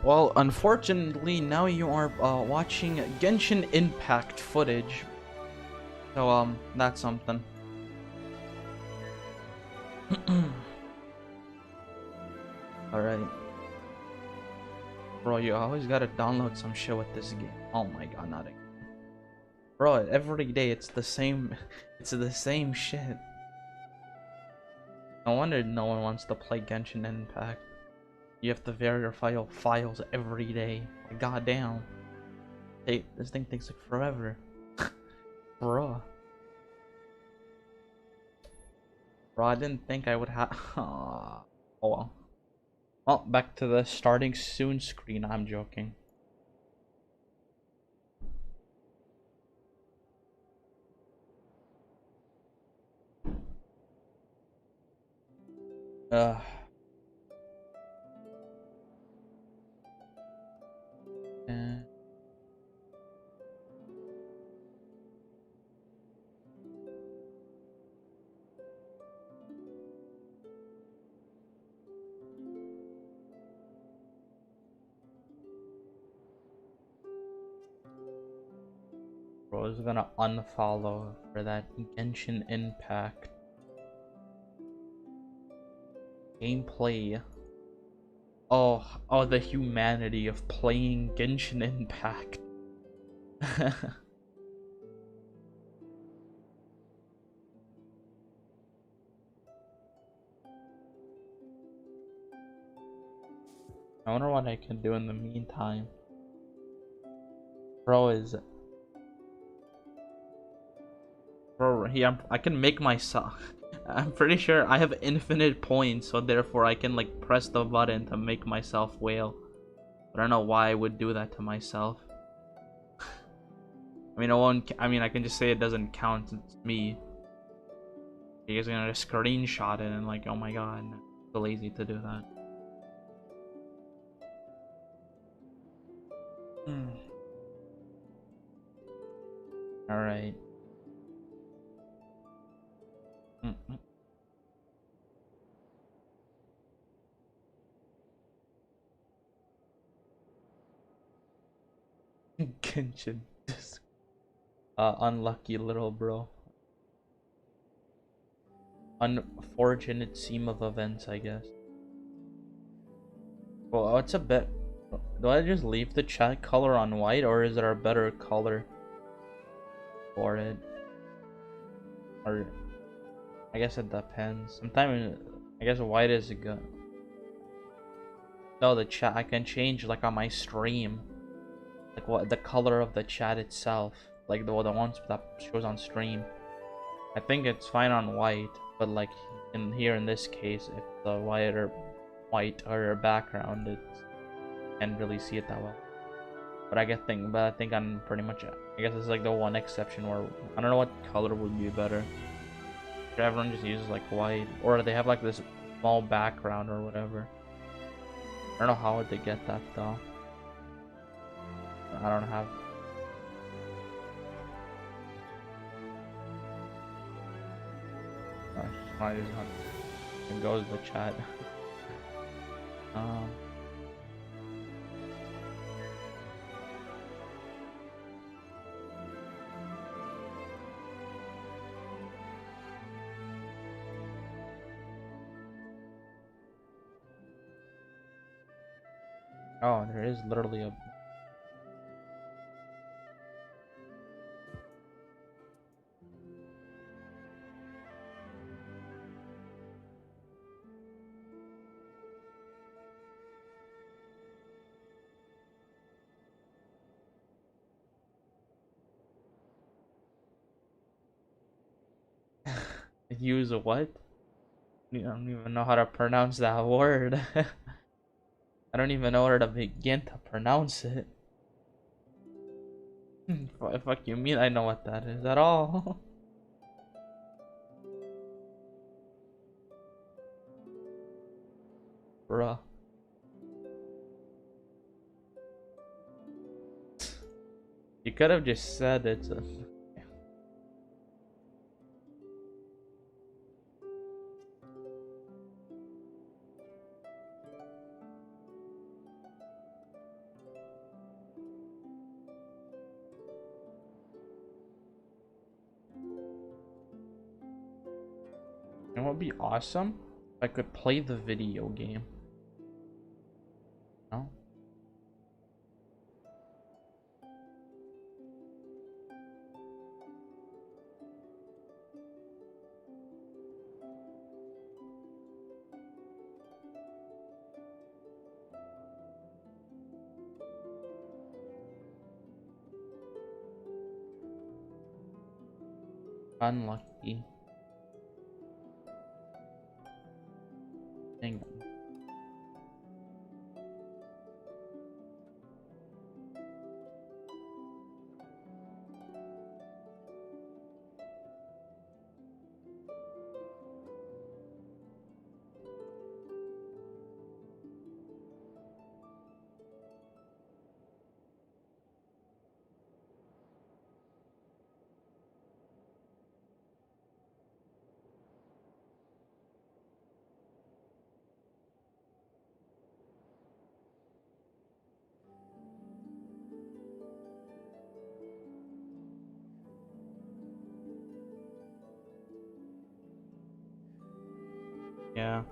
Well, unfortunately, now you are watching Genshin Impact footage. So, that's something. Alright. Bro, you always gotta download some shit with this game. Oh my god, not again. Bro, every day it's the same. It's the same shit. No wonder no one wants to play Genshin Impact. You have to verify your files every day. God damn. Hey, this thing takes like forever. Bro. Bro, I didn't think I would have. Oh well. Well, back to the starting soon screen. I'm joking. Uh, eh. Bro is gonna unfollow for that Genshin Impact gameplay. Oh, the humanity of playing Genshin Impact. I wonder what I can do in the meantime. Bro is Bro, yeah, I can make myself. I'm pretty sure I have infinite points, so therefore I can like press the button to make myself whale. But I don't know why I would do that to myself. I mean, I mean, I can just say it doesn't count. It's me. You guys are gonna screenshot it and like, oh my god, I'm so lazy to do that. All right. Genshin. Unlucky little bro. Unfortunate seam of events, I guess. Well, it's a bit. Do I just leave the chat color on white, or is there a better color for it? Or I guess it depends. Sometimes I guess white is good. No, the chat I can change like on my stream, like what the color of the chat itself, like the ones that shows on stream. I think it's fine on white, but like in here in this case, if the white or background, it can't really see it that well. But I think I'm pretty much. I guess it's like the one exception where I don't know what color would be better. Everyone just uses like white, or they have like this small background or whatever. I don't know how would they get that though. I don't have. I just have. It goes the chat. um. Oh, there is literally a. Use a what? I don't even know how to pronounce that word. I don't even know where to begin to pronounce it. Fuck you mean I know what that is at all? Bruh. You could have just said it. would be awesome if I could play the video game. No? Unlucky. Hang on. Yeah.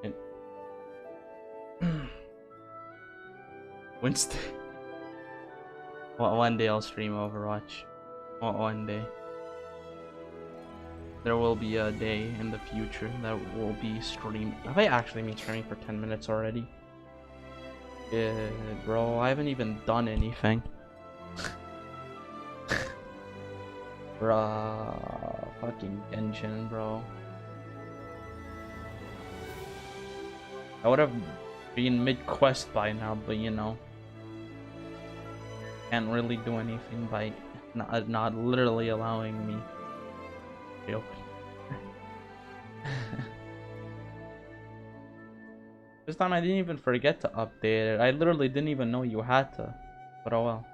And Winston. One day I'll stream Overwatch. One day. There will be a day in the future that will be streamed. Have I actually been streaming for 10 minutes already? Yeah, bro, I haven't even done anything. Bruh, fucking Genshin, bro. I would have been mid-quest by now, but you know. Can't really do anything by not literally allowing me. Joke. This time I didn't even forget to update it. I literally didn't even know you had to. But oh well.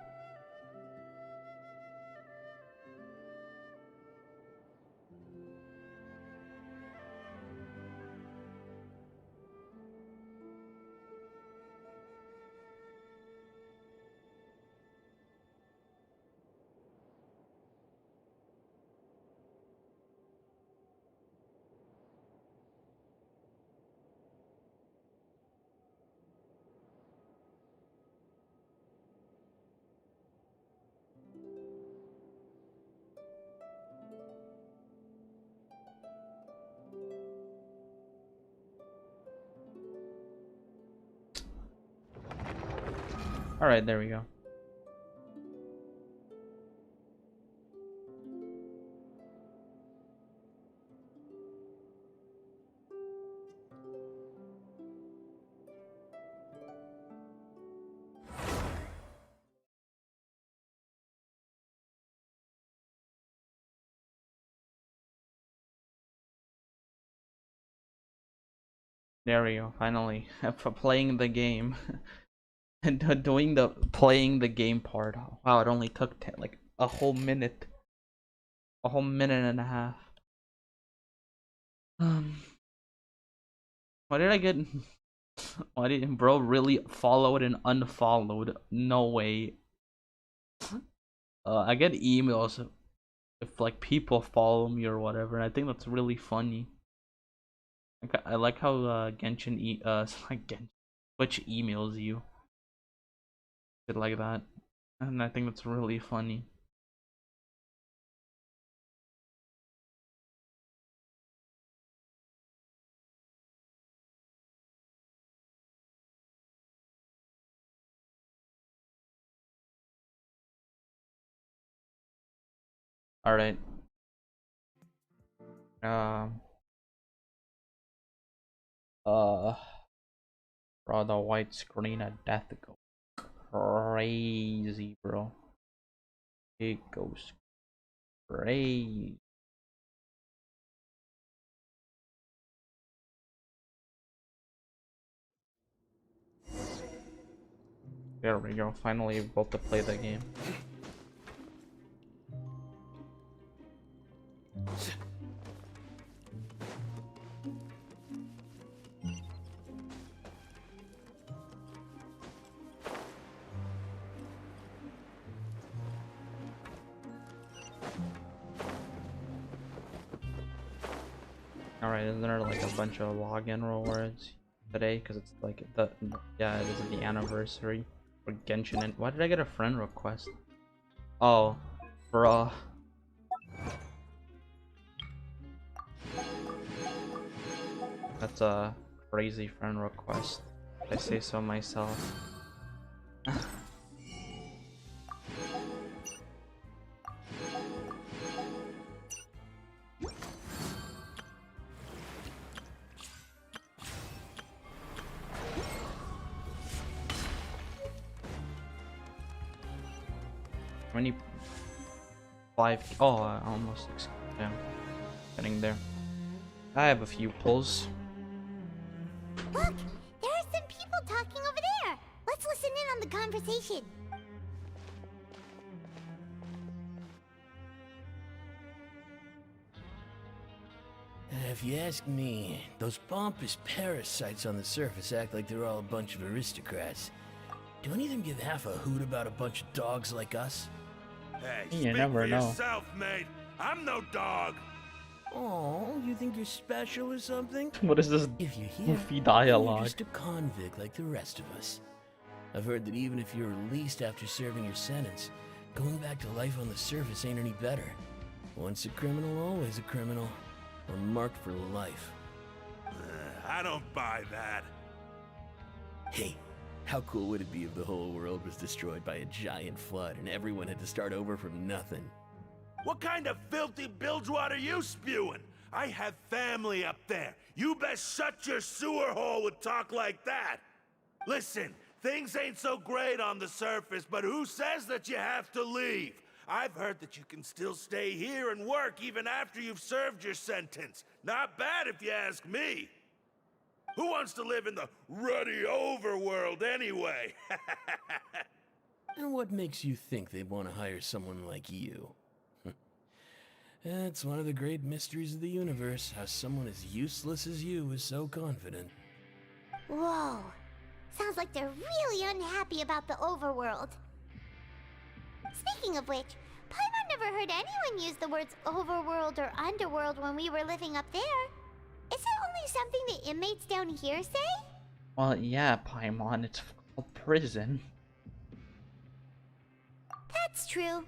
Alright, there we go. There we go, finally. For playing the game. And doing the playing the game part. Wow, it only took like a whole minute. A whole minute and a half. Why did I get why did bro really followed and unfollowed? No way. I get emails if like people follow me or whatever, and I think that's really funny. I like how Genshin like Twitch emails you. Shit like that. And I think that's really funny. Alright. Um bro, the white screen at death go crazy, bro. It goes crazy. There we go. Finally able to play the game. Alright, isn't there like a bunch of login rewards today? Because it's like the yeah, it is the anniversary for Genshin. And why did I get a friend request? Oh, bruh. That's a crazy friend request, if I say so myself. How many? 5. Oh, almost 6. Yeah, getting there. I have a few pulls. Look, there are some people talking over there. Let's listen in on the conversation. If you ask me, those pompous parasites on the surface act like they're all a bunch of aristocrats. Do any of them give half a hoot about a bunch of dogs like us? Hey, You speak never for know. yourself, mate. I'm no dog. Oh, you think you're special or something? What is this If you're here, goofy then dialogue? you're just a convict like the rest of us. I've heard that even if you're released after serving your sentence, going back to life on the surface ain't any better. Once a criminal, always a criminal. Or marked for life. I don't buy that. Hey, how cool would it be if the whole world was destroyed by a giant flood and everyone had to start over from nothing? What kind of filthy bilgewater are you spewing? I have family up there. You best shut your sewer hole with talk like that. Listen, things ain't so great on the surface, but who says that you have to leave? I've heard that you can still stay here and work even after you've served your sentence. Not bad if you ask me. Who wants to live in the ruddy overworld anyway? And what makes you think they'd want to hire someone like you? It's one of the great mysteries of the universe, how someone as useless as you is so confident. Whoa. Sounds like they're really unhappy about the overworld. Speaking of which, Paimon never heard anyone use the words overworld or underworld when we were living up there. Is it only something the inmates down here say? Well, yeah, Paimon, it's a prison. That's true.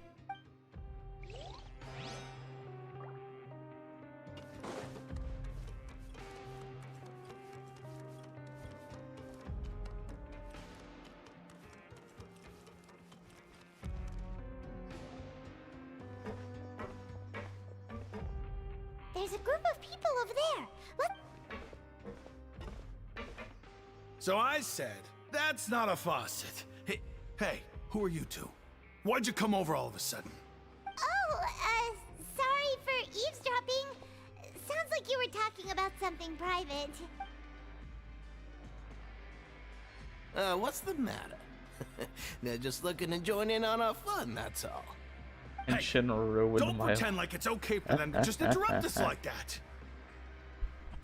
There's a group of people over there. So I said, that's not a faucet. Hey, who are you two? Why'd you come over all of a sudden? Oh, sorry for eavesdropping. Sounds like you were talking about something private. What's the matter? They're just looking to join in on our fun, that's all. And Hey, Shinra ruined Don't my pretend like it's okay for them to just interrupt us like that.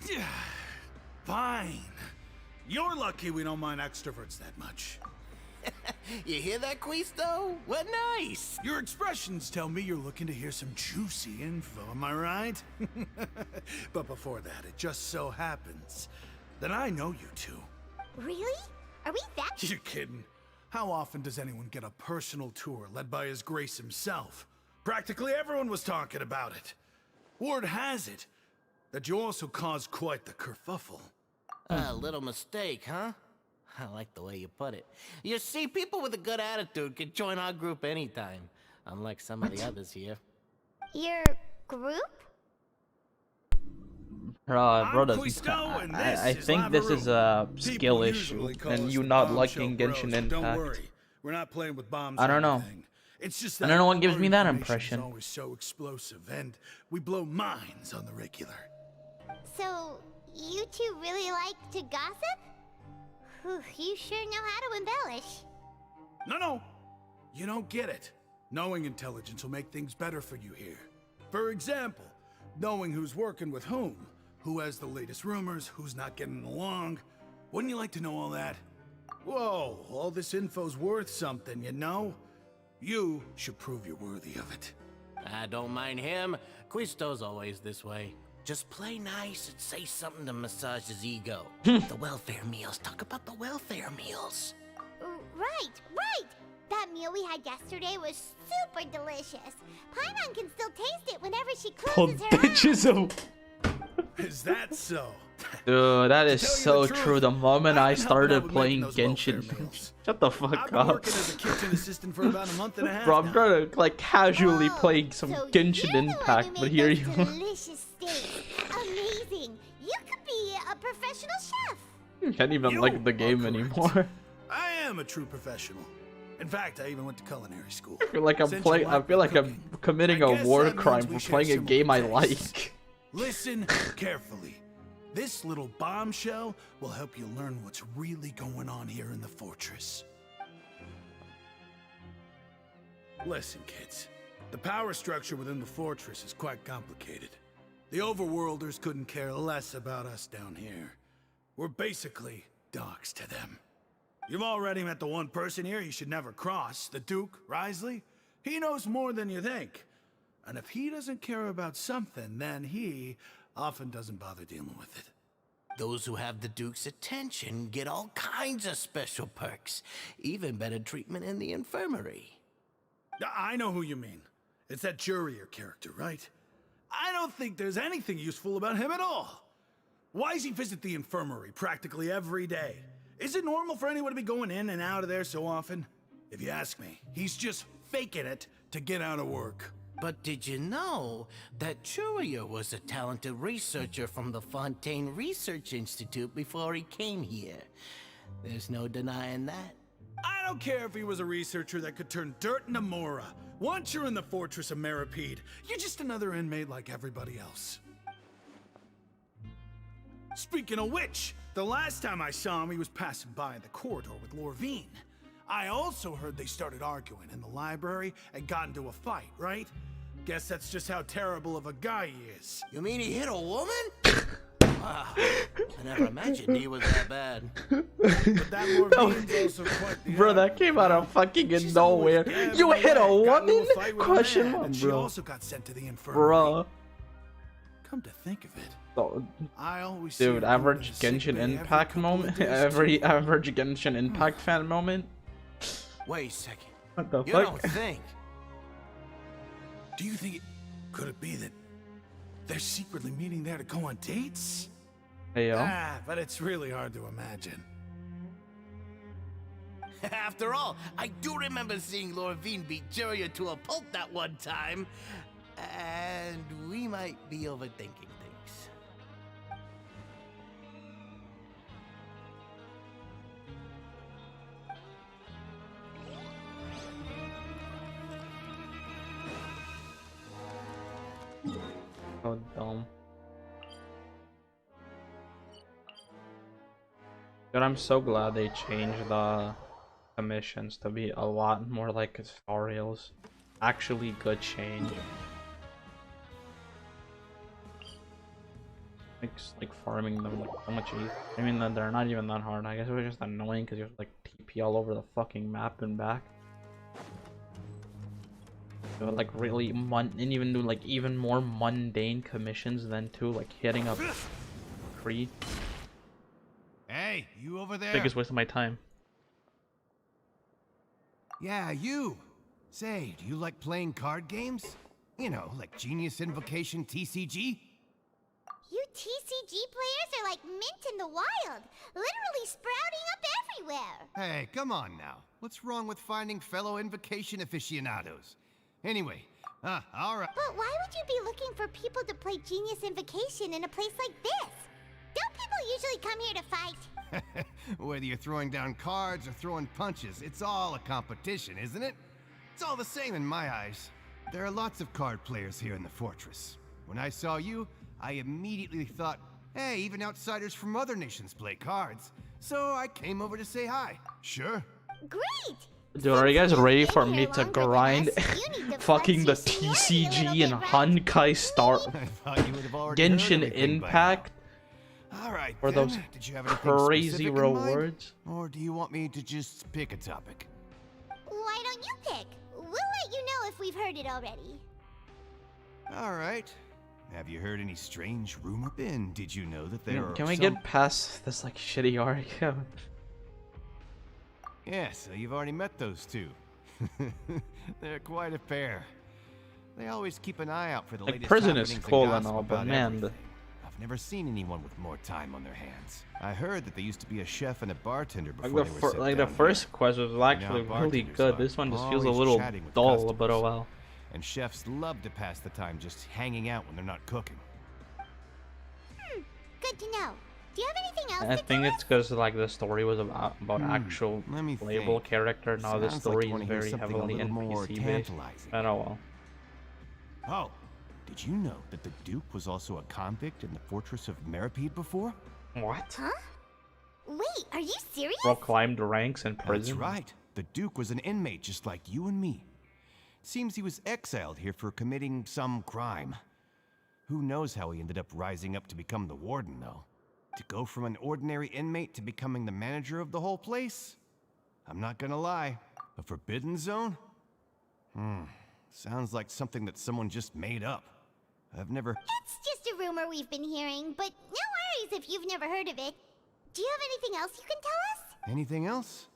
Yeah, fine. You're lucky we don't mind extroverts that much. You hear that, Quisto? What nice! Your expressions tell me you're looking to hear some juicy info, am I right? But before that, it just so happens that I know you two. Really? Are we that? You're kidding. How often does anyone get a personal tour led by His Grace himself? Practically everyone was talking about it. Word has it that you also caused quite the kerfuffle. A little mistake, huh? I like the way you put it. You see, people with a good attitude can join our group anytime, unlike some of the others here. Your group? bro, Quisto, and I this is think this is a skill People issue, usually call and us you the not bombshell liking bros, Genshin but Don't Impact. worry, we're not playing with bombs. I or don't know. anything. It's just I that don't know what gives our me that information impression. is always so explosive, and we blow minds on the regular. So, you two really like to gossip? Whew, you sure know how to embellish. No, you don't get it. Knowing intelligence will make things better for you here. For example, knowing who's working with who has the latest rumors, who's not getting along. Wouldn't you like to know all that? Whoa, all this info's worth something, you know? You should prove you're worthy of it. I don't mind him. Quisto's always this way. Just play nice and say something to massage his ego. The welfare meals. Talk about the welfare meals. Right. That meal we had yesterday was super delicious. Paimon can still taste it whenever she closes her eyes. Is that so? Dude, that is To tell you so the truth, true. The moment I've I been helping started out with playing making those welfare Genshin, meals. shut the I've fuck been up. working as a kitchen assistant for about a month and a half Bro, I'm now. trying to like casually Oh, playing some so Genshin you're the one Impact, who but made here those you are. delicious steaks. Amazing. You could be a professional chef. Can't even You like the are game correct. anymore. I am a true professional. In fact, I even went to culinary school. I feel like I'm Since you playing. I like feel my like I'm cooking, committing I a guess war that means crime we for share playing a similar game I tastes. like. Listen carefully. This little bombshell will help you learn what's really going on here in the fortress. Listen, kids. The power structure within the fortress is quite complicated. The Overworlders couldn't care less about us down here. We're basically dogs to them. You've already met the one person here you should never cross, the Duke, Risley. He knows more than you think. And if he doesn't care about something, then he often doesn't bother dealing with it. Those who have the Duke's attention get all kinds of special perks, even better treatment in the infirmary. I know who you mean. It's that Jurier character, right? I don't think there's anything useful about him at all. Why does he visit the infirmary practically every day? Is it normal for anyone to be going in and out of there so often? If you ask me, he's just faking it to get out of work. But did you know that Churia was a talented researcher from the Fontaine Research Institute before he came here? There's no denying that. I don't care if he was a researcher that could turn dirt into Mora. Once you're in the fortress of Meripede, you're just another inmate like everybody else. Speaking of which, the last time I saw him, he was passing by in the corridor with Lorvine. I also heard they started arguing in the library and got into a fight, right? Guess that's just how terrible of a guy he is. You mean he hit a woman? Wow, I never imagined he was that bad. But that Lorvine's also quite the Bro, that other. came out of fucking She's always nowhere. gabbing You hit a away, got into woman? fight with a Question man, mark, and she bro. also got sent to the infirmary. Bruh. Come to think of it, Oh, I always see dude, her average in the sick Genshin bay every Impact couple of moment. days, Every too. average Genshin Impact fan moment. Wait a second. What the You fuck? don't think? Do you think could it be that they're secretly meeting there to go on dates? Hey yo. But it's really hard to imagine. After all, I do remember seeing Lorvine beat Juria to a pulp that one time. And we might be overthinking things. So dumb. Dude, I'm so glad they changed the missions to be a lot more like tutorials. Actually good change. Makes like farming them like so much easier. I mean, they're not even that hard. I guess it was just annoying because you have to like TP all over the fucking map and back. They would like really and even do like even more mundane commissions than too, like hitting up Creed. Hey, you over there? Biggest waste of my time. Yeah, you. Say, do you like playing card games? You know, like Genius Invocation TCG? You TCG players are like mint in the wild, literally sprouting up everywhere. Hey, come on now. What's wrong with finding fellow Invocation aficionados? Anyway, alright. But why would you be looking for people to play Genius Invocation in a place like this? Don't people usually come here to fight? Whether you're throwing down cards or throwing punches, it's all a competition, isn't it? It's all the same in my eyes. There are lots of card players here in the fortress. When I saw you, I immediately thought, hey, even outsiders from other nations play cards. So I came over to say hi. Sure. Great! Dude, are you guys Since ready you've for been me here to longer than grind us, you need to fucking the flex your seniority a TCG little and bit, right? Honkai Star I thought you would have already heard Genshin everything by now. Impact All right, for then. those Did you have anything crazy specific in mind? rewards? Or do you want me to just pick a topic? Why don't you pick? We'll let you know if we've heard it already. All right. Have you heard any strange rumor? Ben, did you know that there are Can we some... get past this like shitty arc? Yeah, so you've already met those two. They're quite a pair. They always keep an eye out for the Like, latest prison is happenings cool and and gossip all, but about man, everything. I've never seen anyone with more time on their hands. I heard that they used to be a chef and a bartender before Like they were set the down first here. quest was actually Now really bartenders good. are This one just feels a always little chatting with dull, customers. but oh well. And chefs love to pass the time just hanging out when they're not cooking. Good to know. Do you have anything else I to think tell it's because like the story was about actual Let me playable think. character. Now the Sounds story like I wanna is hear very something heavily a little more NPC based. tantalizing. I know well. Oh, did you know that the Duke was also a convict in the fortress of Meripede before? What? Huh? Wait, are you serious? Bro climbed ranks in prison. That's right. The Duke was an inmate just like you and me. Seems he was exiled here for committing some crime. Who knows how he ended up rising up to become the warden, though? To go from an ordinary inmate to becoming the manager of the whole place? I'm not gonna lie. A forbidden zone? Sounds like something that someone just made up. I've never... It's just a rumor we've been hearing, but no worries if you've never heard of it. Do you have anything else you can tell us? Anything else?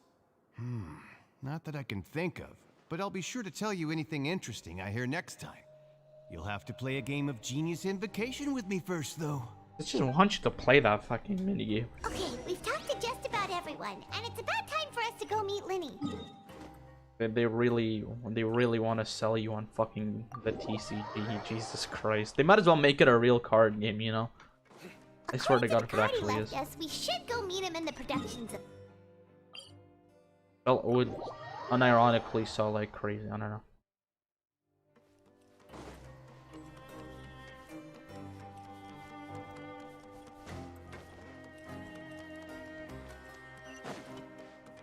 Not that I can think of. But I'll be sure to tell you anything interesting I hear next time. You'll have to play a game of Genius Invocation with me first, though. I just want you to play that fucking minigame. Okay, we've talked to just about everyone, and it's about time for us to go meet Linny. They really want to sell you on fucking the TCG. Jesus Christ. They might as well make it a real card game, you know? I swear to God if it actually is. Yes, we should go meet him in the production zone. Well, it would unironically sell like crazy. I don't know.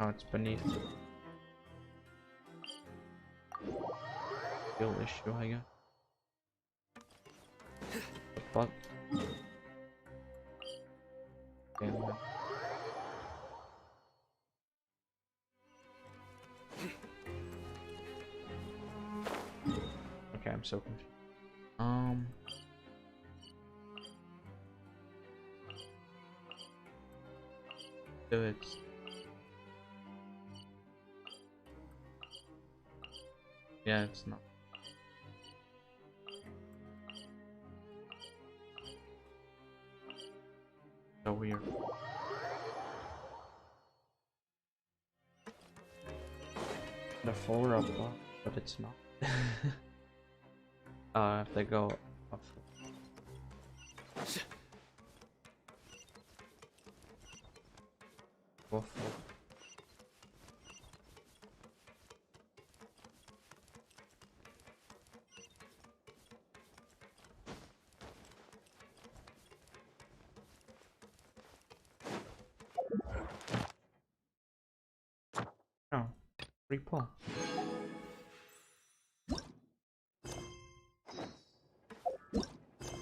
Oh, it's beneath. Skill issue, I guess. The fuck? Okay, man. Okay, I'm so confused. Do it. Yeah, it's not. So weird. The floor up, but it's not. If they go up. Go for oh, free pull.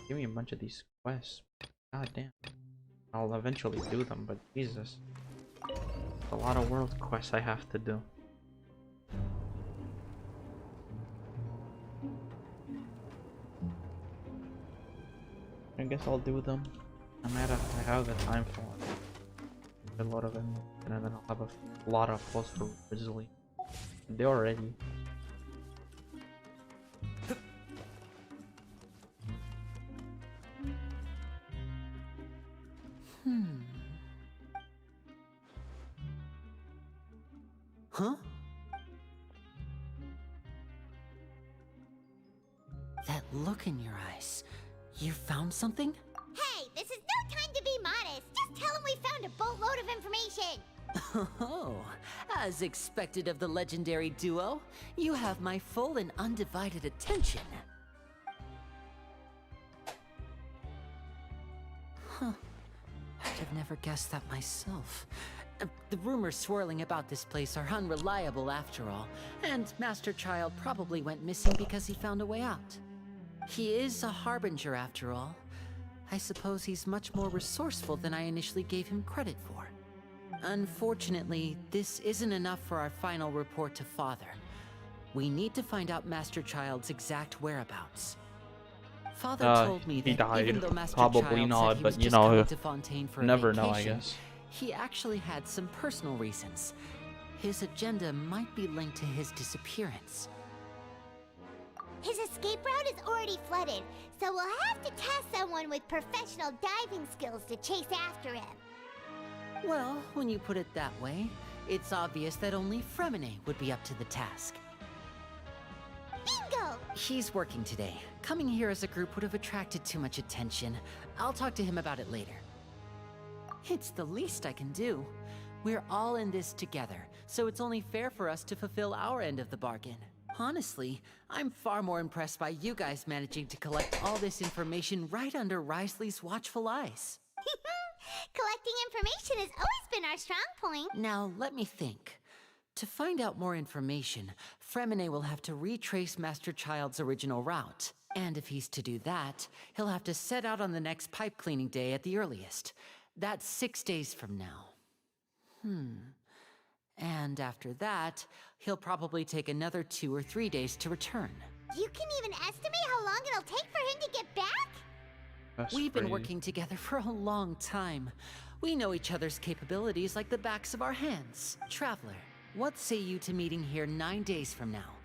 Give me a bunch of these quests. God damn. I'll eventually do them, but Jesus. A lot of world quests I have to do. I guess I'll do them. I have the time for it. A lot of them, and then I'll have a lot of pulls for Grizzly. They already. Huh? That look in your eyes. You found something? Hey, this is no time to be modest. Just tell him we found a boatload of information. Oh, as expected of the legendary duo, you have my full and undivided attention. Huh. I'd have never guessed that myself. The rumors swirling about this place are unreliable after all, and Master Child probably went missing because he found a way out. He is a harbinger after all. I suppose he's much more resourceful than I initially gave him credit for. Unfortunately, this isn't enough for our final report to Father. We need to find out Master Child's exact whereabouts. Father told me he that even died. though Master Probably Child not, said he was but you just know, coming to Fontaine for a never vacation, know, I guess. he actually had some personal reasons. His agenda might be linked to his disappearance. His escape route is already flooded, so we'll have to task someone with professional diving skills to chase after him. Well, when you put it that way, it's obvious that only Fremine would be up to the task. Bingo! He's working today. Coming here as a group would have attracted too much attention. I'll talk to him about it later. It's the least I can do. We're all in this together, so it's only fair for us to fulfill our end of the bargain. Honestly, I'm far more impressed by you guys managing to collect all this information right under Wriothesley's watchful eyes. Collecting information has always been our strong point. Now, let me think. To find out more information, Fremine will have to retrace Master Child's original route. And if he's to do that, he'll have to set out on the next pipe cleaning day at the earliest. That's 6 days from now. And after that, he'll probably take another 2 or 3 days to return. You can even estimate how long it'll take for him to get back? That's We've been crazy. working together for a long time. We know each other's capabilities like the backs of our hands. Traveler, what say you to meeting here 9 days from now?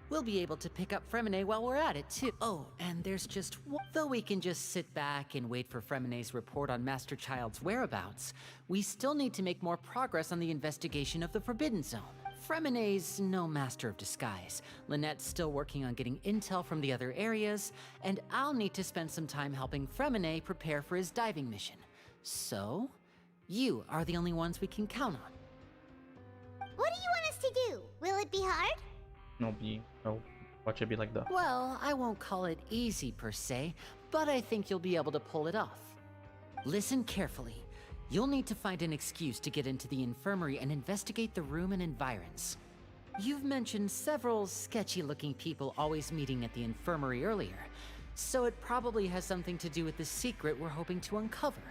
We'll be able to pick up Fremine while we're at it, too. Oh, and there's just one. Though we can just sit back and wait for Fremine's report on Master Child's whereabouts, we still need to make more progress on the investigation of the Forbidden Zone. Fremine's no master of disguise. Lynette's still working on getting intel from the other areas, and I'll need to spend some time helping Fremine prepare for his diving mission. So, you are the only ones we can count on. What do you want us to do? Will it be hard? Watch it be like the. Well, I won't call it easy per se, but I think you'll be able to pull it off. Listen carefully. You'll need to find an excuse to get into the infirmary and investigate the room and environs. You've mentioned several sketchy-looking people always meeting at the infirmary earlier, so it probably has something to do with the secret we're hoping to uncover.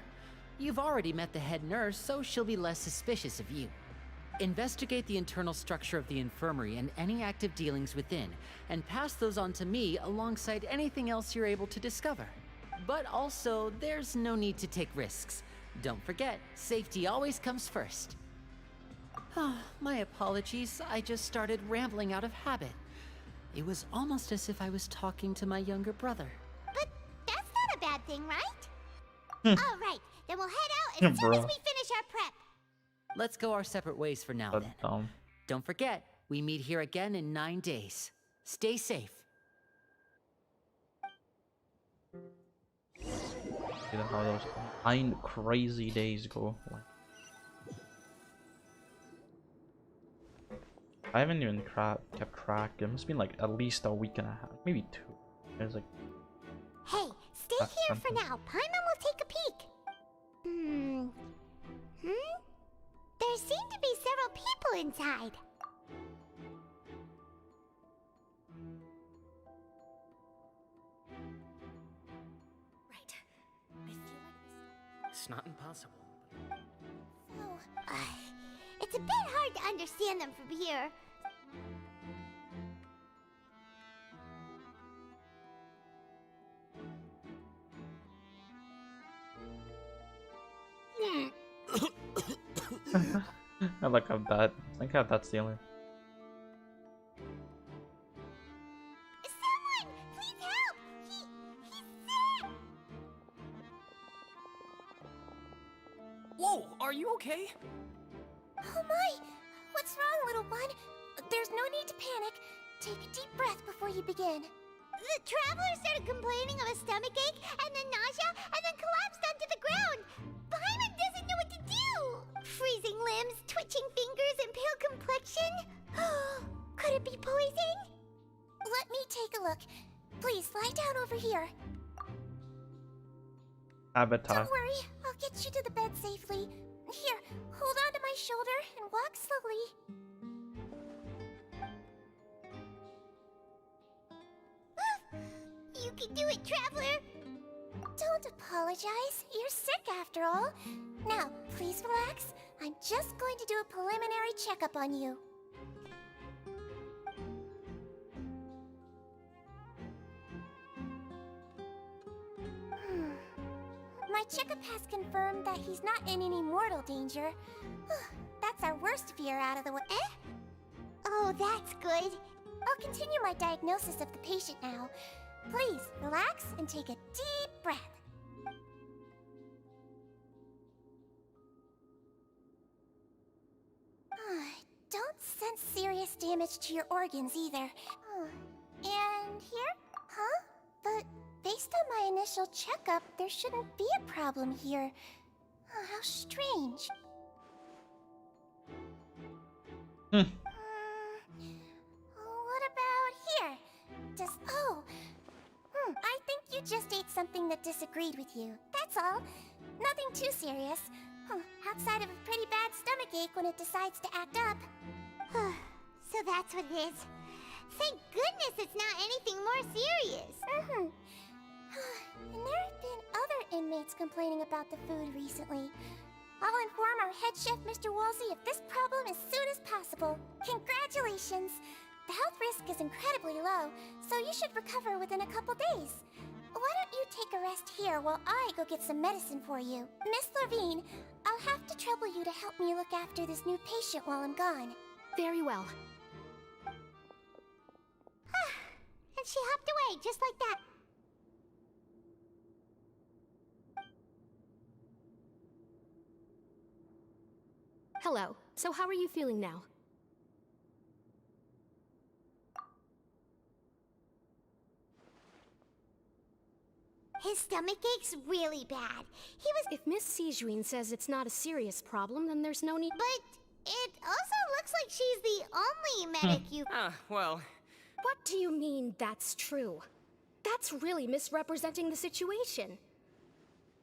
You've already met the head nurse, so she'll be less suspicious of you. Investigate the internal structure of the infirmary and any active dealings within, and pass those on to me alongside anything else you're able to discover. But also, there's no need to take risks. Don't forget, safety always comes first. My apologies, I just started rambling out of habit. It was almost as if I was talking to my younger brother. But that's not a bad thing, right? All right, then we'll head out as soon as Bruh. we finish our prep. Let's go our separate ways for now, That's then. dumb. Don't forget, we meet here again in 9 days. Stay safe. See how those 9 crazy days go. Like, I haven't even kept track. It must be like at least a week and a half, maybe 2. There's like. Hey, stay That's here for something. now. Paimon will take a peek. There seem to be several people inside. Right. I feel like it's not impossible. Oh, it's a bit hard to understand them from here. I like how that. I think how that's the only. Someone, please help! He's sick! Whoa, are you okay? Oh my! What's wrong, little one? There's no need to panic. Take a deep breath before you begin. The traveler started complaining of a stomachache, and then nausea, and then collapsed onto the ground. Paimon doesn't know what to do. Freezing limbs, twitching fingers, and pale complexion. Could it be poison? Let me take a look. Please lie down over here. Avatar. Don't worry, I'll get you to the bed safely. Here, hold on to my shoulder and walk slowly. You can do it, Traveler! Don't apologize. You're sick after all. Now, please relax. I'm just going to do a preliminary checkup on you. My checkup has confirmed that he's not in any mortal danger. That's our worst fear out of the way. Eh? Oh, that's good. I'll continue my diagnosis of the patient now. Please, relax and take a deep breath. Don't sense serious damage to your organs either. And here? Huh? But based on my initial checkup, there shouldn't be a problem here. How strange. What about here? I think you just ate something that disagreed with you. That's all. Nothing too serious. Outside of a pretty bad stomachache when it decides to act up. So that's what it is. Thank goodness it's not anything more serious. And there have been other inmates complaining about the food recently. I'll inform our head chef, Mr. Woolsey, of this problem as soon as possible. Congratulations! The health risk is incredibly low, so you should recover within a couple days. Why don't you take a rest here while I go get some medicine for you? Miss Levine, I'll have to trouble you to help me look after this new patient while I'm gone. Very well. And she hopped away just like that. Hello. So how are you feeling now? His stomach ache's really bad. He was... If Miss Sijuin says it's not a serious problem, then there's no need... But it also looks like she's the only medic you... Well... What do you mean, that's true? That's really misrepresenting the situation.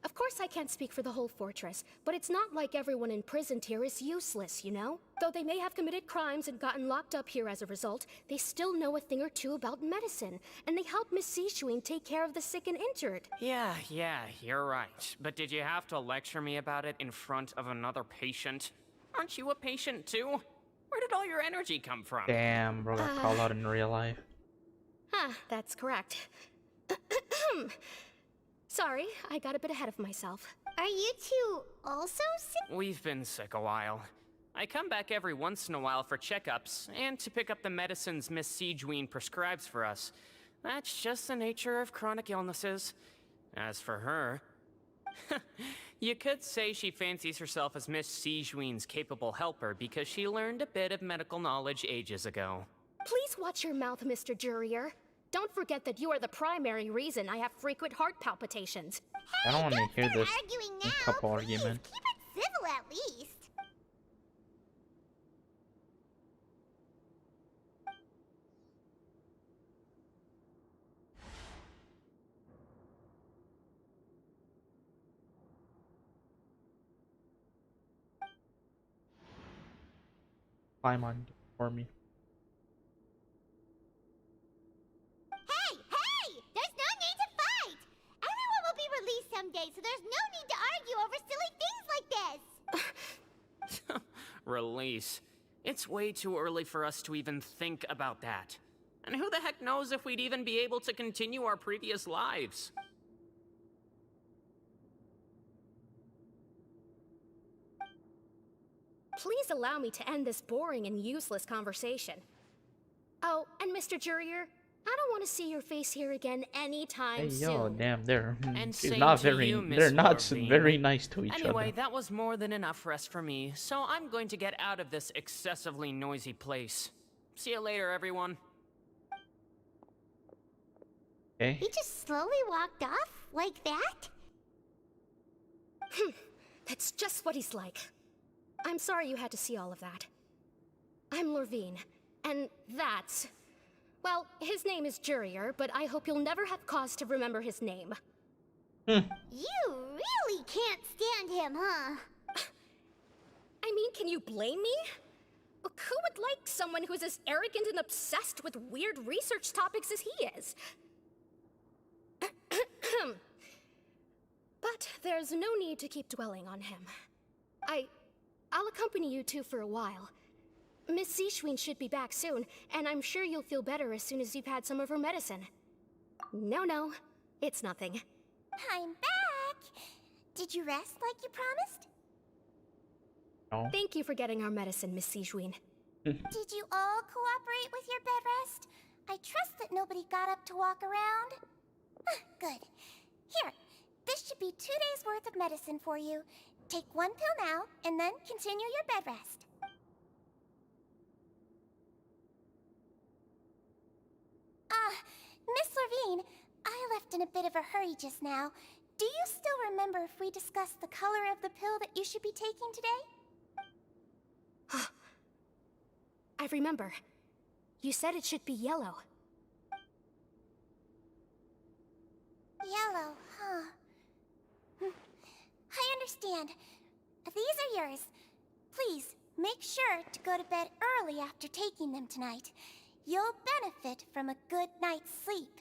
Of course I can't speak for the whole fortress, but it's not like everyone imprisoned here is useless, you know? Though they may have committed crimes and gotten locked up here as a result, they still know a thing or two about medicine, and they help Miss Sijuin take care of the sick and injured. Yeah, you're right. But did you have to lecture me about it in front of another patient? Aren't you a patient too? Where did all your energy come from? Damn, bro, got called out in real life. That's correct. Sorry, I got a bit ahead of myself. Are you two also sick? We've been sick a while. I come back every once in a while for checkups, and to pick up the medicines Miss Sijuin prescribes for us. That's just the nature of chronic illnesses. As for her... You could say she fancies herself as Miss Sijuin's capable helper because she learned a bit of medical knowledge ages ago. Please watch your mouth, Mr. Jurier. Don't forget that you are the primary reason I have frequent heart palpitations. I don't want to hear this arguing now. couple Please, argument. keep it civil at least. Climb on for me. Hey! There's no need to fight! Everyone will be released someday, so there's no need to argue over silly things like this! Release. It's way too early for us to even think about that. And who the heck knows if we'd even be able to continue our previous lives? Please allow me to end this boring and useless conversation. Oh, and Mr. Jurier, I don't want to see your face here again anytime Hey, soon. yo, damn, they're And she's same not to very, you, Miss they're not Levine. very nice to each Anyway, other. that was more than enough rest for me, so I'm going to get out of this excessively noisy place. See you later, everyone. Okay. He just slowly walked off like that? That's just what he's like. I'm sorry you had to see all of that. I'm Lorvine, and that's... Well, his name is Jurier, but I hope you'll never have cause to remember his name. You really can't stand him, huh? I mean, can you blame me? Look, who would like someone who is as arrogant and obsessed with weird research topics as he is? But there's no need to keep dwelling on him. I'll accompany you two for a while. Miss Sijuin should be back soon, and I'm sure you'll feel better as soon as you've had some of her medicine. No, it's nothing. I'm back! Did you rest like you promised? No. Thank you for getting our medicine, Miss Sijuin. Did you all cooperate with your bed rest? I trust that nobody got up to walk around. Good. Here, this should be 2 days worth of medicine for you. Take 1 pill now, and then continue your bed rest. Miss Levine, I left in a bit of a hurry just now. Do you still remember if we discussed the color of the pill that you should be taking today? I remember. You said it should be yellow. Yellow, huh? I understand. These are yours. Please, make sure to go to bed early after taking them tonight. You'll benefit from a good night's sleep.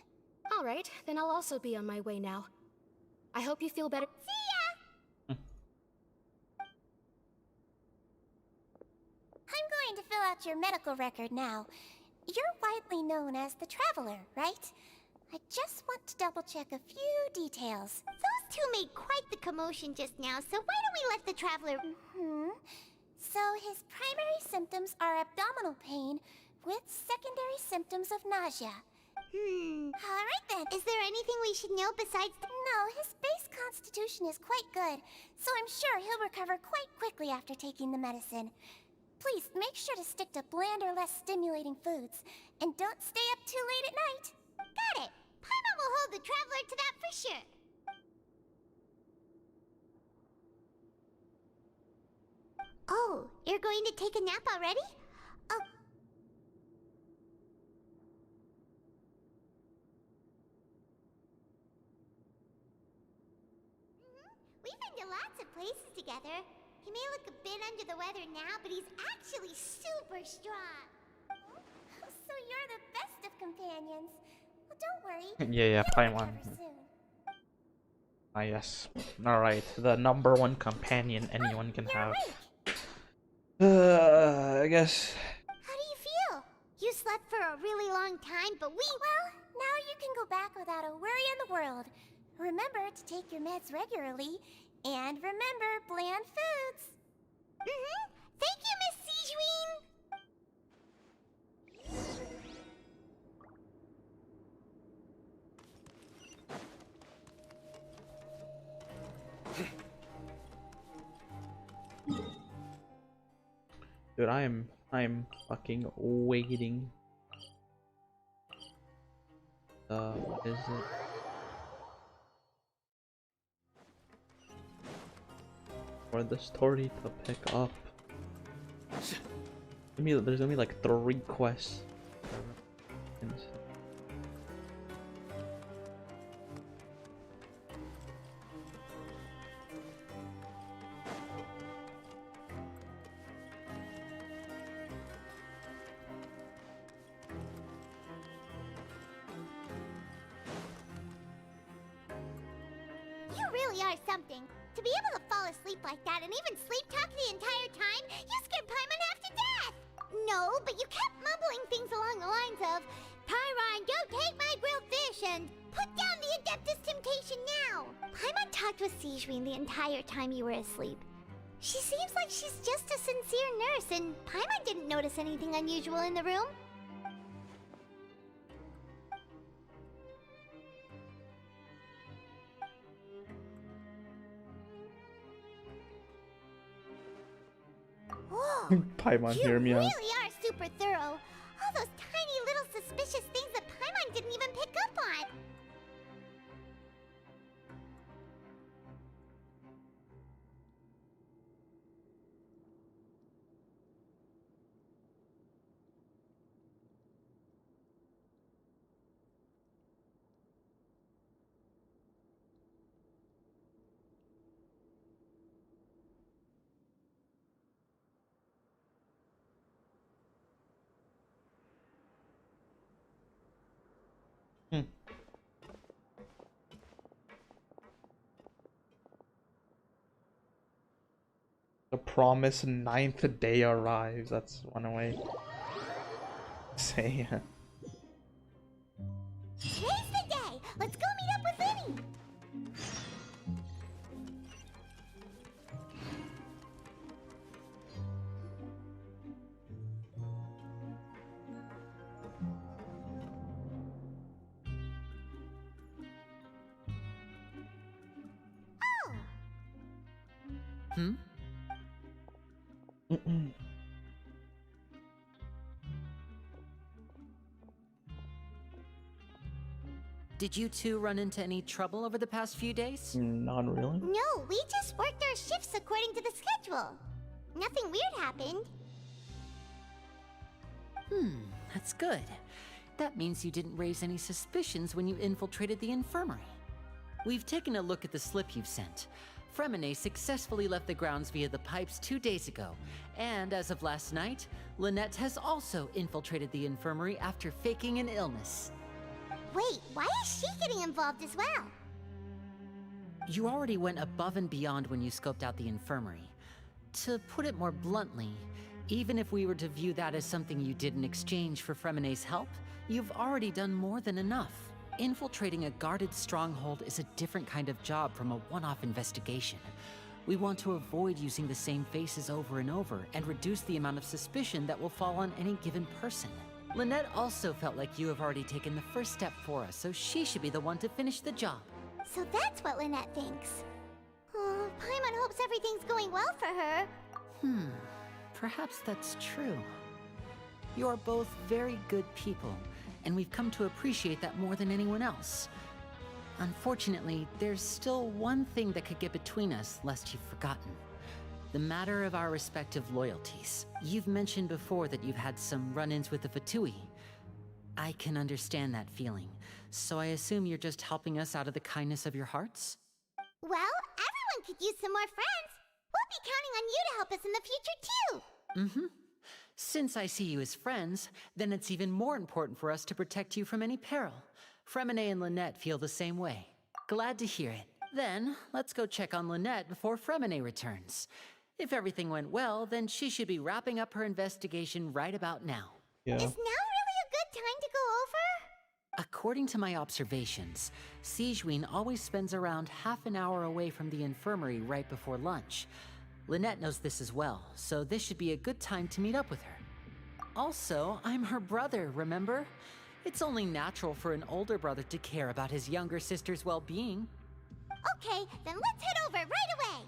All right, then I'll also be on my way now. I hope you feel better. See ya! I'm going to fill out your medical record now. You're widely known as the Traveler, right? I just want to double-check a few details. Those two made quite the commotion just now, so why don't we let the traveler... So his primary symptoms are abdominal pain with secondary symptoms of nausea. Alright then. Is there anything we should know besides... No, his base constitution is quite good, so I'm sure he'll recover quite quickly after taking the medicine. Please, make sure to stick to bland or less stimulating foods, and don't stay up too late at night. Got it. Paimon will hold the traveler to that for sure. Oh, you're going to take a nap already? Oh. We've been to lots of places together. He may look a bit under the weather now, but he's actually super strong. So you're the best of companions. Well, don't worry. Yeah, You'll Paimon. recover soon. Ah, yes. Alright, the #1 companion anyone can You're have. awake. I guess. How do you feel? You slept for a really long time, but we... Well, now you can go back without a worry in the world. Remember to take your meds regularly, and remember bland foods. Thank you, Miss Sijuin! Dude, I'm fucking waiting. What is it? For the story to pick up. There's gonna be like 3 quests. You really are something. To be able to fall asleep like that and even sleep talk the entire time, you scared Paimon half to death! No, but you kept mumbling things along the lines of, Pyron, don't take my grilled fish, and put down the Adeptus Temptation now! Paimon talked with Sijuin the entire time you were asleep. She seems like she's just a sincere nurse, and Paimon didn't notice anything unusual in the room. Whoa! Paimon, You hear me out. really are super thorough. All those tiny little suspicious things that Paimon didn't even pick up on. The promised 9th day arrives. That's one away. Say. Today's the day. Let's go meet up with Vinny. Hmm? Did you two run into any trouble over the past few days? Not really. No, we just worked our shifts according to the schedule. Nothing weird happened. That's good. That means you didn't raise any suspicions when you infiltrated the infirmary. We've taken a look at the slip you've sent. Fremine successfully left the grounds via the pipes 2 days ago, and as of last night, Lynette has also infiltrated the infirmary after faking an illness. Wait, why is she getting involved as well? You already went above and beyond when you scoped out the infirmary. To put it more bluntly, even if we were to view that as something you did in exchange for Fremine's help, you've already done more than enough. Infiltrating a guarded stronghold is a different kind of job from a one-off investigation. We want to avoid using the same faces over and over and reduce the amount of suspicion that will fall on any given person. Lynette also felt like you have already taken the first step for us, so she should be the one to finish the job. So that's what Lynette thinks. Oh, Paimon hopes everything's going well for her. Perhaps that's true. You're both very good people, and we've come to appreciate that more than anyone else. Unfortunately, there's still one thing that could get between us, lest you've forgotten. The matter of our respective loyalties. You've mentioned before that you've had some run-ins with the Fatui. I can understand that feeling, so I assume you're just helping us out of the kindness of your hearts? Well, everyone could use some more friends. We'll be counting on you to help us in the future, too. Since I see you as friends, then it's even more important for us to protect you from any peril. Fremine and Lynette feel the same way. Glad to hear it. Then, let's go check on Lynette before Fremine returns. If everything went well, then she should be wrapping up her investigation right about now. Yeah. Is now really a good time to go over? According to my observations, Sigewinne always spends around half an hour away from the infirmary right before lunch. Lynette knows this as well, so this should be a good time to meet up with her. Also, I'm her brother, remember? It's only natural for an older brother to care about his younger sister's well-being. Okay, then let's head over right away.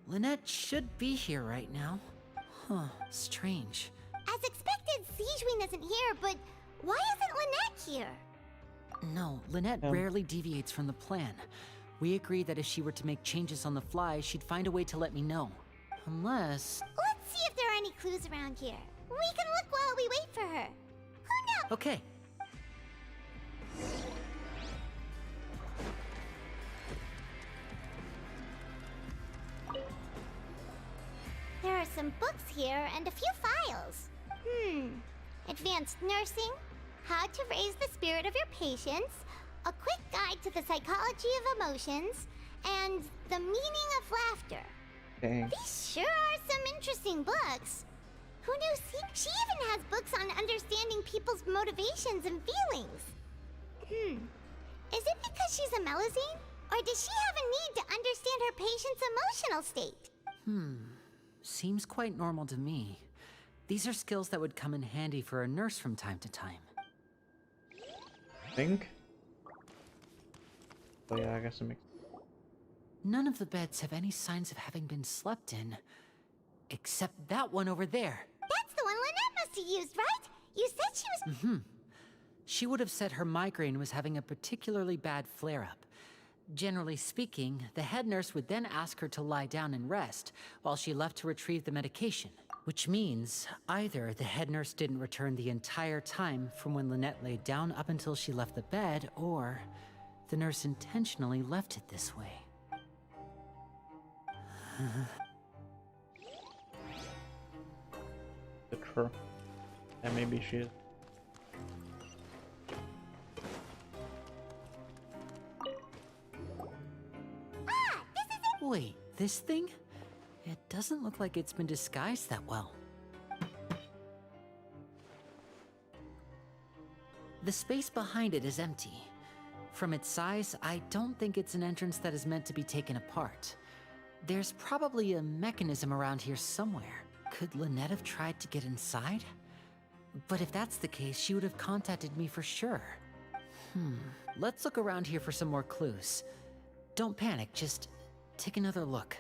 Lynette should be here right now. Huh, strange. As expected, Sigewinne isn't here, but why isn't Lynette here? No, Lynette rarely deviates from the plan. We agreed that if she were to make changes on the fly, she'd find a way to let me know. Unless... Let's see if there are any clues around here. We can look while we wait for her. Who knows? Okay. There are some books here and a few files. Advanced nursing, how to raise the spirit of your patients, a quick guide to the psychology of emotions, and the meaning of laughter. Dang. These sure are some interesting books. Who knew she even has books on understanding people's motivations and feelings? Is it because she's a Melusine? Or does she have a need to understand her patient's emotional state? Seems quite normal to me. These are skills that would come in handy for a nurse from time to time. Think? Oh yeah, I guess it makes... None of the beds have any signs of having been slept in. Except that one over there. That's the one Lynette must have used, right? You said she was... She would have said her migraine was having a particularly bad flare-up. Generally speaking, the head nurse would then ask her to lie down and rest, while she left to retrieve the medication. Which means, either the head nurse didn't return the entire time from when Lynette laid down up until she left the bed, or the nurse intentionally left it this way. True. Yeah, maybe she is. Wait, this thing? It doesn't look like it's been disguised that well. The space behind it is empty. From its size, I don't think it's an entrance that is meant to be taken apart. There's probably a mechanism around here somewhere. Could Lynette have tried to get inside? But if that's the case, she would have contacted me for sure. Let's look around here for some more clues. Don't panic, just take another look.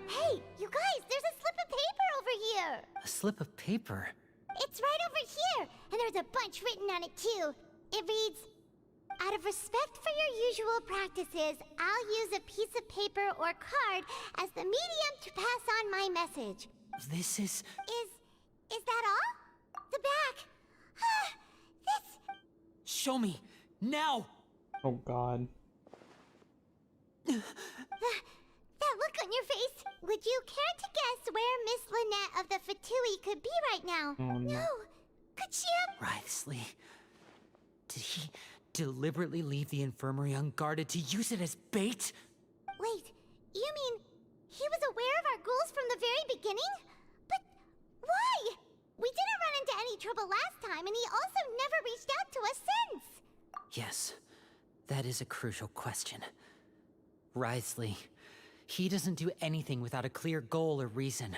Hey, you guys, there's a slip of paper over here! A slip of paper? It's right over here, and there's a bunch written on it too. It reads, "Out of respect for your usual practices, I'll use a piece of paper or card as the medium to pass on my message." This is... Is that all? The back. This... Show me! Now! Oh god. That look on your face. Would you care to guess where Miss Lynette of the Fatui could be right now? Oh, no. Could she have... Wriothesley. Did he deliberately leave the infirmary unguarded to use it as bait? Wait, you mean he was aware of our goals from the very beginning? But why? We didn't run into any trouble last time, and he also never reached out to us since. Yes, that is a crucial question. Wriothesley, he doesn't do anything without a clear goal or reason.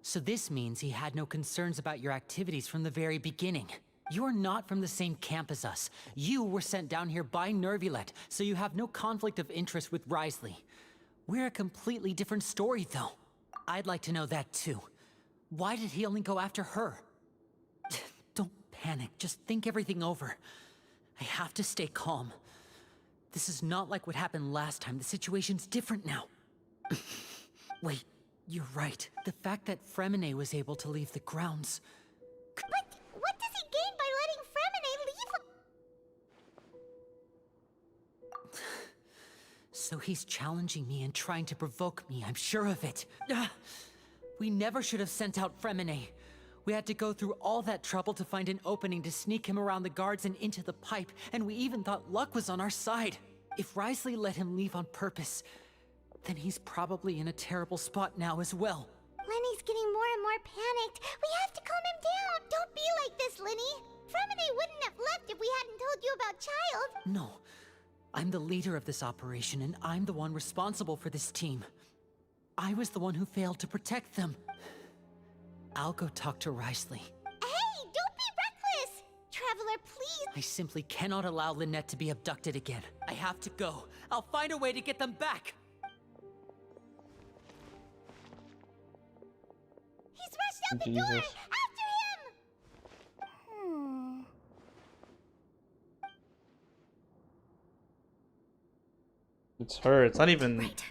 So this means he had no concerns about your activities from the very beginning. You're not from the same camp as us. You were sent down here by Nervulet, so you have no conflict of interest with Wriothesley. We're a completely different story, though. I'd like to know that, too. Why did he only go after her? Don't panic, just think everything over. I have to stay calm. This is not like what happened last time. The situation's different now. Wait, you're right. The fact that Fremine was able to leave the grounds... But what does he gain by letting Fremine leave? So he's challenging me and trying to provoke me, I'm sure of it. We never should have sent out Fremine. We had to go through all that trouble to find an opening to sneak him around the guards and into the pipe, and we even thought luck was on our side. If Wriothesley let him leave on purpose, then he's probably in a terrible spot now as well. Lenny's getting more and more panicked. We have to calm him down. Don't be like this, Lenny. Fremine wouldn't have left if we hadn't told you about Child. No. I'm the leader of this operation, and I'm the one responsible for this team. I was the one who failed to protect them. I'll go talk to Wriothesley. Hey, don't be reckless! Traveler, please! I simply cannot allow Lynette to be abducted again. I have to go. I'll find a way to get them back! He's rushed out the Jesus. door! After him! It's her. It's not even... Right.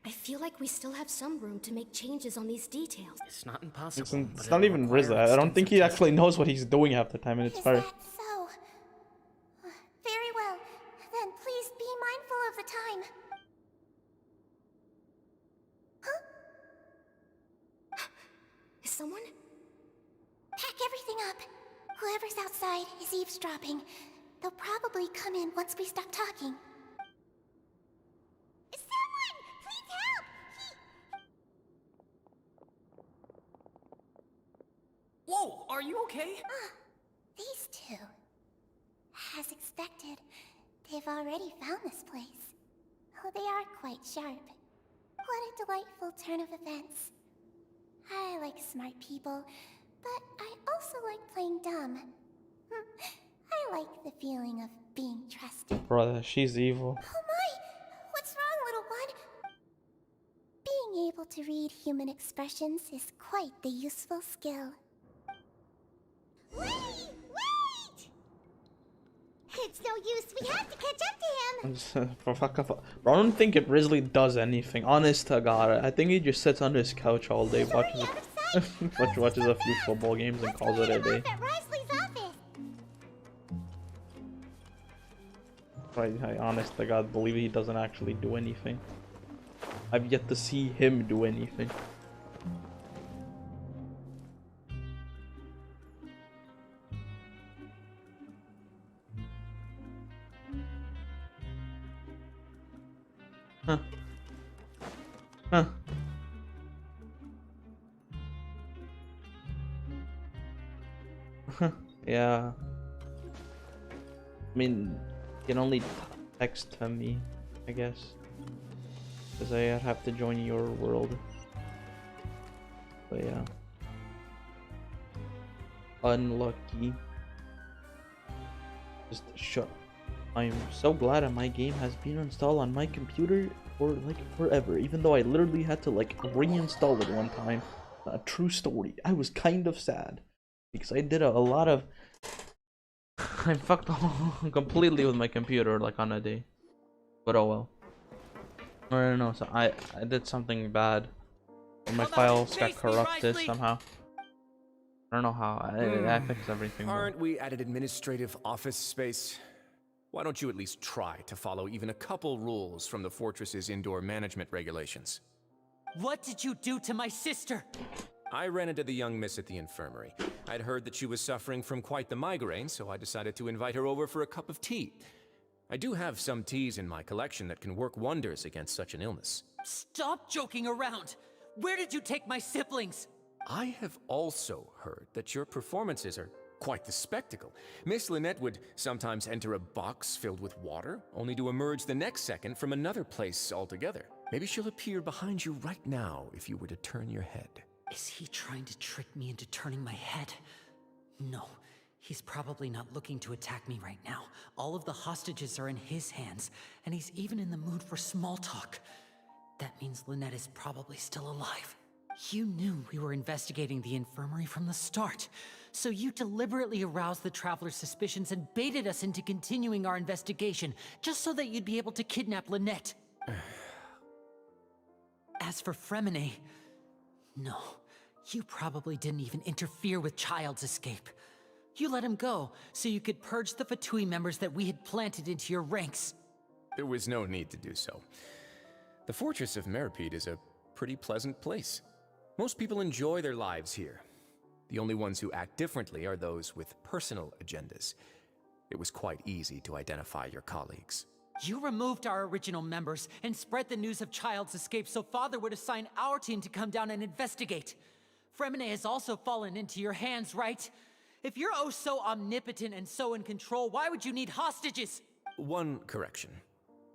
I feel like we still have some room to make changes on these details. It's not impossible. It's not even Rizla. I don't think he actually knows what he's doing half the time, and it's Is her. that so? Very well. Then please be mindful of the time. Huh? Is someone? Pack everything up. Whoever's outside is eavesdropping. They'll probably come in once we stop talking. Someone! Please help! Whoa, are you okay? These two. As expected, they've already found this place. Oh, they are quite sharp. What a delightful turn of events. I like smart people, but I also like playing dumb. I like the feeling of being trusted. Brother, she's evil. Oh my! What's wrong, little one? Being able to read human expressions is quite the useful skill. Wait! Wait! It's no use. We have to catch up to him. For fuck off. Bro, I don't think if Risley does anything. Honest to God, I think he just sits on his couch all day, watches watches a few football games and calls it a day. At Wriothesley's office. I honest to God believe he doesn't actually do anything. I've yet to see him do anything. Huh. Huh. Yeah. I mean, you can only text me, I guess. Because I have to join your world. But yeah. Unlucky. Just shut. I'm so glad that my game has been installed on my computer for like forever, even though I literally had to like reinstall it one time. A true story. I was kind of sad because I did a lot of I fucked completely with my computer like on a day. But oh well. I don't know, so I did something bad. And my files got corrupted somehow. I don't know how. I fixed everything. Aren't we at an administrative office space? Why don't you at least try to follow even a couple rules from the fortress's indoor management regulations? What did you do to my sister? I ran into the young miss at the infirmary. I'd heard that she was suffering from quite the migraine, so I decided to invite her over for a cup of tea. I do have some teas in my collection that can work wonders against such an illness. Stop joking around! Where did you take my siblings? I have also heard that your performances are quite the spectacle. Miss Lynette would sometimes enter a box filled with water, only to emerge the next second from another place altogether. Maybe she'll appear behind you right now if you were to turn your head. Is he trying to trick me into turning my head? No, he's probably not looking to attack me right now. All of the hostages are in his hands, and he's even in the mood for small talk. That means Lynette is probably still alive. You knew we were investigating the infirmary from the start, so you deliberately aroused the Traveler's suspicions and baited us into continuing our investigation, just so that you'd be able to kidnap Lynette. As for Fremine, no, you probably didn't even interfere with Child's escape. You let him go, so you could purge the Fatui members that we had planted into your ranks. There was no need to do so. The Fortress of Meripede is a pretty pleasant place. Most people enjoy their lives here. The only ones who act differently are those with personal agendas. It was quite easy to identify your colleagues. You removed our original members and spread the news of Child's escape so Father would assign our team to come down and investigate. Fremine has also fallen into your hands, right? If you're oh so omnipotent and so in control, why would you need hostages? One correction.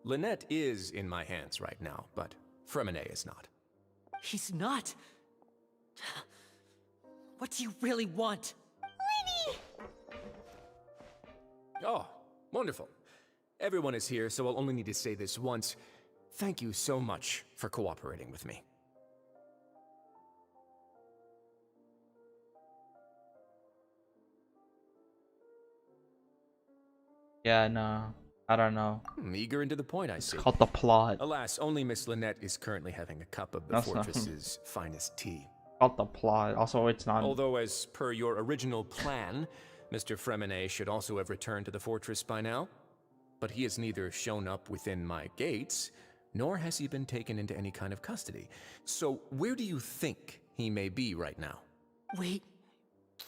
Lynette is in my hands right now, but Fremine is not. He's not? What do you really want? Lenny! Oh, wonderful. Everyone is here, so I'll only need to say this once. Thank you so much for cooperating with me. Yeah, no. I don't know. Eager and to the point, I see. It's called the plot. Alas, only Miss Lynette is currently having a cup of the That's not- fortress's finest tea. Called the plot. Also, it's not. Although, as per your original plan, Mr. Fremine should also have returned to the fortress by now. But he has neither shown up within my gates, nor has he been taken into any kind of custody. So, where do you think he may be right now? Wait,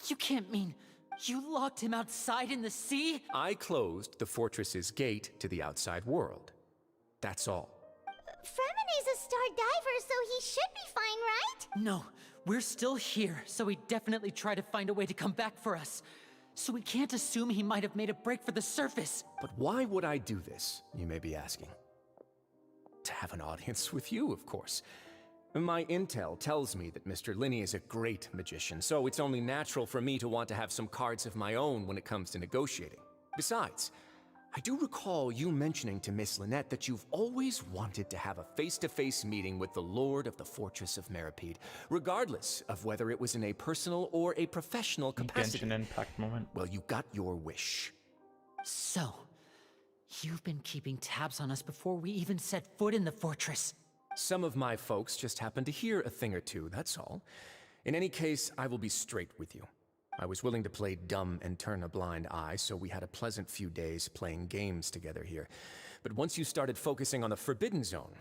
you can't mean you locked him outside in the sea? I closed the fortress's gate to the outside world. That's all. Fremine's a star diver, so he should be fine, right? No, we're still here, so he definitely tried to find a way to come back for us. So we can't assume he might have made a break for the surface. But why would I do this, you may be asking? To have an audience with you, of course. My intel tells me that Mr. Linney is a great magician, so it's only natural for me to want to have some cards of my own when it comes to negotiating. Besides, I do recall you mentioning to Miss Lynette that you've always wanted to have a face-to-face meeting with the Lord of the Fortress of Meripede, regardless of whether it was in a personal or a professional capacity. Genshin Impact moment. Well, you got your wish. So, you've been keeping tabs on us before we even set foot in the fortress. Some of my folks just happened to hear a thing or two, that's all. In any case, I will be straight with you. I was willing to play dumb and turn a blind eye, so we had a pleasant few days playing games together here. But once you started focusing on the Forbidden Zone,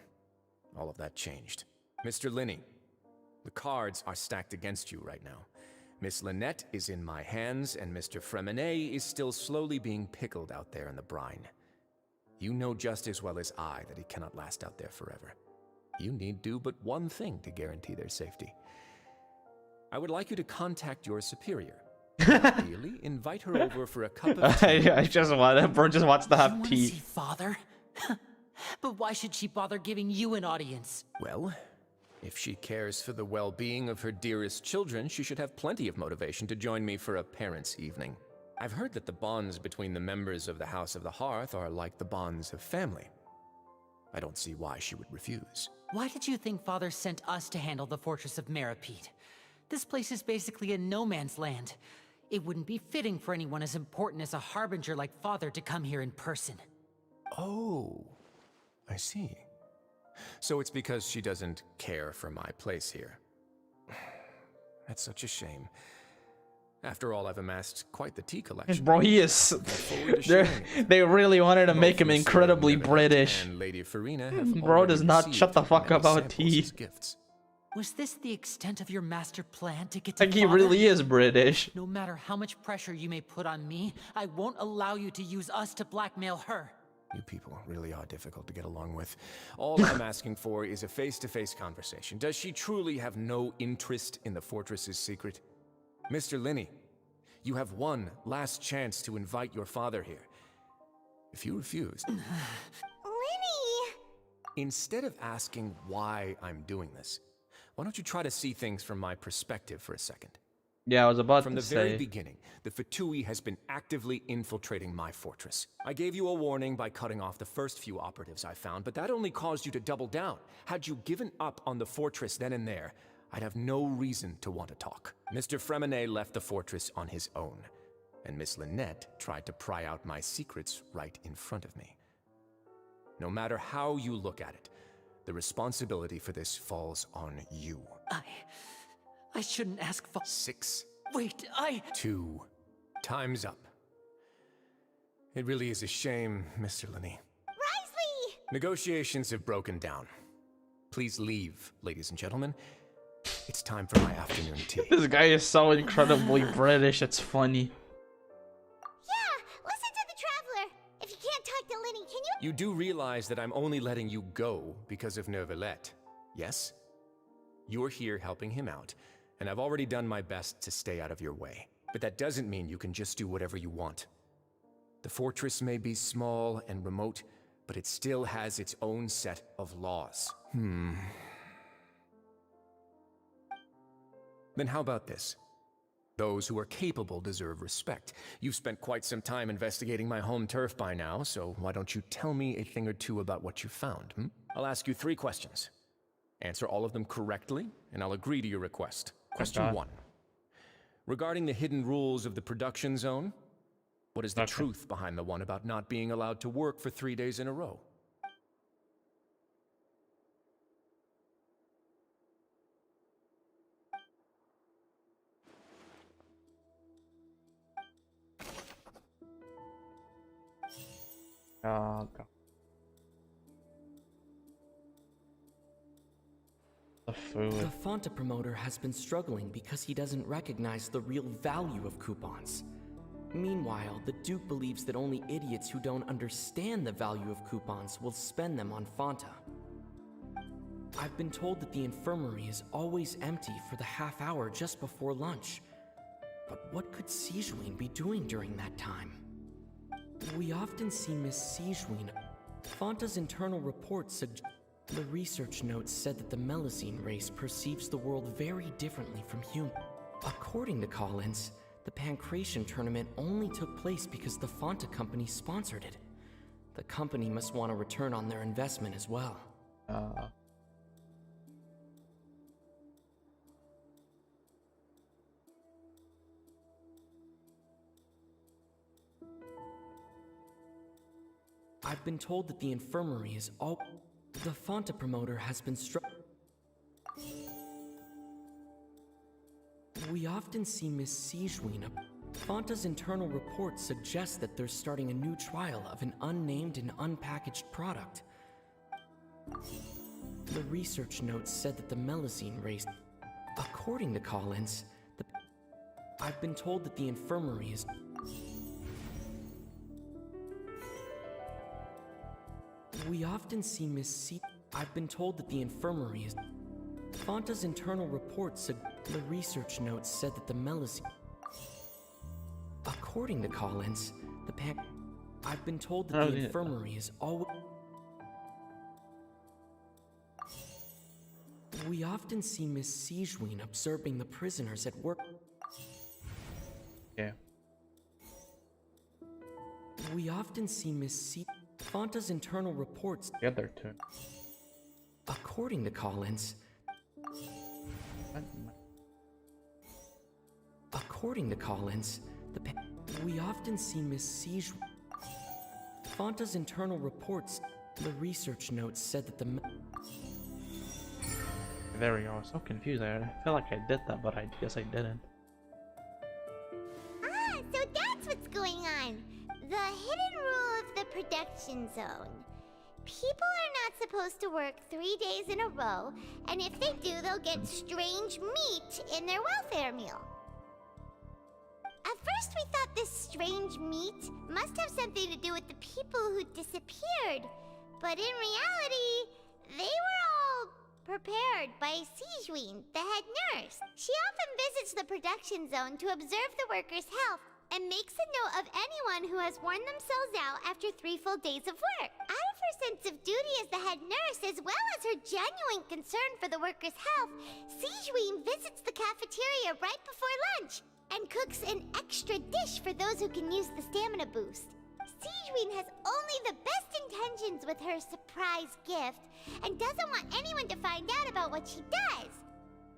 all of that changed. Mr. Linney, the cards are stacked against you right now. Miss Lynette is in my hands, and Mr. Fremine is still slowly being pickled out there in the brine. You know just as well as I that he cannot last out there forever. You need do but one thing to guarantee their safety. I would like you to contact your superior. Really, invite her over for a cup of tea. I just want, bro just wants to You have wanna tea. see Father? But why should she bother giving you an audience? Well, if she cares for the well-being of her dearest children, she should have plenty of motivation to join me for a parents' evening. I've heard that the bonds between the members of the House of the Hearth are like the bonds of family. I don't see why she would refuse. Why did you think Father sent us to handle the Fortress of Meripede? This place is basically a no-man's land. It wouldn't be fitting for anyone as important as a Harbinger like Father to come here in person. Oh, I see. So it's because she doesn't care for my place here. That's such a shame. After all, I've amassed quite the tea collection. Bro, he is. They really wanted to make him incredibly British. And Lady Farina have Bro does not received shut the fuck many up about samples tea. as gifts. Was this the extent of your master plan to get to Like he Father? really is British. No matter how much pressure you may put on me, I won't allow you to use us to blackmail her. You people really are difficult to get along with. All I'm asking for is a face-to-face conversation. Does she truly have no interest in the fortress's secret? Mr. Linney, you have one last chance to invite your father here. If you refuse... Linny! Instead of asking why I'm doing this, why don't you try to see things from my perspective for a second? Yeah, I was about From to the very say. beginning, the Fatui has been actively infiltrating my fortress. I gave you a warning by cutting off the first few operatives I found, but that only caused you to double down. Had you given up on the fortress then and there, I'd have no reason to want to talk. Mr. Fremenet left the fortress on his own, and Miss Lynette tried to pry out my secrets right in front of me. No matter how you look at it, the responsibility for this falls on you. I shouldn't ask for... 6. Wait, 2. Time's up. It really is a shame, Mr. Linney. Risley! Negotiations have broken down. Please leave, ladies and gentlemen. It's time for my afternoon tea. This guy is so incredibly British, it's funny. Yeah, listen to the Traveler. If you can't talk to Linny, can you... You do realize that I'm only letting you go because of Neuvillette, yes? You're here helping him out, and I've already done my best to stay out of your way. But that doesn't mean you can just do whatever you want. The fortress may be small and remote, but it still has its own set of laws. Then how about this? Those who are capable deserve respect. You've spent quite some time investigating my home turf by now, so why don't you tell me a thing or two about what you found, I'll ask you 3 questions. Answer all of them correctly, and I'll agree to your request. Question 1. Regarding the hidden rules of the production zone, what is the truth behind the one about not being allowed to work for 3 days in a row? Oh, God. The food. The Fonta promoter has been struggling because he doesn't recognize the real value of coupons. Meanwhile, the Duke believes that only idiots who don't understand the value of coupons will spend them on Fonta. I've been told that the infirmary is always empty for the half hour just before lunch. But what could Sigewinne be doing during that time? We often see Miss Sigewinne. Fonta's internal reports suggest... The research notes said that the Melusine race perceives the world very differently from human. According to Collins, the Pancration tournament only took place because the Fonta company sponsored it. The company must want a return on their investment as well. I've been told that the infirmary is all... The Fonta promoter has been We often see Miss Sigewinne. Fonta's internal reports suggest that they're starting a new trial of an unnamed and unpackaged product. The research notes said that the Melusine race... According to Collins, I've been told that the infirmary is... We often see Miss I've been told that the infirmary is... Fanta's internal reports said... The research notes said that the Melusine... According to Collins, the I've been told that the infirmary is always... We often see Miss Sigewinne observing the prisoners at work. Yeah. We often see Fanta's internal reports... The other two. According to Collins... According to Collins, we often see Miss Sigewinne... Fanta's internal reports... The research notes said that the... There we go. I was so confused. I feel like I did that, but I guess I didn't. Ah, so that's what's going on. The hidden rule of the production zone. People are not supposed to work 3 days in a row, and if they do, they'll get strange meat in their welfare meal. At first we thought this strange meat must have something to do with the people who disappeared, but in reality, they were all prepared by Sigewinne, the head nurse. She often visits the production zone to observe the workers' health and makes a note of anyone who has worn themselves out after 3 full days of work. Out of her sense of duty as the head nurse, as well as her genuine concern for the workers' health, Sigewinne visits the cafeteria right before lunch and cooks an extra dish for those who can use the stamina boost. Sigewinne has only the best intentions with her surprise gift and doesn't want anyone to find out about what she does.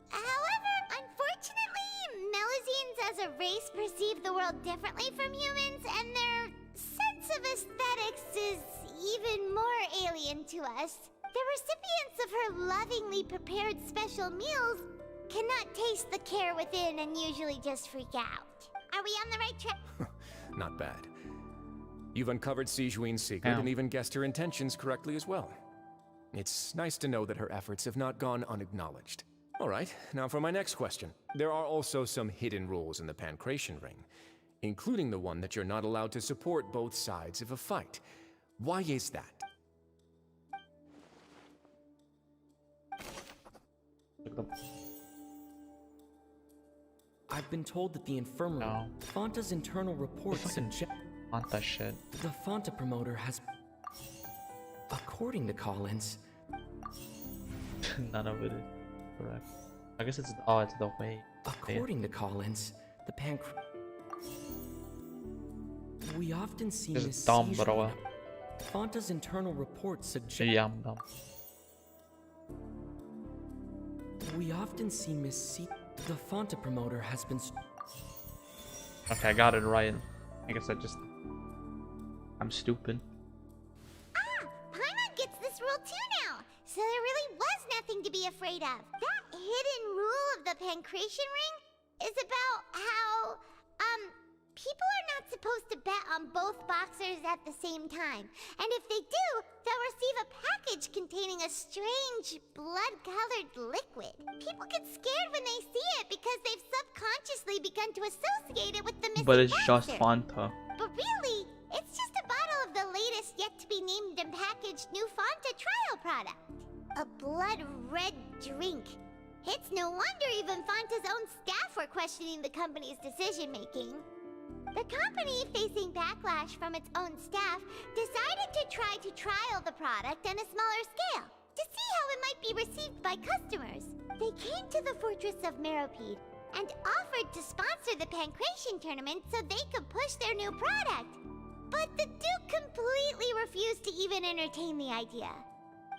However, unfortunately, Melusines as a race perceive the world differently from humans, and their sense of aesthetics is even more alien to us. The recipients of her lovingly prepared special meals cannot taste the care within and usually just freak out. Are we on the right track? Not bad. You've uncovered Sigewinne's secret and even guessed her intentions correctly as well. It's nice to know that her efforts have not gone unacknowledged. All right, now for my next question. There are also some hidden rules in the Pancration Ring, including the one that you're not allowed to support both sides of a fight. Why is that? I've been told that the infirmary... Fanta's internal reports suggest... Fanta shit. The Fanta promoter has... According to Collins... None of it is correct. I guess it's... Oh, it's the way. According to Collins, the We often see This Miss is dumb, Sigewinne- bro. Fanta's internal reports suggest... Yeah, I'm dumb. We often see Miss C... The Fanta promoter has been... Okay, I got it right. I guess I'm stupid. Ah, Paimon gets this rule too now, so there really was nothing to be afraid of. That hidden rule of the Pancration Ring is about how, people are not supposed to bet on both boxers at the same time. And if they do, they'll receive a package containing a strange, blood-colored liquid. People get scared when they see it because they've subconsciously begun to associate it with the missing But it's boxer. just Fanta. But really, it's just a bottle of the latest yet-to-be-named and packaged new Fanta trial product. A blood-red drink. It's no wonder even Fanta's own staff were questioning the company's decision-making. The company, facing backlash from its own staff, decided to try to trial the product on a smaller scale, to see how it might be received by customers. They came to the fortress of Meropide and offered to sponsor the Pancration tournament so they could push their new product. But the Duke completely refused to even entertain the idea.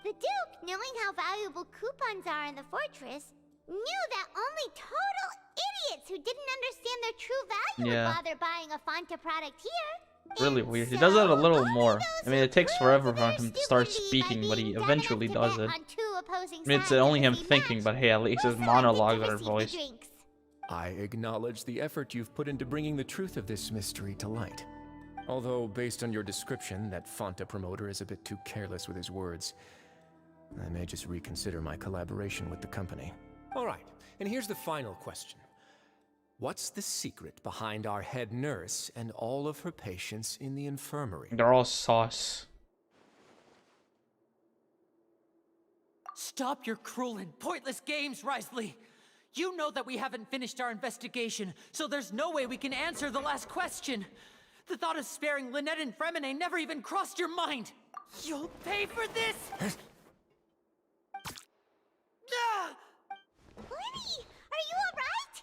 The Duke, knowing how valuable coupons are in the fortress, knew that only total idiots who didn't understand their true value would bother buying a Fanta product here. Really weird. He does it a little more. I mean, it takes forever for him to start speaking, but he eventually does it. I mean, it's only him thinking, but hey, at least his monologues are voiced. I acknowledge the effort you've put into bringing the truth of this mystery to light. Although, based on your description, that Fanta promoter is a bit too careless with his words. I may just reconsider my collaboration with the company. All right, and here's the final question. What's the secret behind our head nurse and all of her patients in the infirmary? They're all sauce. Stop your cruel and pointless games, Risley! You know that we haven't finished our investigation, so there's no way we can answer the last question. The thought of sparing Lynette and Fremine never even crossed your mind! You'll pay for this! Ah! Lenny, are you alright?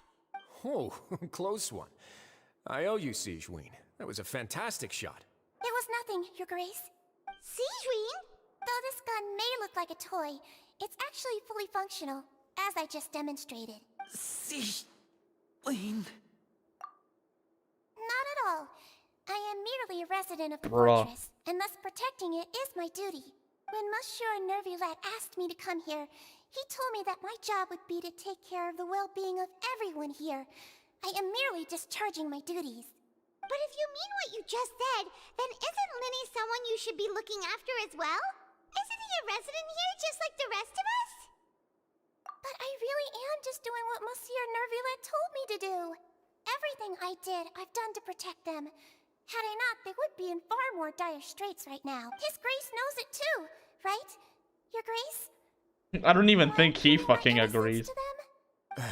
Oh, close one. I owe you, Sigewinne. That was a fantastic shot. It was nothing, Your Grace. Sigewinne? Though this gun may look like a toy, it's actually fully functional, as I just demonstrated. Sigewinne... Not at all. I am merely a resident of the Bruh. fortress, and thus protecting it is my duty. When Monsieur Nervulette asked me to come here, he told me that my job would be to take care of the well-being of everyone here. I am merely discharging my duties. But if you mean what you just said, then isn't Linny someone you should be looking after as well? Isn't he a resident here just like the rest of us? But I really am just doing what Monsieur Nervulette told me to do. Everything I did, I've done to protect them. Had I not, they would be in far more dire straits right now. His Grace knows it too, right? Your Grace? I don't even Am I think he proving my fucking innocence agrees. to them?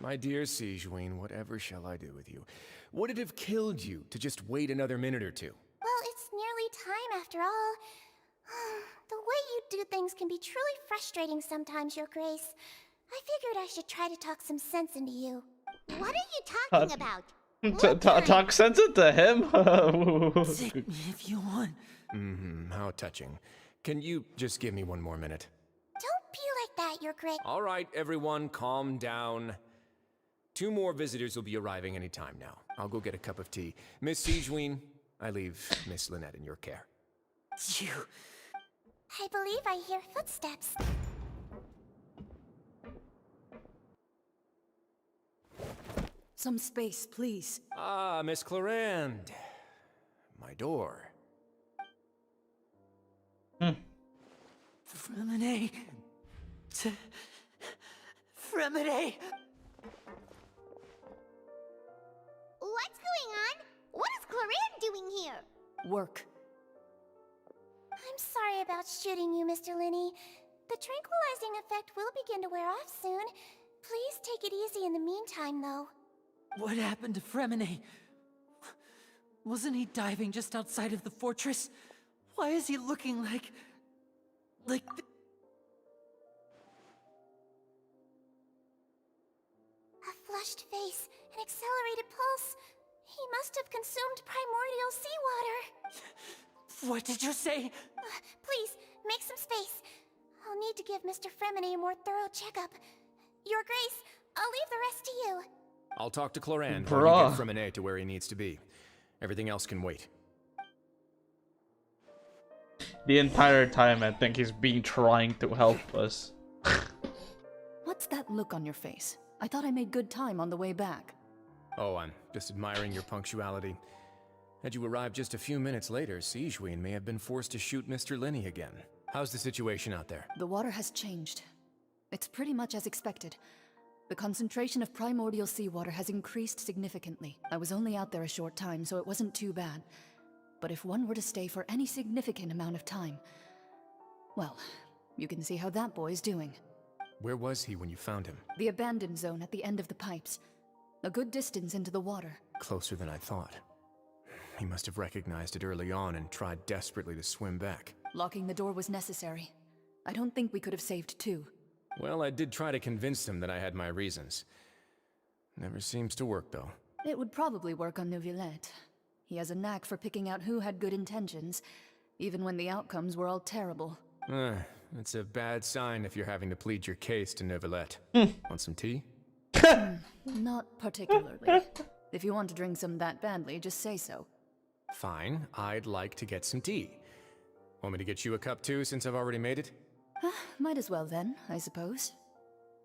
My dear Sigewinne, whatever shall I do with you? Would it have killed you to just wait another minute or two? Well, it's nearly time after all. The way you do things can be truly frustrating sometimes, Your Grace. I figured I should try to talk some sense into you. What are you talking about? Talk sense into him? Take me if you want. How touching. Can you just give me one more minute? Don't be like that, Your Grace. All right, everyone, calm down. 2 more visitors will be arriving any time now. I'll go get a cup of tea. Miss Sigewinne, I leave Miss Lynette in your care. You... I believe I hear footsteps. Some space, please. Ah, Miss Clorinde. My door. Fremine... Fremine... What's going on? What is Clorinde doing here? Work. I'm sorry about shooting you, Mr. Linney. The tranquilizing effect will begin to wear off soon. Please take it easy in the meantime, though. What happened to Fremine? Wasn't he diving just outside of the fortress? Why is he looking like... A flushed face, an accelerated pulse. He must have consumed primordial seawater. What did you say? Please, make some space. I'll need to give Mr. Fremine a more thorough checkup. Your Grace, I'll leave the rest to you. I'll talk to Clorinde while you get Fremine to where he needs to be. Everything else can wait. The entire time, I think he's been trying to help us. What's that look on your face? I thought I made good time on the way back. Oh, I'm just admiring your punctuality. Had you arrived just a few minutes later, Sigewinne may have been forced to shoot Mr. Linney again. How's the situation out there? The water has changed. It's pretty much as expected. The concentration of primordial seawater has increased significantly. I was only out there a short time, so it wasn't too bad. But if one were to stay for any significant amount of time... well, you can see how that boy's doing. Where was he when you found him? The abandoned zone at the end of the pipes. A good distance into the water. Closer than I thought. He must have recognized it early on and tried desperately to swim back. Locking the door was necessary. I don't think we could have saved 2. Well, I did try to convince him that I had my reasons. Never seems to work, though. It would probably work on Neuvillette. He has a knack for picking out who had good intentions, even when the outcomes were all terrible. It's a bad sign if you're having to plead your case to Neuvillette. Want some tea? Not particularly. If you want to drink some that badly, just say so. Fine, I'd like to get some tea. Want me to get you a cup too, since I've already made it? Might as well then, I suppose.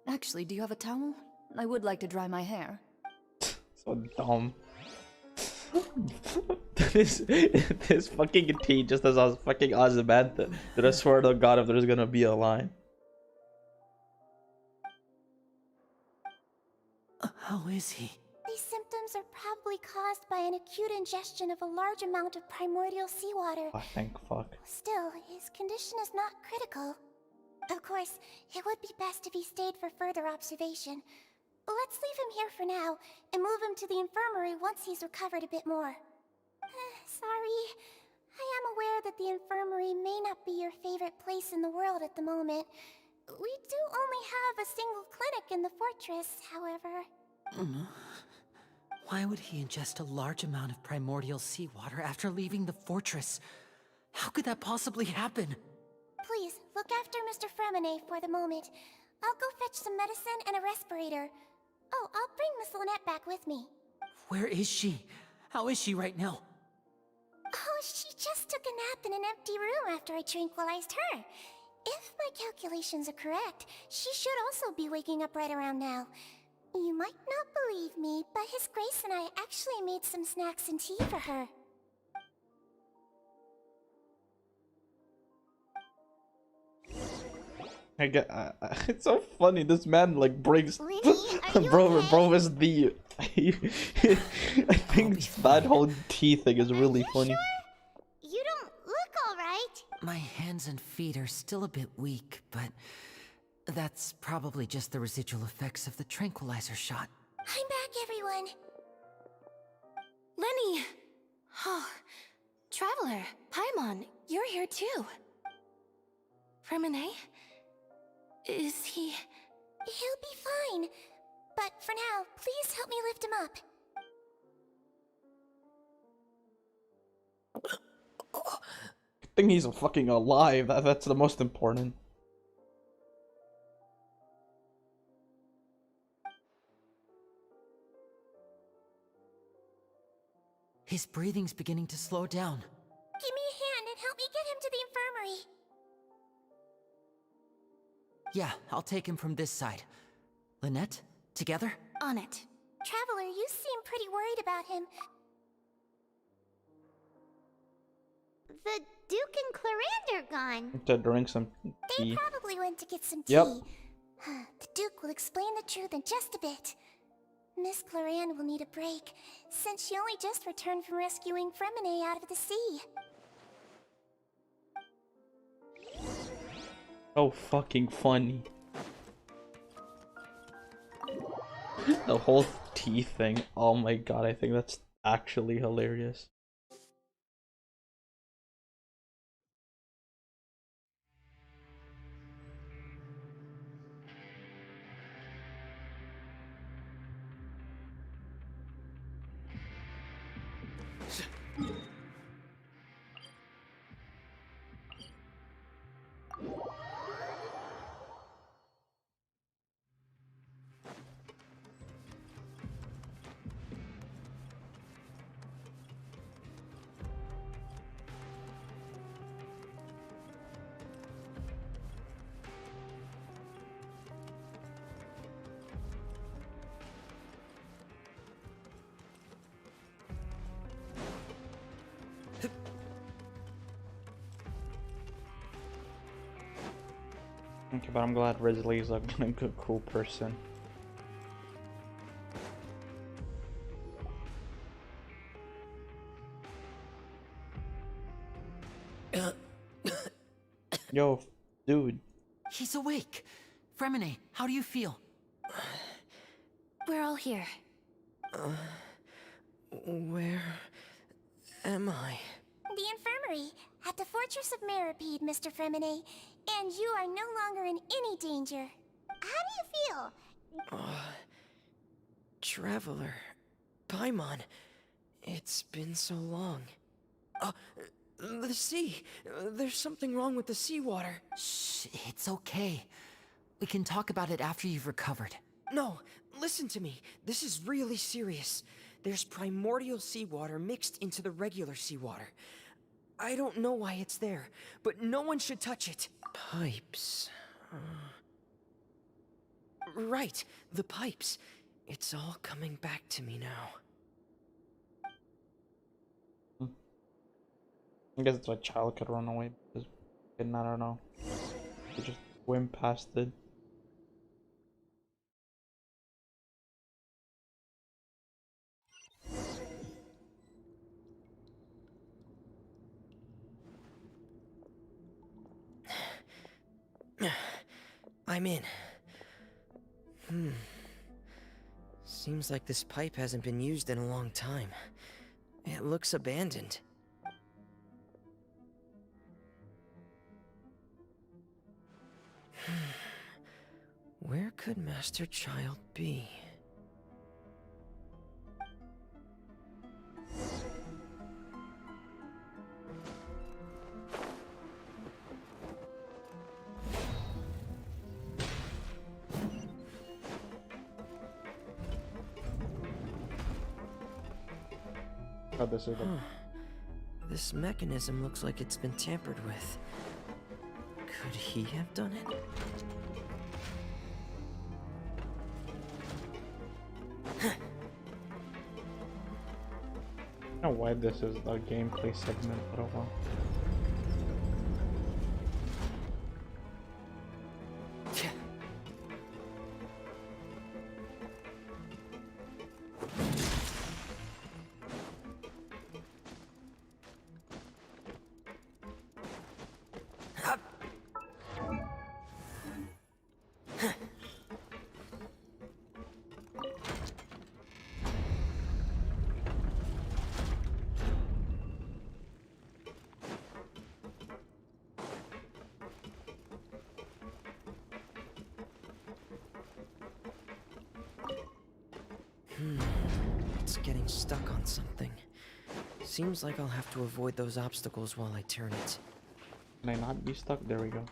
Actually, do you have a towel? I would like to dry my hair. So dumb. this fucking tea just as I was fucking Ozymandias. That I swear to God if there's gonna be a line. How is he? These symptoms are probably caused by an acute ingestion of a large amount of primordial seawater. I think fuck. Still, his condition is not critical. Of course, it would be best if he stayed for further observation. Let's leave him here for now, and move him to the infirmary once he's recovered a bit more. Sorry. I am aware that the infirmary may not be your favorite place in the world at the moment. We do only have a single clinic in the fortress, however. Why would he ingest a large amount of primordial seawater after leaving the fortress? How could that possibly happen? Please, look after Mr. Fremine for the moment. I'll go fetch some medicine and a respirator. Oh, I'll bring Miss Lynette back with me. Where is she? How is she right now? Oh, she just took a nap in an empty room after I tranquilized her. If my calculations are correct, she should also be waking up right around now. You might not believe me, but His Grace and I actually made some snacks and tea for her. I get. It's so funny. This man like brings. Bro is the. I think that whole tea thing is really funny. Sure? You don't look alright. My hands and feet are still a bit weak, but that's probably just the residual effects of the tranquilizer shot. I'm back, everyone. Lenny! Oh, Traveler, Paimon, you're here too. Fremine? Is he... He'll be fine. But for now, please help me lift him up. I think he's fucking alive. That's the most important. His breathing's beginning to slow down. Give me a hand and help me get him to the infirmary. Yeah, I'll take him from this side. Lynette, together? On it. Traveler, you seem pretty worried about him. The Duke and Clarande are gone. To drink some They tea. probably went to get some tea. Yep. The Duke will explain the truth in just a bit. Miss Clarande will need a break, since she only just returned from rescuing Fremine out of the sea. So fucking funny. The whole tea thing. Oh my god, I think that's actually hilarious. Okay, but I'm glad Risley's a good, cool person. Yo, dude. He's awake. Fremine, how do you feel? We're all here. Where am I? The infirmary, at the Fortress of Meripede, Mr. Fremine. And you are no longer in any danger. How do you feel? Traveler, Paimon, it's been so long. The sea. There's something wrong with the seawater. Shh, it's okay. We can talk about it after you've recovered. No, listen to me. This is really serious. There's primordial seawater mixed into the regular seawater. I don't know why it's there, but no one should touch it. Pipes. Right, the pipes. It's all coming back to me now. I guess it's a child could run away because, I don't know. He just went past it. I'm in. Seems like this pipe hasn't been used in a long time. It looks abandoned. Where could Master Child be? Oh, this is This mechanism looks like it's been tampered with. Could he have done it? I don't know why this is the gameplay segment, but oh well. It's getting stuck on something. Seems like I'll have to avoid those obstacles while I turn it. Can I not be stuck? There we go.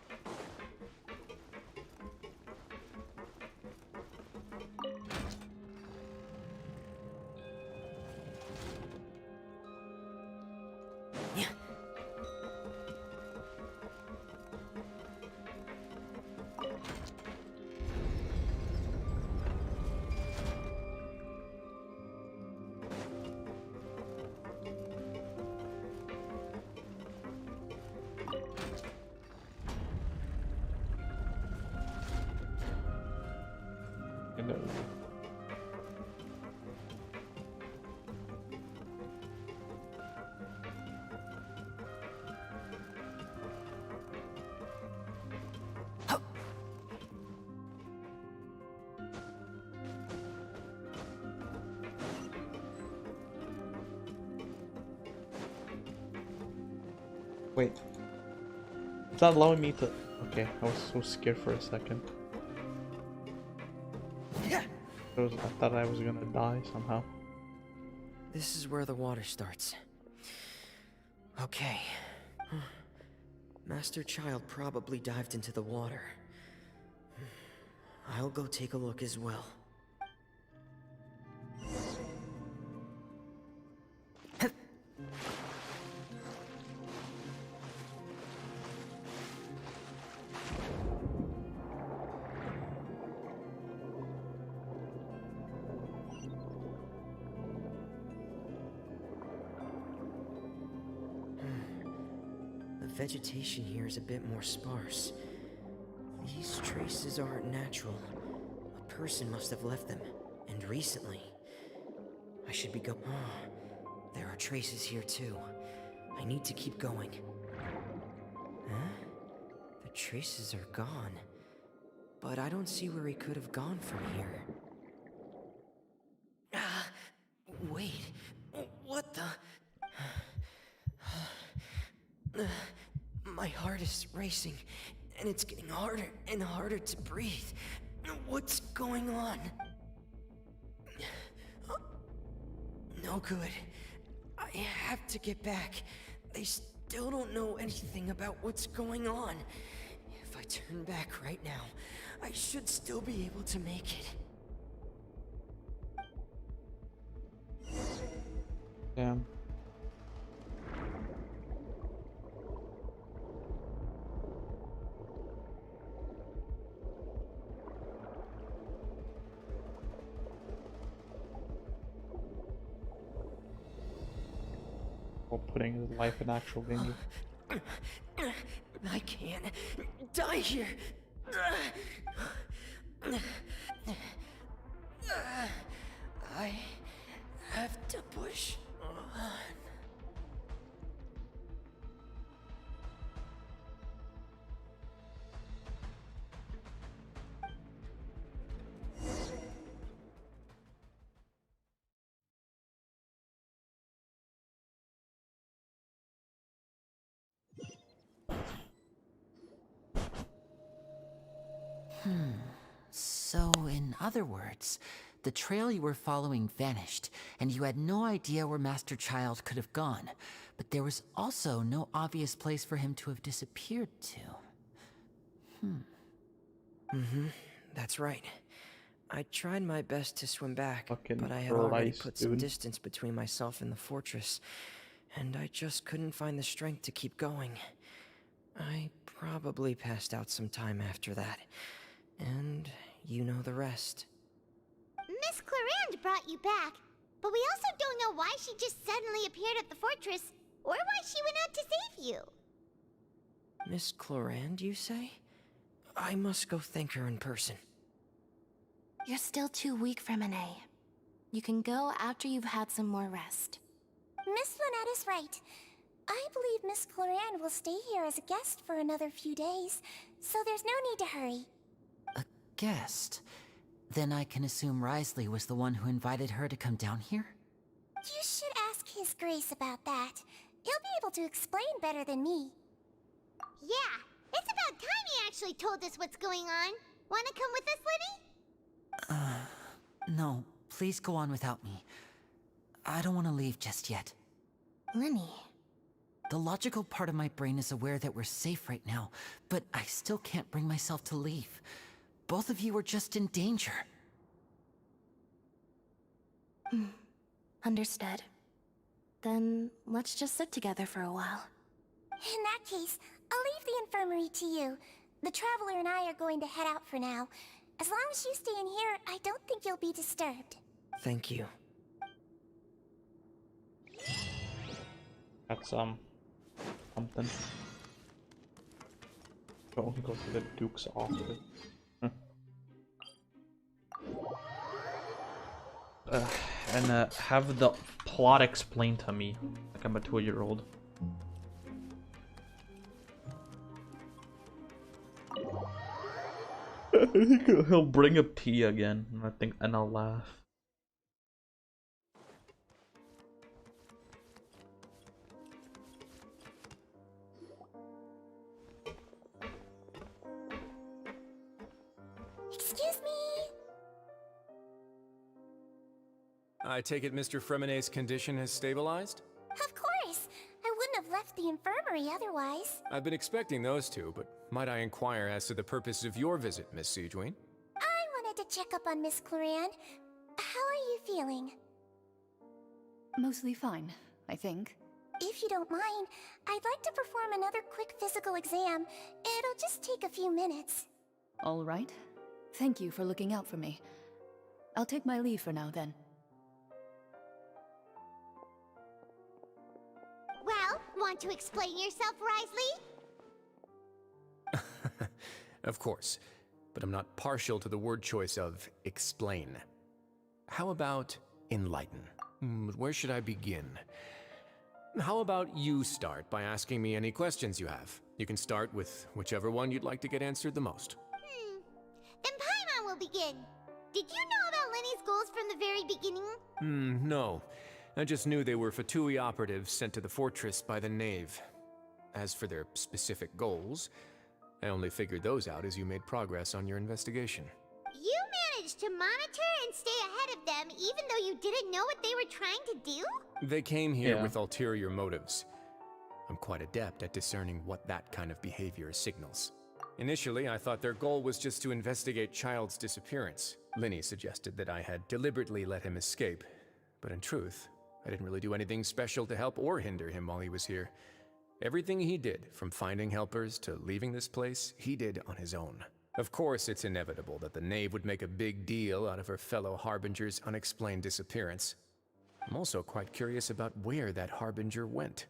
Wait. It's not allowing me to... Okay, I was so scared for a second. I thought I was gonna die somehow. This is where the water starts. Okay. Master Child probably dived into the water. I'll go take a look as well. The vegetation here is a bit more sparse. These traces aren't natural. A person must have left them, and recently. I should be there are traces here too. I need to keep going. Huh? The traces are gone. But I don't see where he could have gone from here. Wait. What the... My heart is racing, and it's getting harder and harder to breathe. What's going on? No good. I have to get back. They still don't know anything about what's going on. If I turn back right now, I should still be able to make it. Damn. While putting his life in actual danger. I can't die here. I have to push on. In other words, the trail you were following vanished, and you had no idea where Master Child could have gone. But there was also no obvious place for him to have disappeared to. That's right. I tried my best to swim back, Fucking but I had already Christ, put some dude. distance between myself and the fortress, and I just couldn't find the strength to keep going. I probably passed out some time after that, and you know the rest. Miss Clarande brought you back, but we also don't know why she just suddenly appeared at the fortress, or why she went out to save you. Miss Clarande, you say? I must go thank her in person. You're still too weak, Freminet. You can go after you've had some more rest. Miss Lynette is right. I believe Miss Clarande will stay here as a guest for another few days, so there's no need to hurry. A guest? Then I can assume Wriothesley was the one who invited her to come down here? You should ask His Grace about that. He'll be able to explain better than me. Yeah, it's about time he actually told us what's going on. Wanna come with us, Lenny? No, please go on without me. I don't want to leave just yet. Lenny. The logical part of my brain is aware that we're safe right now, but I still can't bring myself to leave. Both of you are just in danger. Understood. Then let's just sit together for a while. In that case, I'll leave the infirmary to you. The Traveler and I are going to head out for now. As long as you stay in here, I don't think you'll be disturbed. Thank you. That's something. Don't go to the Duke's office. And have the plot explained to me, like I'm a 2-year-old. I think he'll bring up tea again, and I'll laugh. Excuse me. I take it Mr. Fremenet's condition has stabilized? Of course. I wouldn't have left the infirmary otherwise. I've been expecting those two, but might I inquire as to the purpose of your visit, Miss Siegewien? I wanted to check up on Miss Clarande. How are you feeling? Mostly fine, I think. If you don't mind, I'd like to perform another quick physical exam. It'll just take a few minutes. All right. Thank you for looking out for me. I'll take my leave for now, then. Well, want to explain yourself, Wriothesley? Of course, but I'm not partial to the word choice of explain. How about enlighten? Where should I begin? How about you start by asking me any questions you have? You can start with whichever one you'd like to get answered the most. Then Paimon will begin. Did you know about Lenny's goals from the very beginning? No. I just knew they were Fatui operatives sent to the fortress by the Knave. As for their specific goals, I only figured those out as you made progress on your investigation. You managed to monitor and stay ahead of them even though you didn't know what they were trying to do? They came here Yeah. with ulterior motives. I'm quite adept at discerning what that kind of behavior signals. Initially, I thought their goal was just to investigate Child's disappearance. Linny suggested that I had deliberately let him escape, but in truth, I didn't really do anything special to help or hinder him while he was here. Everything he did, from finding helpers to leaving this place, he did on his own. Of course, it's inevitable that the Knave would make a big deal out of her fellow Harbinger's unexplained disappearance. I'm also quite curious about where that Harbinger went.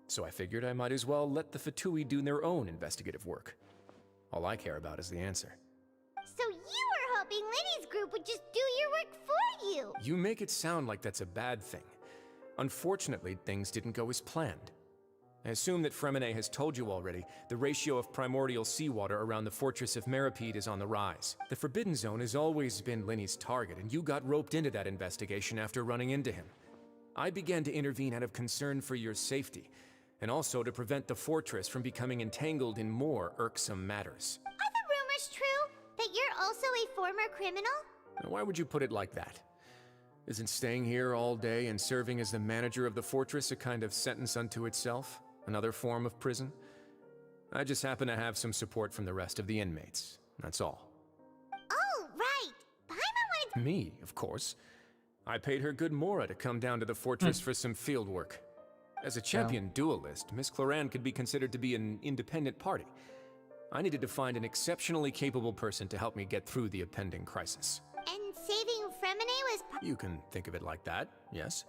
So I figured I might as well let the Fatui do their own investigative work. All I care about is the answer. So you were hoping Lenny's group would just do your work for you! You make it sound like that's a bad thing. Unfortunately, things didn't go as planned. I assume that Fremenet has told you already, the ratio of primordial seawater around the fortress of Meripede is on the rise. The Forbidden Zone has always been Linny's target, and you got roped into that investigation after running into him. I began to intervene out of concern for your safety, and also to prevent the fortress from becoming entangled in more irksome matters. Are the rumors true? That you're also a former criminal? Why would you put it like that? Isn't staying here all day and serving as the manager of the fortress a kind of sentence unto itself? Another form of prison? I just happen to have some support from the rest of the inmates. That's all. Oh, right. Paimon wanted Me, of course. I paid her good mora to come down to the fortress for some field work. As a champion duelist, Miss Cloran could be considered to be an independent party. I needed to find an exceptionally capable person to help me get through the impending crisis. And saving Fremine was You can think of it like that, yes.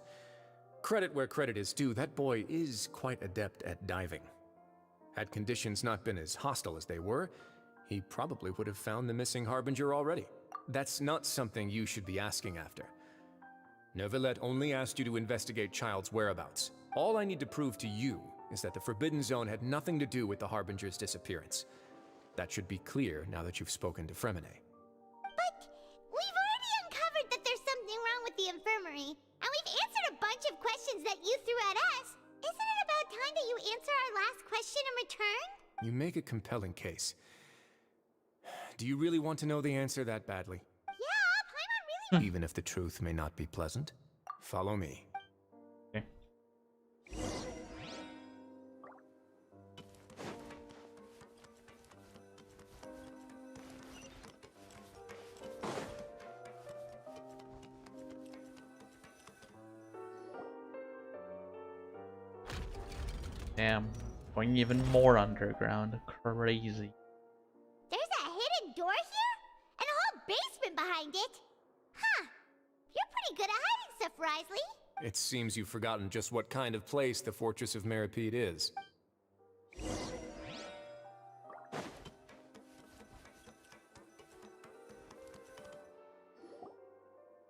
Credit where credit is due, that boy is quite adept at diving. Had conditions not been as hostile as they were, he probably would have found the missing Harbinger already. That's not something you should be asking after. Neuvillette only asked you to investigate Child's whereabouts. All I need to prove to you is that the Forbidden Zone had nothing to do with the Harbinger's disappearance. That should be clear now that you've spoken to Fremine. But we've already uncovered that there's something wrong with the infirmary, and we've answered a bunch of questions that you threw at us. Isn't it about time that you answer our last question in return? You make a compelling case. Do you really want to know the answer that badly? Yeah, Paimon really Even if the truth may not be pleasant? Follow me. Okay. Damn, going even more underground. Crazy. There's a hidden door here? And a whole basement behind it? Huh. You're pretty good at hiding stuff, Wriothesley. It seems you've forgotten just what kind of place the Fortress of Meropide is.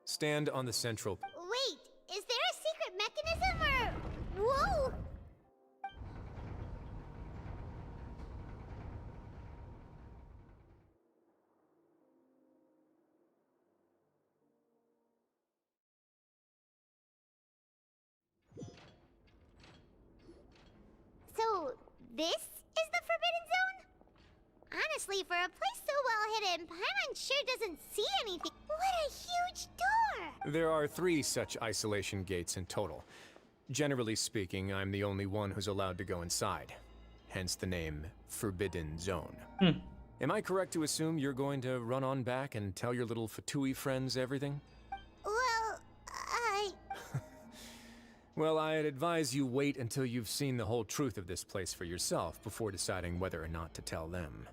Stand on the central... Wait, is there a secret mechanism or... Whoa! So, this is the Forbidden Zone? Honestly, for a place so well hidden, Paimon sure doesn't see anything. What a huge door! There are 3 such isolation gates in total. Generally speaking, I'm the only one who's allowed to go inside. Hence the name Forbidden Zone. Am I correct to assume you're going to run on back and tell your little Fatui friends everything? Well, Well, I'd advise you wait until you've seen the whole truth of this place for yourself before deciding whether or not to tell them.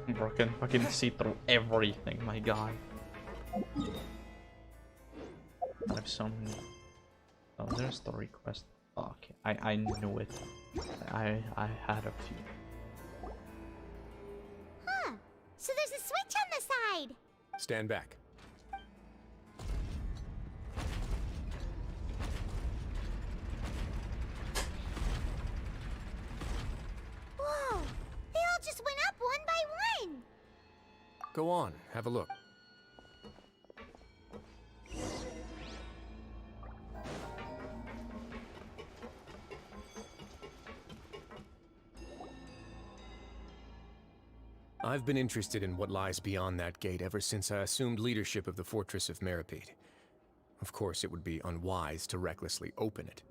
Bro, can fucking see through everything, my god. I have so many. Oh, there's the request. Oh, okay, I knew it. I had a few. huh. So there's a switch on the side. Stand back. Whoa! They all just went up one by one. Go on, have a look. I've been interested in what lies beyond that gate ever since I assumed leadership of the Fortress of Meropide. Of course, it would be unwise to recklessly open it,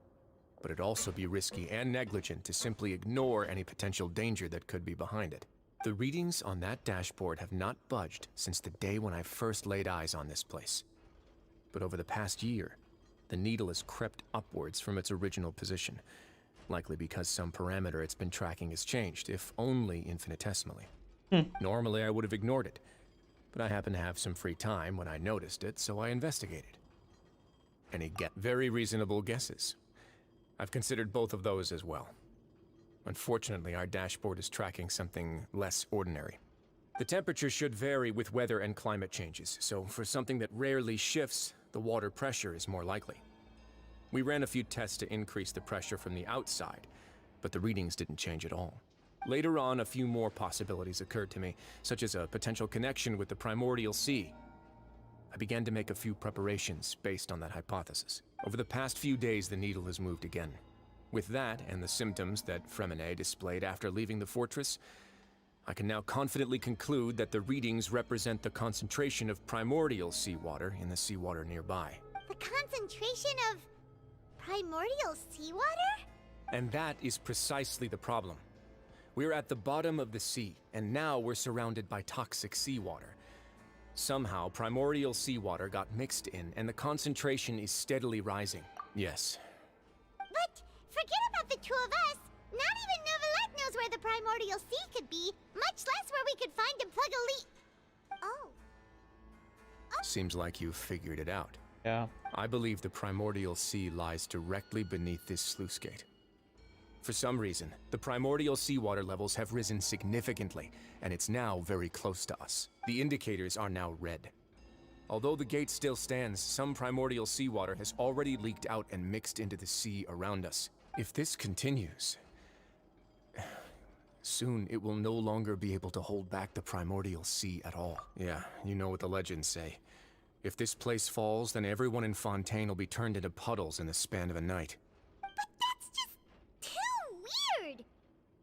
but it'd also be risky and negligent to simply ignore any potential danger that could be behind it. The readings on that dashboard have not budged since the day when I first laid eyes on this place. But over the past year, the needle has crept upwards from its original position, likely because some parameter it's been tracking has changed, if only infinitesimally. Normally I would have ignored it, but I happened to have some free time when I noticed it, so I investigated. Any very reasonable guesses? I've considered both of those as well. Unfortunately, our dashboard is tracking something less ordinary. The temperature should vary with weather and climate changes, so for something that rarely shifts, the water pressure is more likely. We ran a few tests to increase the pressure from the outside, but the readings didn't change at all. Later on, a few more possibilities occurred to me, such as a potential connection with the primordial sea. I began to make a few preparations based on that hypothesis. Over the past few days, the needle has moved again. With that, and the symptoms that Fremine displayed after leaving the fortress, I can now confidently conclude that the readings represent the concentration of primordial seawater in the seawater nearby. The concentration of primordial seawater? And that is precisely the problem. We're at the bottom of the sea, and now we're surrounded by toxic seawater. Somehow, primordial seawater got mixed in, and the concentration is steadily rising. Yes. But forget about the two of us. Not even Neuvillette knows where the primordial sea could be, much less where we could find and plug a leak. Oh. Seems like you've figured it out. Yeah. I believe the primordial sea lies directly beneath this sluice gate. For some reason, the primordial seawater levels have risen significantly, and it's now very close to us. The indicators are now red. Although the gate still stands, some primordial seawater has already leaked out and mixed into the sea around us. If this continues, soon it will no longer be able to hold back the primordial sea at all. Yeah, you know what the legends say. If this place falls, then everyone in Fontaine will be turned into puddles in the span of a night. But that's just too weird!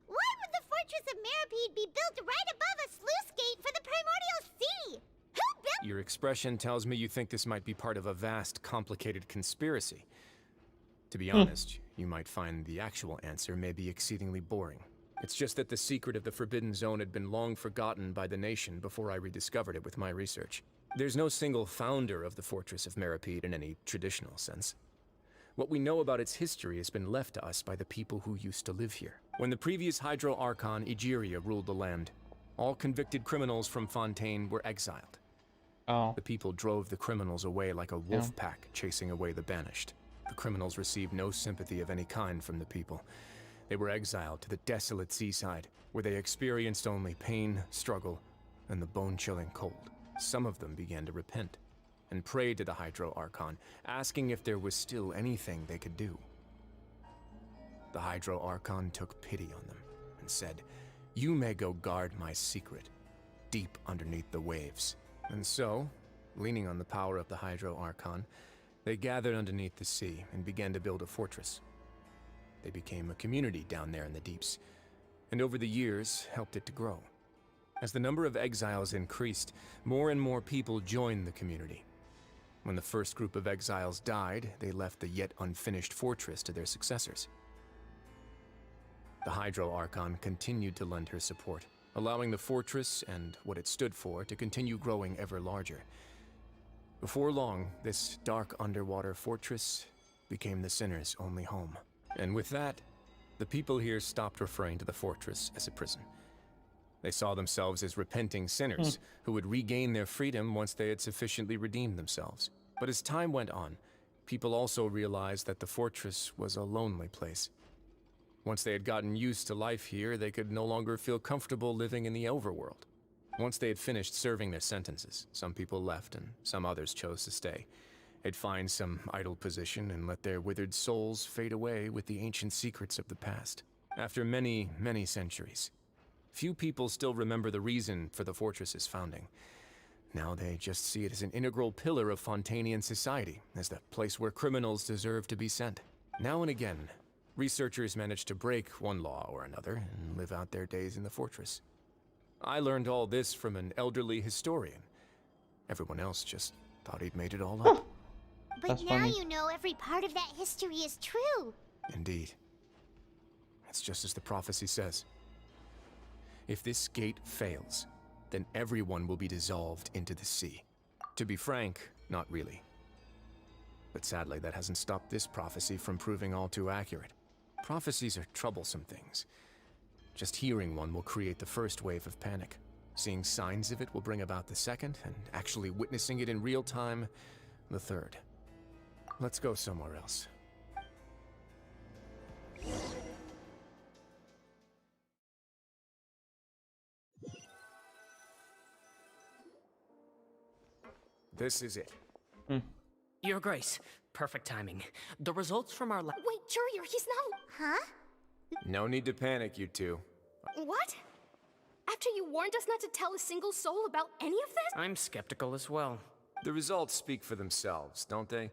Why would the Fortress of Meripede be built right above a sluice gate for the primordial sea? Who built— Your expression tells me you think this might be part of a vast, complicated conspiracy. To be honest, you might find the actual answer may be exceedingly boring. It's just that the secret of the Forbidden Zone had been long forgotten by the nation before I rediscovered it with my research. There's no single founder of the Fortress of Meripede in any traditional sense. What we know about its history has been left to us by the people who used to live here. When the previous Hydro Archon, Egeria, ruled the land, all convicted criminals from Fontaine were exiled. Oh. The people drove the criminals away like a wolf pack chasing away the banished. The criminals received no sympathy of any kind from the people. They were exiled to the desolate seaside, where they experienced only pain, struggle, and the bone-chilling cold. Some of them began to repent, and prayed to the Hydro Archon, asking if there was still anything they could do. The Hydro Archon took pity on them, and said, "You may go guard my secret, deep underneath the waves." And so, leaning on the power of the Hydro Archon, they gathered underneath the sea and began to build a fortress. They became a community down there in the deeps, and over the years helped it to grow. As the number of exiles increased, more and more people joined the community. When the first group of exiles died, they left the yet unfinished fortress to their successors. The Hydro Archon continued to lend her support, allowing the fortress and what it stood for to continue growing ever larger. Before long, this dark underwater fortress became the sinner's only home. And with that, the people here stopped referring to the fortress as a prison. They saw themselves as repenting sinners who would regain their freedom once they had sufficiently redeemed themselves. But as time went on, people also realized that the fortress was a lonely place. Once they had gotten used to life here, they could no longer feel comfortable living in the overworld. Once they had finished serving their sentences, some people left and some others chose to stay. They'd find some idle position and let their withered souls fade away with the ancient secrets of the past. After many, many centuries, few people still remember the reason for the fortress's founding. Now they just see it as an integral pillar of Fontainian society, as the place where criminals deserve to be sent. Now and again, researchers manage to break one law or another and live out their days in the fortress. I learned all this from an elderly historian. Everyone else just thought he'd made it all up. But now you know every part of that history is true. Indeed. It's just as the prophecy says. If this gate fails, then everyone will be dissolved into the sea. To be frank, not really. But sadly, that hasn't stopped this prophecy from proving all too accurate. Prophecies are troublesome things. Just hearing one will create the first wave of panic. Seeing signs of it will bring about the second, and actually witnessing it in real time, the third. Let's go somewhere else. This is it. Your Grace, perfect timing. The results from our Wait, Jurier, he's not— Huh? No need to panic, you two. What? After you warned us not to tell a single soul about any of this? I'm skeptical as well. The results speak for themselves, don't they?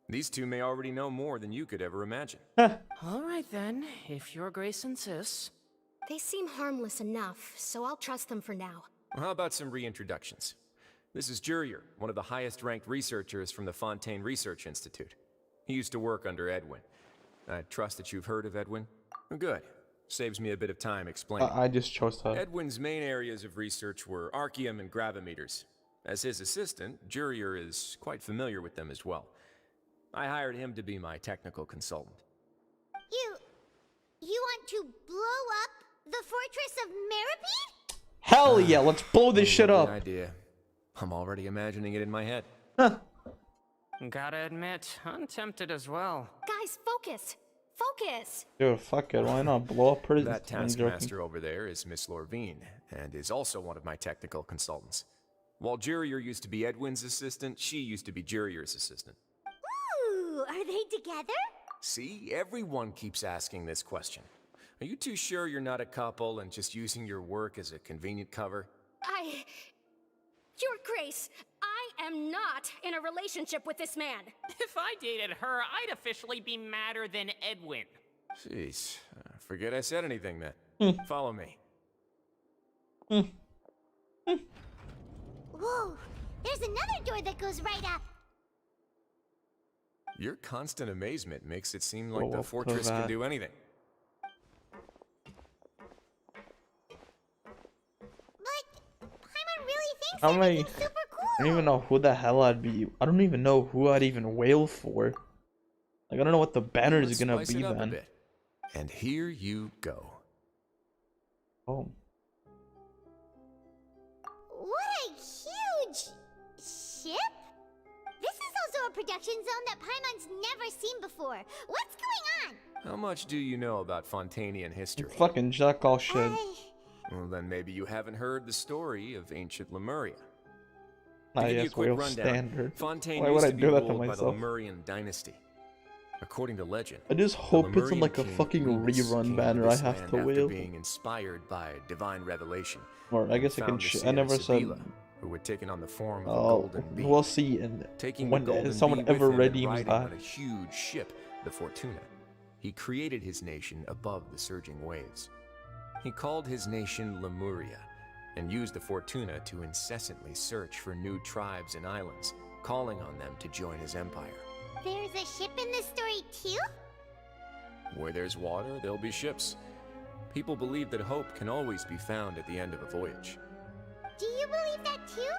These two may already know more than you could ever imagine. All right then, if Your Grace insists. They seem harmless enough, so I'll trust them for now. How about some reintroductions? This is Jurier, one of the highest-ranked researchers from the Fontaine Research Institute. He used to work under Edwin. I trust that you've heard of Edwin? Good. Saves me a bit of time explaining. I just chose that. Edwin's main areas of research were archaeum and gravimeters. As his assistant, Jurier is quite familiar with them as well. I hired him to be my technical consultant. You want to blow up the Fortress of Meripede? Hell yeah, let's blow this shit up. Idea. I'm already imagining it in my head. Gotta admit, I'm tempted as well. Guys, focus! Focus! Dude, fuck it, why not blow up prison? That taskmaster over there is Miss Lorvine, and is also one of my technical consultants. While Jurier used to be Edwin's assistant, she used to be Jurier's assistant. Ooh, are they together? See, everyone keeps asking this question. Are you too sure you're not a couple and just using your work as a convenient cover? Your Grace, I am not in a relationship with this man. If I dated her, I'd officially be madder than Edwin. Jeez, forget I said anything then. Follow me. Whoa, there's another door that goes right up. Your constant amazement makes it seem like the fortress can do anything. I don't even know who the hell I'd be. I don't even know who I'd even wail for. Like, I don't know what the banner is gonna be then. And here you go. Oh. What a huge ship! This is also a production zone that Paimon's never seen before. What's going on? How much do you know about Fontainian history? Fucking jack all shit. Well, then maybe you haven't heard the story of ancient Lemuria. Yes, real standard. Fontaine Why would used I to be do that to ruled by the myself? Lemurian dynasty. According to legend, I just hope it's in Lemurian like a king fucking Phoebus rerun came banner to I this have land to after wail. being inspired by divine revelation. Or I guess I can. Found the I never city said. of Sibila, who had taken on the form of a Oh, golden bee. we'll see. And Taking when the golden someone bee ever with him and redeems riding that. on a huge ship, the Fortuna, he created his nation above the surging waves. He called his nation Lemuria, and used the Fortuna to incessantly search for new tribes and islands, calling on them to join his empire. There's a ship in this story too? Where there's water, there'll be ships. People believe that hope can always be found at the end of a voyage. Do you believe that too?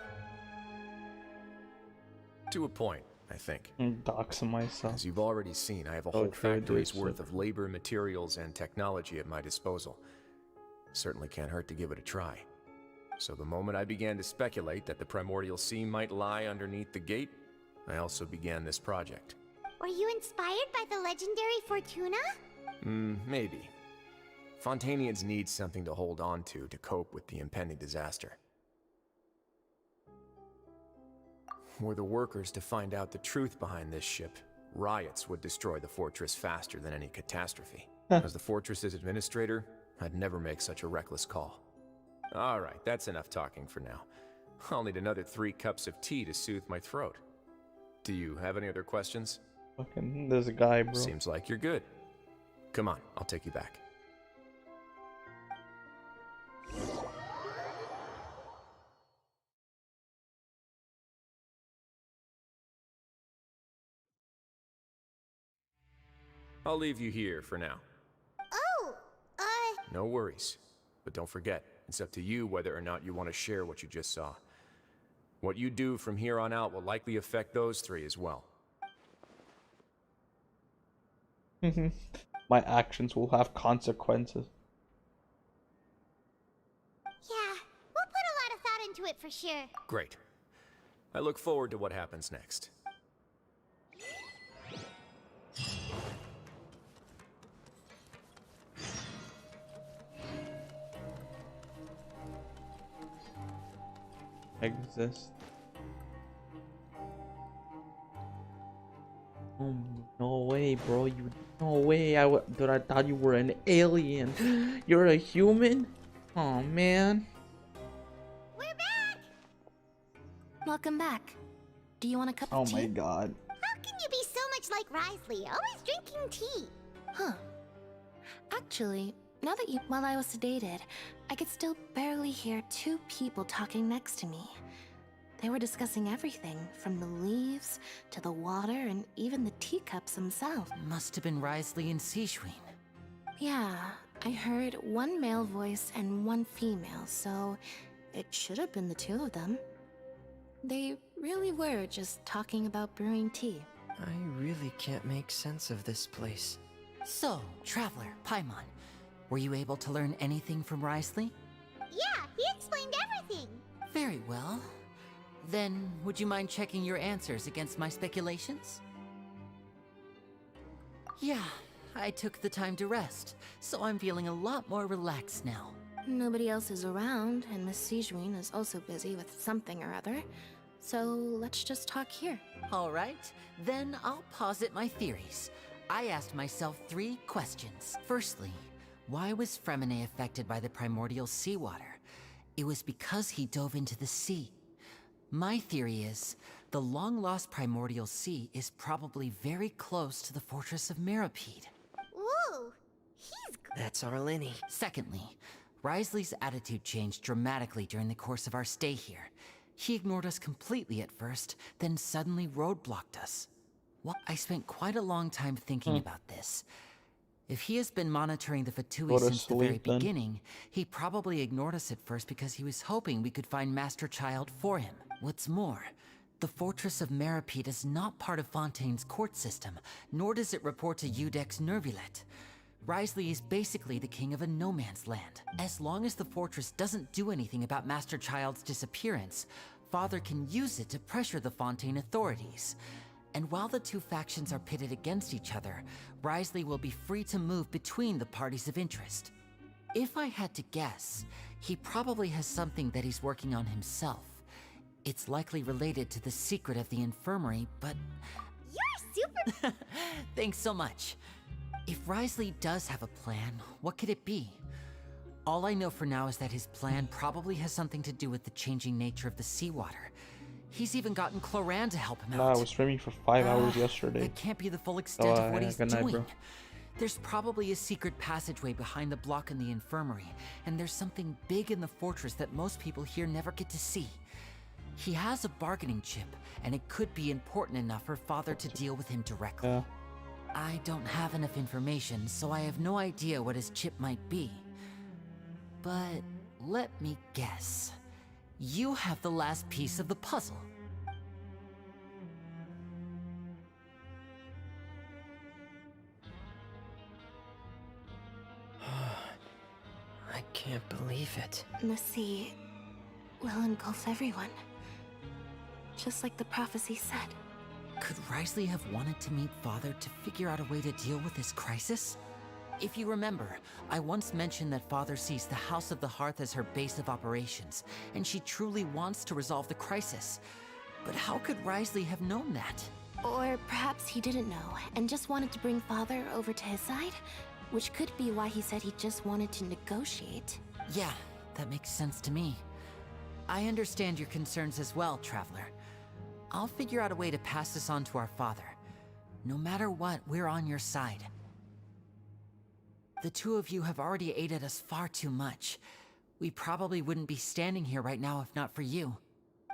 To a point, I think. I'm doxing myself. As you've already seen, I have a Oh, whole true, factory's dude, worth so- of labor, materials, and technology at my disposal. Certainly can't hurt to give it a try. So the moment I began to speculate that the Primordial Sea might lie underneath the gate, I also began this project. Were you inspired by the legendary Fortuna? Maybe. Fontainians need something to hold on to cope with the impending disaster. Were the workers to find out the truth behind this ship, riots would destroy the fortress faster than any catastrophe. As the fortress's administrator, I'd never make such a reckless call. Alright, that's enough talking for now. I'll need another 3 cups of tea to soothe my throat. Do you have any other questions? Fucking, there's a guy, bro. Seems like you're good. Come on, I'll take you back. I'll leave you here for now. Oh, No worries. But don't forget, it's up to you whether or not you want to share what you just saw. What you do from here on out will likely affect those 3 as well. My actions will have consequences. yeah. We'll put a lot of thought into it for sure. Great. I look forward to what happens next. Exist. Oh, no way, bro. No way. Dude, I thought you were an alien. You're a human? Oh, man. We're back! Welcome back. Do you want a cup Oh of tea? my god. How can you be so much like Risley, always drinking tea? Huh. Actually, Now that while I was sedated, I could still barely hear two people talking next to me. They were discussing everything, from the leaves to the water and even the teacups themselves. Must have been Wriothesley and Sejuin. Yeah, I heard one male voice and one female, so it should have been the two of them. They really were just talking about brewing tea. I really can't make sense of this place. So, Traveler, Paimon, were you able to learn anything from Wriothesley? Yeah, he explained everything. Very well. Then, would you mind checking your answers against my speculations? Yeah, I took the time to rest, so I'm feeling a lot more relaxed now. Nobody else is around, and Miss Sejuin is also busy with something or other. So let's just talk here. All right, then I'll posit my theories. I asked myself 3 questions. Firstly, why was Freminet affected by the primordial seawater? It was because he dove into the sea. My theory is, the long-lost primordial sea is probably very close to the fortress of Meropide. Ooh, he's... That's our Lenny. Secondly, Wriothesley's attitude changed dramatically during the course of our stay here. He ignored us completely at first, then suddenly roadblocked us. Well, I spent quite a long time thinking about this. If he has been monitoring the Fatui since the very beginning, he probably ignored us at first because he was hoping we could find Master Child for him. What's more, the Fortress of Meropide is not part of Fontaine's court system, nor does it report to Iudex Nervulet. Wriothesley is basically the king of a no-man's land. As long as the fortress doesn't do anything about Master Child's disappearance, Father can use it to pressure the Fontaine authorities. And while the two factions are pitted against each other, Wriothesley will be free to move between the parties of interest. If I had to guess, he probably has something that he's working on himself. It's likely related to the secret of the infirmary, but... You're super... Thanks so much. If Wriothesley does have a plan, what could it be? All I know for now is that his plan probably has something to do with the changing nature of the seawater. He's even gotten Cloran to help him out. Nah, I was streaming for 5 hours yesterday. That can't be the full extent of what he's good night, doing. bro. There's probably a secret passageway behind the block in the infirmary, and there's something big in the fortress that most people here never get to see. He has a bargaining chip, and it could be important enough for Father to deal with him directly. Yeah. I don't have enough information, so I have no idea what his chip might be. But let me guess. You have the last piece of the puzzle. I can't believe it. The sea will engulf everyone. Just like the prophecy said. Could Wriothesley have wanted to meet Father to figure out a way to deal with this crisis? If you remember, I once mentioned that Father sees the House of the Hearth as her base of operations, and she truly wants to resolve the crisis. But how could Wriothesley have known that? Or perhaps he didn't know, and just wanted to bring Father over to his side? Which could be why he said he just wanted to negotiate. Yeah, that makes sense to me. I understand your concerns as well, Traveler. I'll figure out a way to pass this on to our father. No matter what, we're on your side. The two of you have already aided us far too much. We probably wouldn't be standing here right now if not for you.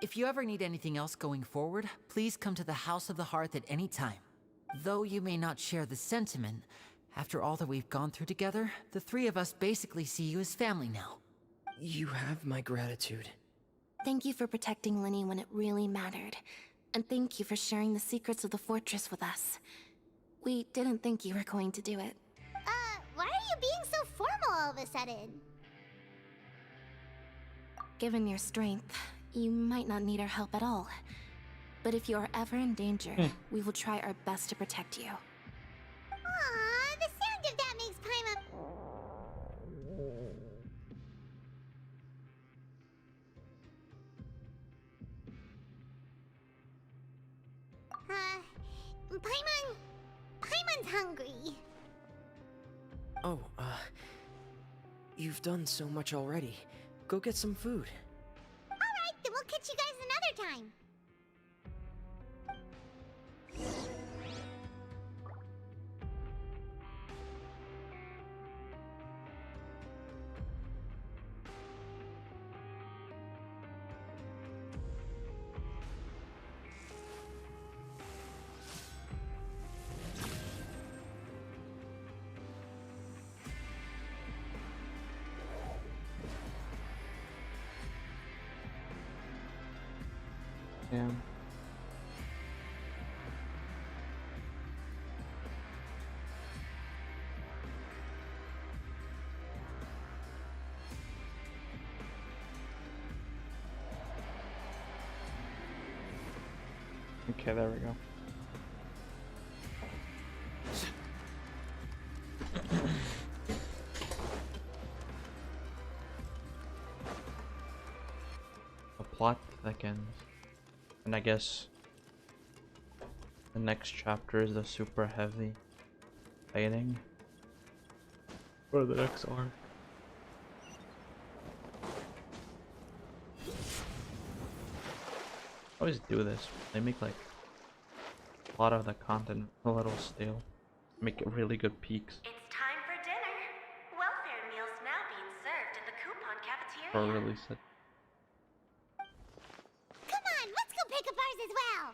If you ever need anything else going forward, please come to the House of the Hearth at any time. Though you may not share the sentiment, after all that we've gone through together, the 3 of us basically see you as family now. You have my gratitude. Thank you for protecting Lenny when it really mattered. And thank you for sharing the secrets of the fortress with us. We didn't think you were going to do it. Why are you being so formal all of a sudden? Given your strength, you might not need our help at all. But if you are ever in danger, we will try our best to protect you. Aww, the sound of that makes Paimon... Paimon's hungry. Oh, you've done so much already. Go get some food. Alright, then we'll catch you guys another time. Damn. Okay, there we go. The plot thickens, and I guess the next chapter is the super heavy fighting for the next arc. I always do this. They make like a lot of the content a little stale. Make it really good peaks. It's time for dinner. Welfare meals now being served at the coupon cafeteria. Or release it. Come on, let's go pick up ours as well.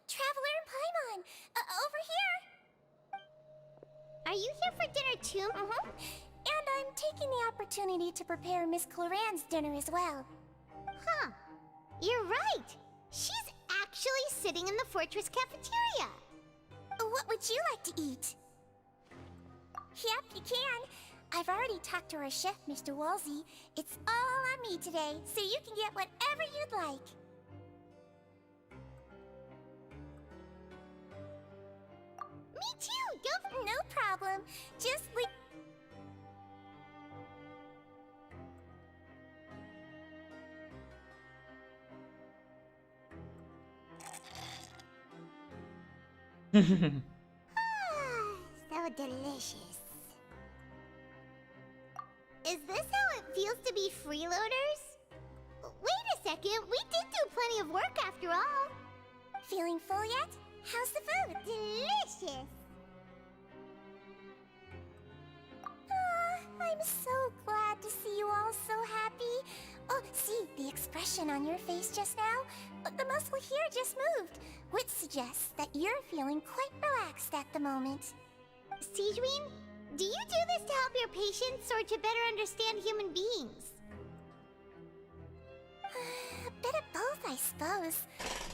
Traveler and Paimon, over here. Are you here for dinner too? And I'm taking the opportunity to prepare Miss Cloran's dinner as well. Huh. You're right. She's actually sitting in the fortress cafeteria. What would you like to eat? Yep, you can. I've already talked to our chef, Mr. Wolsey. It's all on me today, so you can get whatever you'd like. Me too. Don't. No problem. Just like. So delicious. Is this how it feels to be freeloaders? Wait a second, we did do plenty of work after all. Feeling full yet? How's the food? Delicious. I'm so glad to see you all so happy. Oh, see, the expression on your face just now? The muscle here just moved, which suggests that you're feeling quite relaxed at the moment. Sigewinne, do you do this to help your patients or to better understand human beings? A bit of both, I suppose.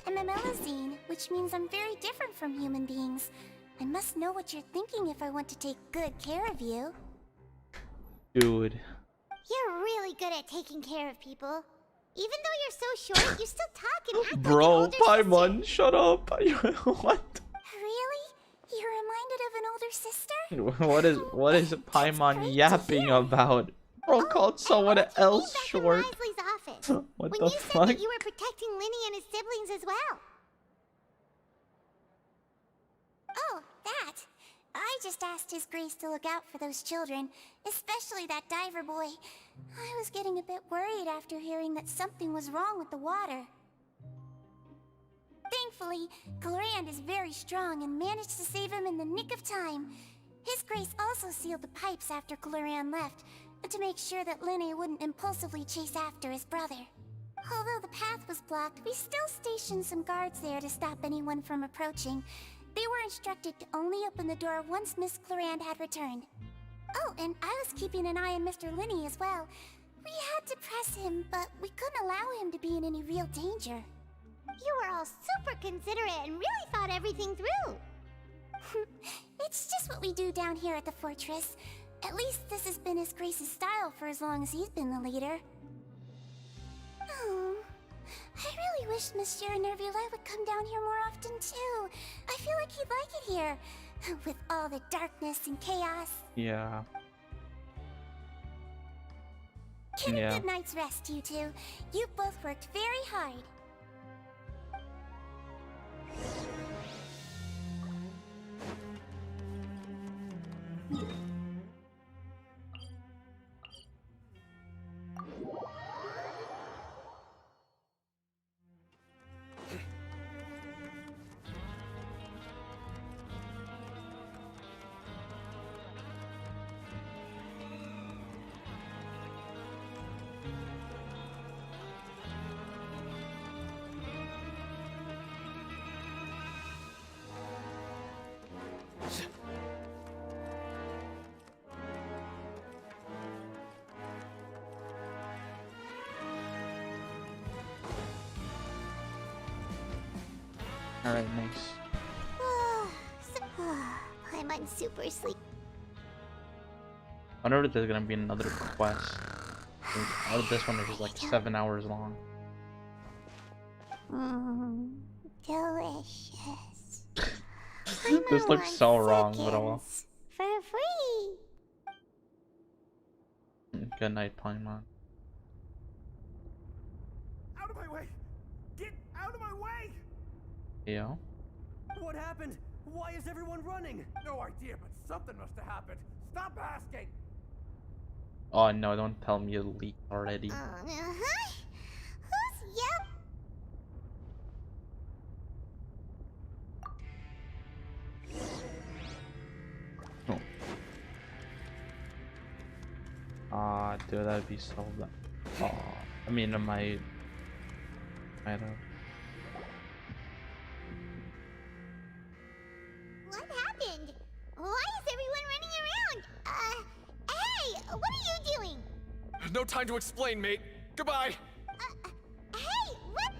I'm a Melusine, which means I'm very different from human beings. I must know what you're thinking if I want to take good care of you. Dude. You're really good at taking care of people. Even though you're so short, you still talk and act Bro, like an older Paimon, shut up. What? Really? You're reminded of an older sister? What is Paimon yapping about? Bro called someone else short. Wriothesley's office. What when the you fuck? said that you were protecting Linny and his siblings as well. Oh, that. I just asked His Grace to look out for those children, especially that diver boy. I was getting a bit worried after hearing that something was wrong with the water. Thankfully, Clorand is very strong and managed to save him in the nick of time. His Grace also sealed the pipes after Clorand left, to make sure that Linné wouldn't impulsively chase after his brother. Although the path was blocked, we still stationed some guards there to stop anyone from approaching. They were instructed to only open the door once Miss Clorand had returned. Oh, and I was keeping an eye on Mr. Linné as well. We had to press him, but we couldn't allow him to be in any real danger. You were all super considerate and really thought everything through. It's just what we do down here at the fortress. At least this has been His Grace's style for as long as he's been the leader. Oh, I really wish Monsieur Nervuli would come down here more often too. I feel like he'd like it here, with all the darkness and chaos. Yeah. Get a good night's rest, you two. You've both worked very hard. Alright, nice. Paimon's super sleep. I wonder if there's gonna be another quest. Out of this one is just like 7 hours long. Delicious. This looks so wrong, but oh well. For free. Good night, Paimon. Out of my way! Get out of my way! Yo. What happened? Why is everyone running? No idea, but something must have happened. Stop asking! Oh no, don't tell me you leaked already. Who's yep? Oh. Ah, dude, that'd be so bad. Oh, I mean, I might have. What happened? Why is everyone running around? Hey, what are you doing? No time to explain, mate. Goodbye. Hey, what?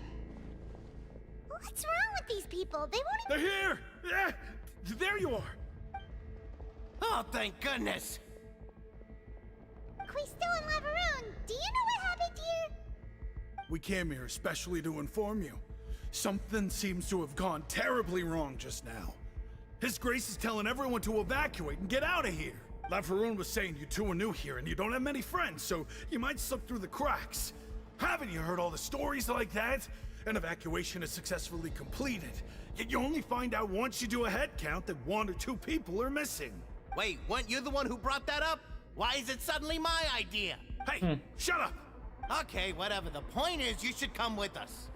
What's wrong with these people? They won't They're here! Yeah! There you are! Oh, thank goodness! Quisto and Lavaroon, do you know what happened here? We came here especially to inform you. Something seems to have gone terribly wrong just now. His Grace is telling everyone to evacuate and get out of here. Lavaroon was saying you two are new here and you don't have many friends, so you might slip through the cracks. Haven't you heard all the stories like that? An evacuation is successfully completed, yet you only find out once you do a head count that 1 or 2 people are missing. Wait, weren't you the one who brought that up? Why is it suddenly my idea? Hey, shut up! Okay, whatever. The point is, you should come with us.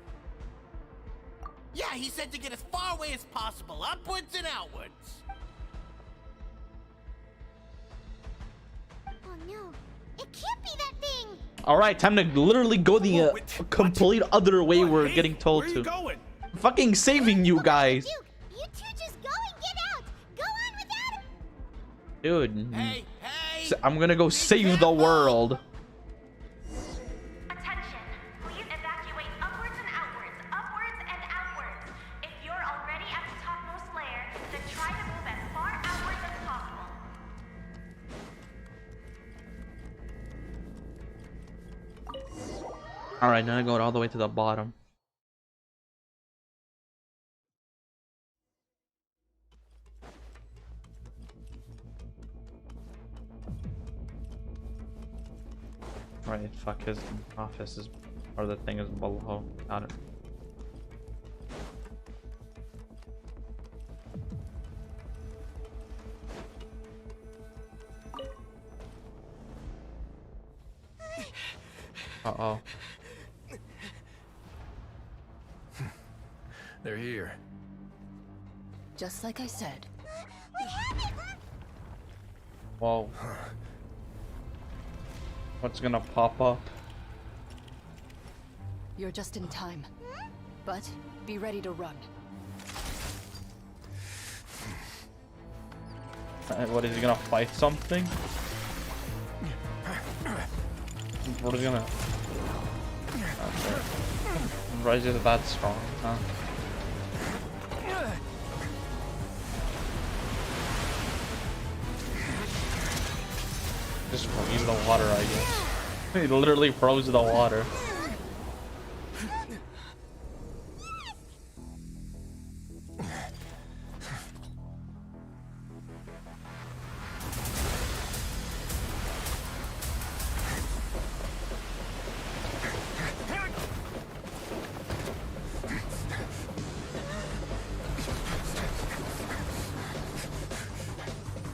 Yeah, he said to get as far away as possible, upwards and outwards. Oh no, it can't be that thing! Alright, time to literally go the complete other way we're getting told Where are to. you going? Fucking saving you guys. Duke, you two just go and get out! Go on without him! Dude. Hey, I'm gonna go save the world. Attention! Please evacuate upwards and outwards, upwards and outwards. If you're already at the topmost layer, then try to move as far outwards as possible. Alright, now I go all the way to the bottom. Right, fuck, his office is, or the thing is below. Got it. Uh-oh. They're here. Just like I said. Whoa. What's gonna pop up? You're just in time. But be ready to run. What, is he gonna fight something? What is he gonna... Okay. Rise is that strong, huh? Just freeze the water, I guess. He literally froze the water.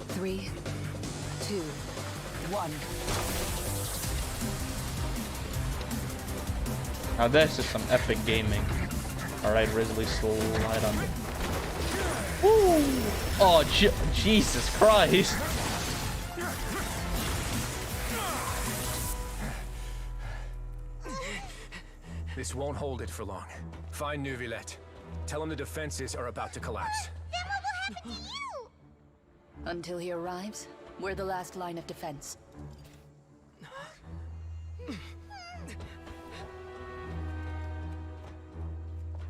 Three, two, one. Now this is some epic gaming. Alright, Risley, slide on me. Woo! Oh, Jesus Christ! This won't hold it for long. Find Neuvillette. Tell him the defenses are about to collapse. Then what will happen to you? Until he arrives, we're the last line of defense.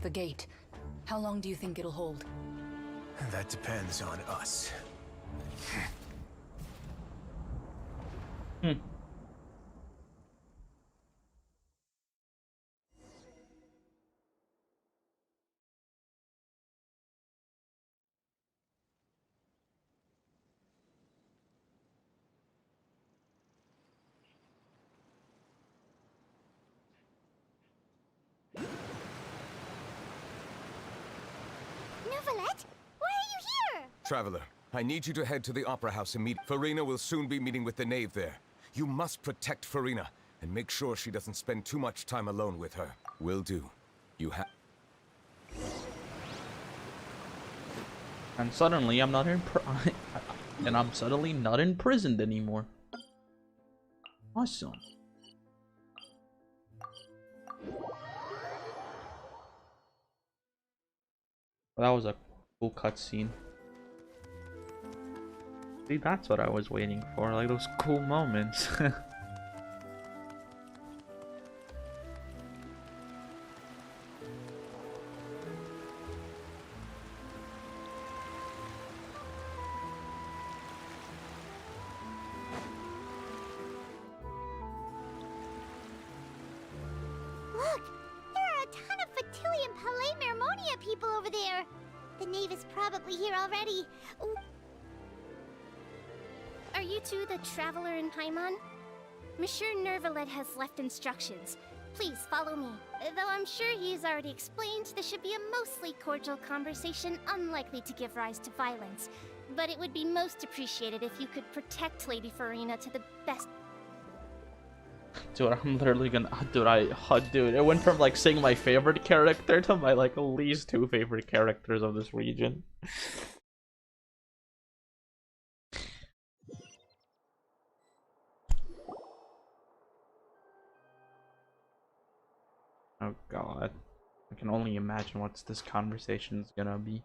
The gate. How long do you think it'll hold? That depends on us. Neuvillette, why are you here? Traveler, I need you to head to the Opera House and meet... Farina will soon be meeting with the Knave there. You must protect Farina, and make sure she doesn't spend too much time alone with her. Will do. You have... And suddenly I'm not and I'm suddenly not imprisoned anymore. Awesome. That was a cool cutscene. See, that's what I was waiting for, like those cool moments. Look, there are a ton of Fatilian Palais Mermonia people over there. The Knave is probably here already. Ooh. Are you two the traveler in Paimon? Monsieur Neuvillette has left instructions. Please follow me. Though I'm sure he's already explained, this should be a mostly cordial conversation, unlikely to give rise to violence. But it would be most appreciated if you could protect Lady Farina to the best. Dude, I'm literally gonna... Dude, it went from like saying my favorite character to my like least two favorite characters of this region. Oh god. I can only imagine what this conversation's gonna be.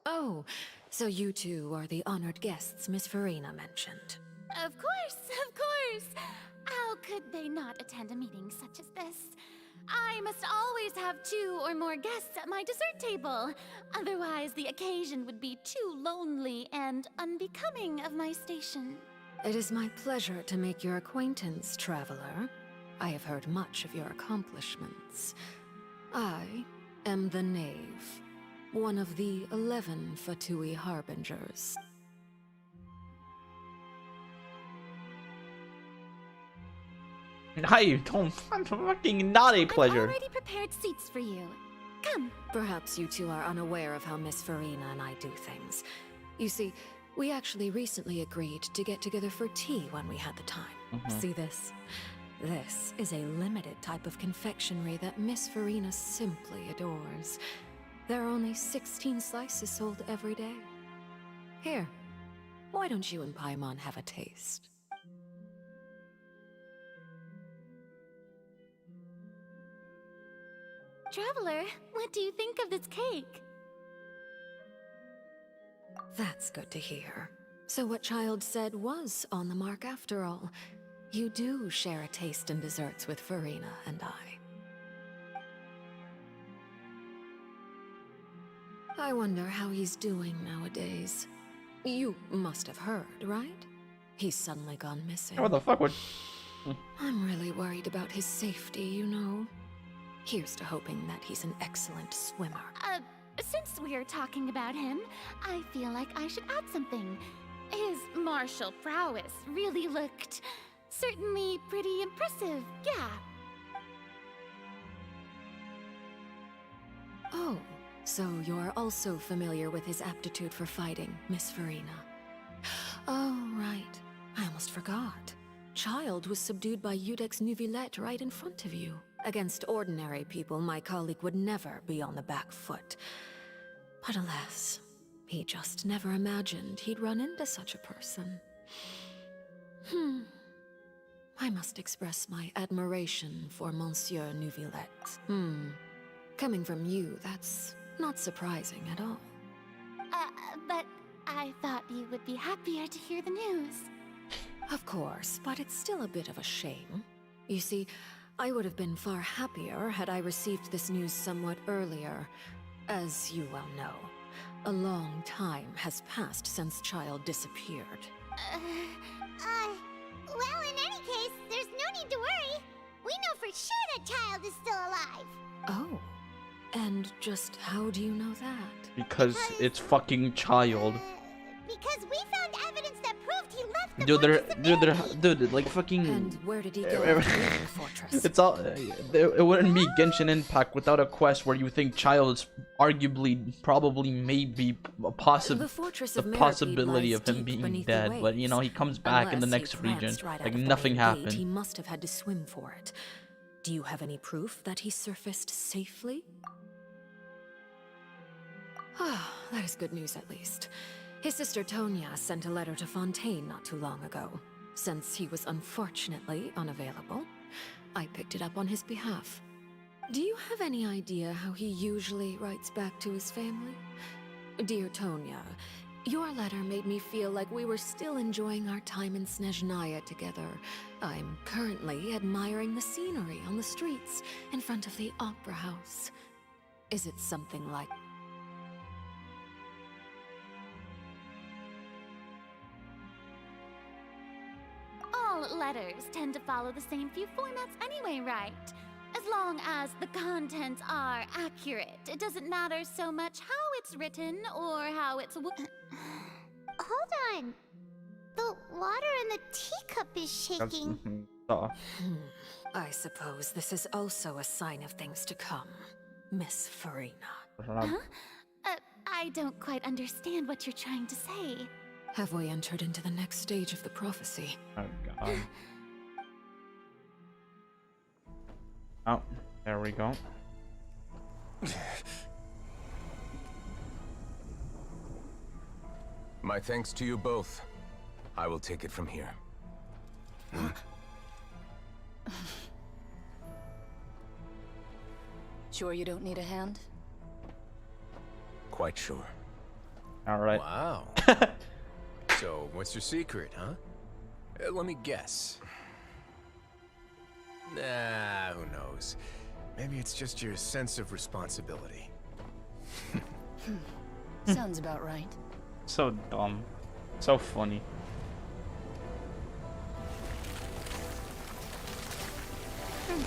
Oh, so you two are the honored guests Miss Farina mentioned. Of course, of course! How could they not attend a meeting such as this? I must always have 2 or more guests at my dessert table. Otherwise, the occasion would be too lonely and unbecoming of my station. It is my pleasure to make your acquaintance, traveler. I have heard much of your accomplishments. I am the Knave, one of the 11 Fatui Harbingers. I don't fucking not a pleasure. I've already prepared seats for you. Come. Perhaps you two are unaware of how Miss Farina and I do things. You see, we actually recently agreed to get together for tea when we had the time. See this? This is a limited type of confectionery that Miss Farina simply adores. There are only 16 slices sold every day. Here, why don't you and Paimon have a taste? Traveler, what do you think of this cake? That's good to hear. So what Child said was on the mark after all. You do share a taste in desserts with Farina and I wonder how he's doing nowadays. You must have heard, right? He's suddenly gone missing. What the fuck would... I'm really worried about his safety, you know. Here's to hoping that he's an excellent swimmer. Since we're talking about him, I feel like I should add something. His martial prowess really looked... certainly pretty impressive, yeah. Oh, so you're also familiar with his aptitude for fighting, Miss Farina. Oh, right. I almost forgot. Child was subdued by Iudex Neuvillette right in front of you. Against ordinary people, my colleague would never be on the back foot. But alas, he just never imagined he'd run into such a person. I must express my admiration for Monsieur Neuvillette. Coming from you, that's not surprising at all. But I thought you would be happier to hear the news. Of course, but it's still a bit of a shame. You see, I would have been far happier had I received this news somewhat earlier. As you well know, a long time has passed since Child disappeared. Well, in any case, there's no need to worry. We know for sure that Child is still alive. Oh. And just how do you know that? Because it's fucking Child. Because we found evidence that proved he left the Dude, like fucking. And where did he go after leaving the fortress? It's all. It wouldn't be Genshin Impact without a quest where you think Child's arguably, probably, maybe a The fortress of the Meropide possibility lies of him deep being beneath dead, the but you know he waves. comes back in the Unless next he region, glanced right like out of the nothing main happened. gate, he must have had to swim for it. Do you have any proof that he surfaced safely? Ah, that is good news at least. His sister Tonya sent a letter to Fontaine not too long ago. Since he was unfortunately unavailable, I picked it up on his behalf. Do you have any idea how he usually writes back to his family? Dear Tonya, your letter made me feel like we were still enjoying our time in Snezhnaya together. I'm currently admiring the scenery on the streets in front of the Opera House. Is it something like... All letters tend to follow the same few formats anyway, right? As long as the contents are accurate, it doesn't matter so much how it's written or how it's... Hold on. The water in the teacup is shaking. I suppose this is also a sign of things to come, Miss Furina. Huh? I don't quite understand what you're trying to say. Have we entered into the next stage of the prophecy? Oh god. Oh, there we go. My thanks to you both. I will take it from here. Sure you don't need a hand? Quite sure. Alright. Wow. So, what's your secret, huh? Let me guess. Nah, who knows? Maybe it's just your sense of responsibility. Sounds about right. So dumb. So funny.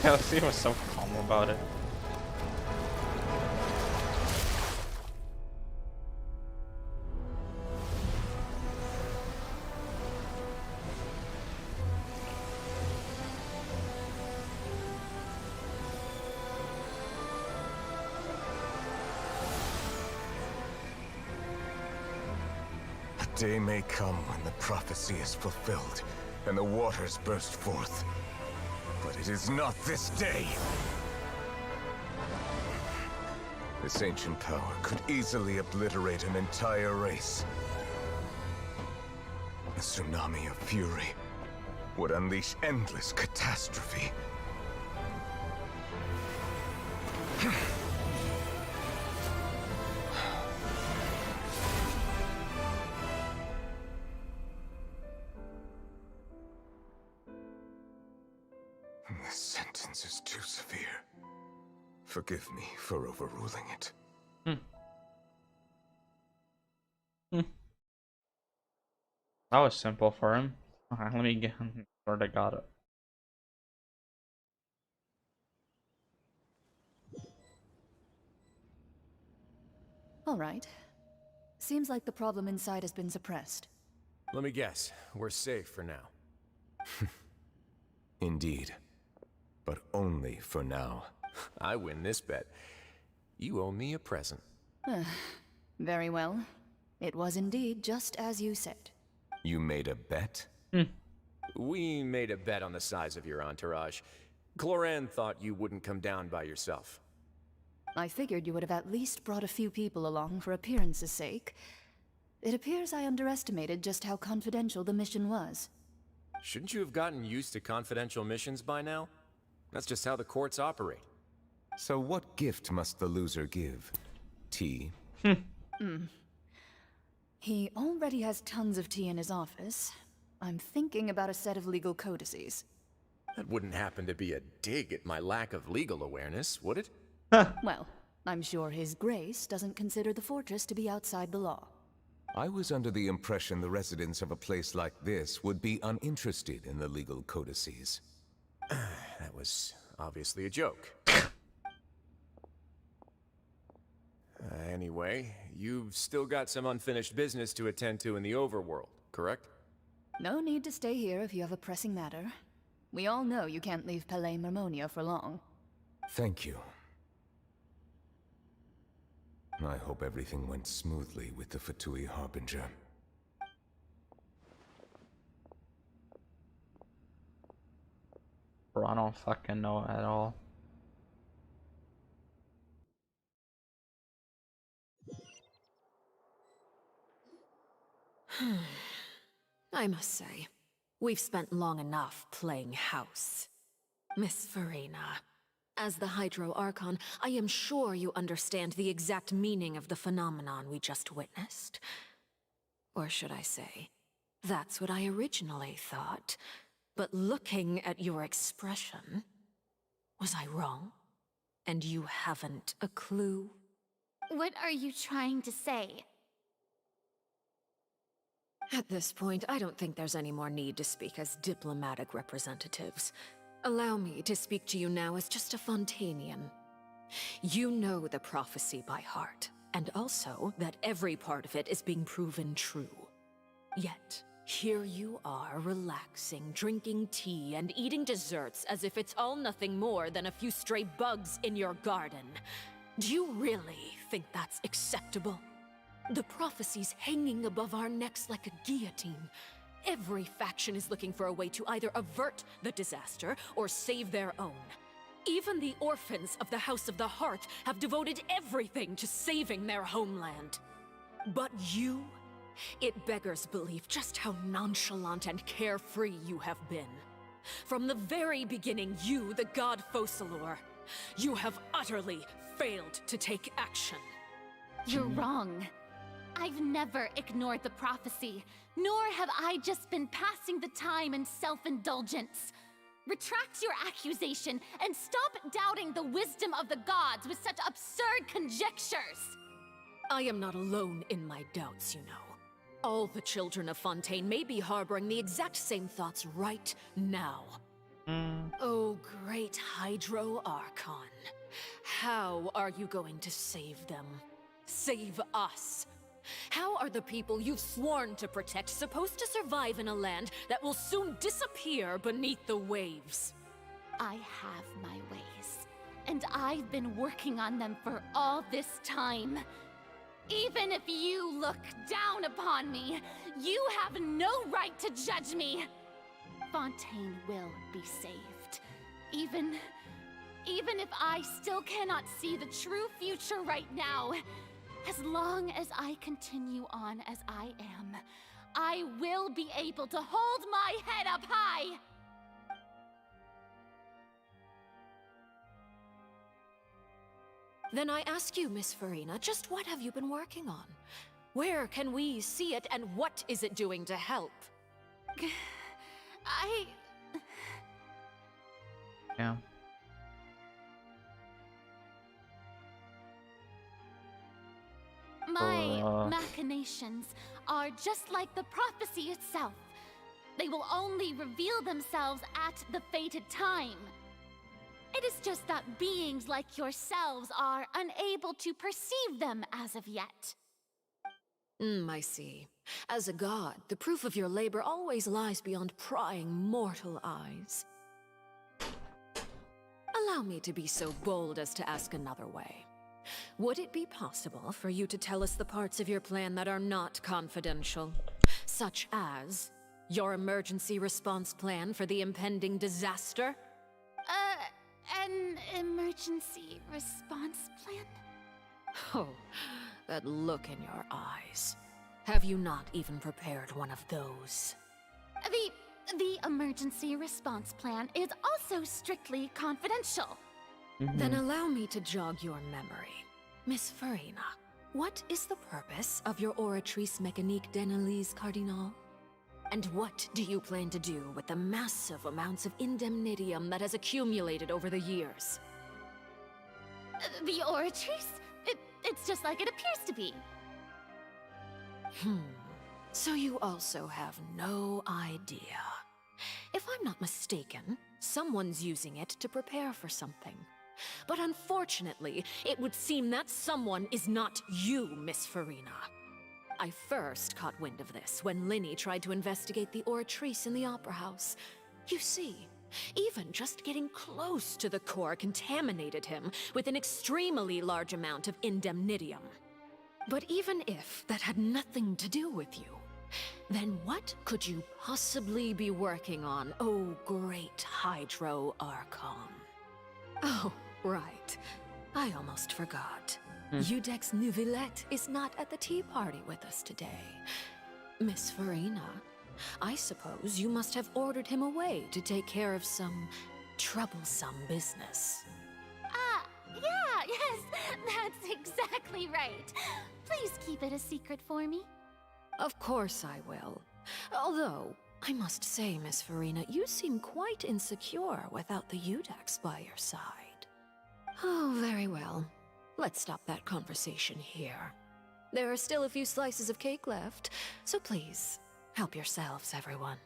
Kelsey was so calm about it. A day may come when the prophecy is fulfilled and the waters burst forth. But it is not this day. This ancient power could easily obliterate an entire race. A tsunami of fury would unleash endless catastrophe. This sentence is too severe. Forgive me for overruling it. That was simple for him. Alright, let me get where I got it. All right. Seems like the problem inside has been suppressed. Let me guess. We're safe for now. Indeed. But only for now. I win this bet. You owe me a present. Very well. It was indeed just as you said. You made a bet? We made a bet on the size of your entourage. Cloran thought you wouldn't come down by yourself. I figured you would have at least brought a few people along for appearance's sake. It appears I underestimated just how confidential the mission was. Shouldn't you have gotten used to confidential missions by now? That's just how the courts operate. So what gift must the loser give? Tea? He already has tons of tea in his office. I'm thinking about a set of legal codices. That wouldn't happen to be a dig at my lack of legal awareness, would it? Well, I'm sure His Grace doesn't consider the fortress to be outside the law. I was under the impression the residents of a place like this would be uninterested in the legal codices. That was obviously a joke. Anyway, you've still got some unfinished business to attend to in the overworld, correct? No need to stay here if you have a pressing matter. We all know you can't leave Palais Mermonia for long. Thank you. I hope everything went smoothly with the Fatui Harbinger. Bro, I don't fucking know at all. I must say, we've spent long enough playing house. Miss Farina, as the Hydro Archon, I am sure you understand the exact meaning of the phenomenon we just witnessed. Or should I say, that's what I originally thought. But looking at your expression, was I wrong? And you haven't a clue? What are you trying to say? At this point, I don't think there's any more need to speak as diplomatic representatives. Allow me to speak to you now as just a Fontainian. You know the prophecy by heart, and also that every part of it is being proven true. Yet, here you are relaxing, drinking tea, and eating desserts as if it's all nothing more than a few stray bugs in your garden. Do you really think that's acceptable? The prophecy's hanging above our necks like a guillotine. Every faction is looking for a way to either avert the disaster or save their own. Even the orphans of the House of the Hearth have devoted everything to saving their homeland. But you? It beggars belief just how nonchalant and carefree you have been. From the very beginning, you, the god Focalor, you have utterly failed to take action. You're wrong. I've never ignored the prophecy, nor have I just been passing the time in self-indulgence. Retract your accusation and stop doubting the wisdom of the gods with such absurd conjectures! I am not alone in my doubts, you know. All the children of Fontaine may be harboring the exact same thoughts right now. Oh, great Hydro Archon. How are you going to save them? Save us? How are the people you've sworn to protect supposed to survive in a land that will soon disappear beneath the waves? I have my ways, and I've been working on them for all this time. Even if you look down upon me, you have no right to judge me. Fontaine will be saved. Even if I still cannot see the true future right now, as long as I continue on as I am, I will be able to hold my head up high! Then I ask you, Miss Farina, just what have you been working on? Where can we see it, and what is it doing to help? Yeah. My machinations are just like the prophecy itself. They will only reveal themselves at the fated time. It is just that beings like yourselves are unable to perceive them as of yet. I see. As a god, the proof of your labor always lies beyond prying mortal eyes. Allow me to be so bold as to ask another way. Would it be possible for you to tell us the parts of your plan that are not confidential? Such as your emergency response plan for the impending disaster? An emergency response plan? Oh, that look in your eyes. Have you not even prepared one of those? The emergency response plan is also strictly confidential. Then allow me to jog your memory. Miss Farina, what is the purpose of your Oratrice Mécanique d'Analyse Cardinal? And what do you plan to do with the massive amounts of indemnitium that has accumulated over the years? The Oratrice? It's just like it appears to be. So you also have no idea. If I'm not mistaken, someone's using it to prepare for something. But unfortunately, it would seem that someone is not you, Miss Furina. I first caught wind of this when Lyney tried to investigate the Oratrice in the Opera House. You see, even just getting close to the core contaminated him with an extremely large amount of indemnitium. But even if that had nothing to do with you, then what could you possibly be working on, oh great Hydro Archon? Oh, right. I almost forgot. Iudex Neuvillette is not at the tea party with us today. Miss Furina, I suppose you must have ordered him away to take care of some troublesome business. Yeah, yes, that's exactly right. Please keep it a secret for me. Of course I will. Although, I must say, Miss Furina, you seem quite insecure without the Iudex by your side. Oh, very well. Let's stop that conversation here. There are still a few slices of cake left, so please, help yourselves, everyone.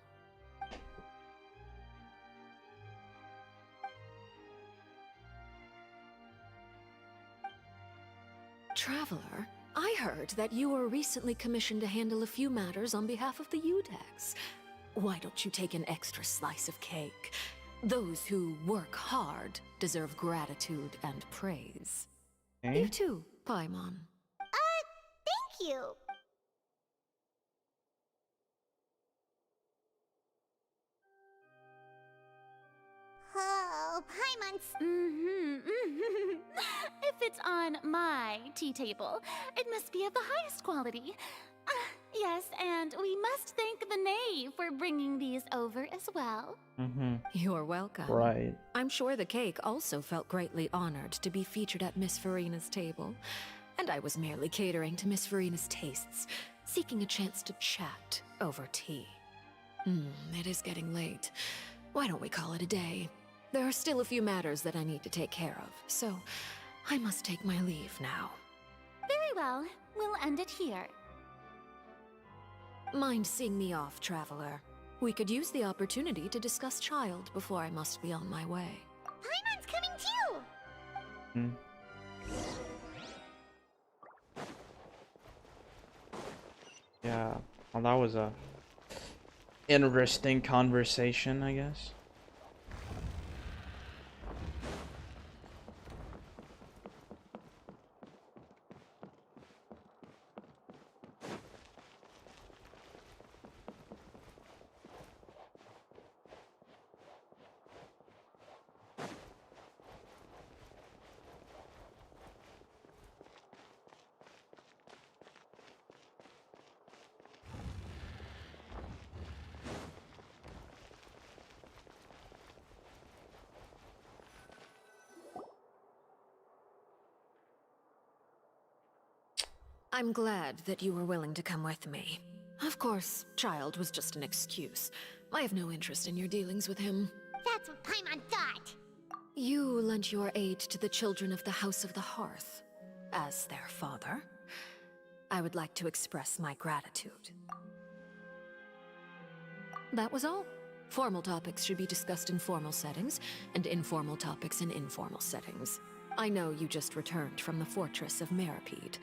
Traveler, I heard that you were recently commissioned to handle a few matters on behalf of the Iudex. Why don't you take an extra slice of cake? Those who work hard deserve gratitude and praise. You too, Paimon. Thank you. Oh, Paimon's. If it's on my tea table, it must be of the highest quality. Yes, and we must thank the knave for bringing these over as well. You're welcome. Right. I'm sure the cake also felt greatly honored to be featured at Miss Furina's table. And I was merely catering to Miss Furina's tastes, seeking a chance to chat over tea. It is getting late. Why don't we call it a day? There are still a few matters that I need to take care of, so I must take my leave now. Very well. We'll end it here. Mind seeing me off, Traveler? We could use the opportunity to discuss Child before I must be on my way. Paimon's coming too! Yeah, well, that was a interesting conversation, I guess. I'm glad that you were willing to come with me. Of course, Child was just an excuse. I have no interest in your dealings with him. That's what Paimon thought. You lent your aid to the children of the House of the Hearth. As their father, I would like to express my gratitude. That was all. Formal topics should be discussed in formal settings, and informal topics in informal settings. I know you just returned from the fortress of Meripede.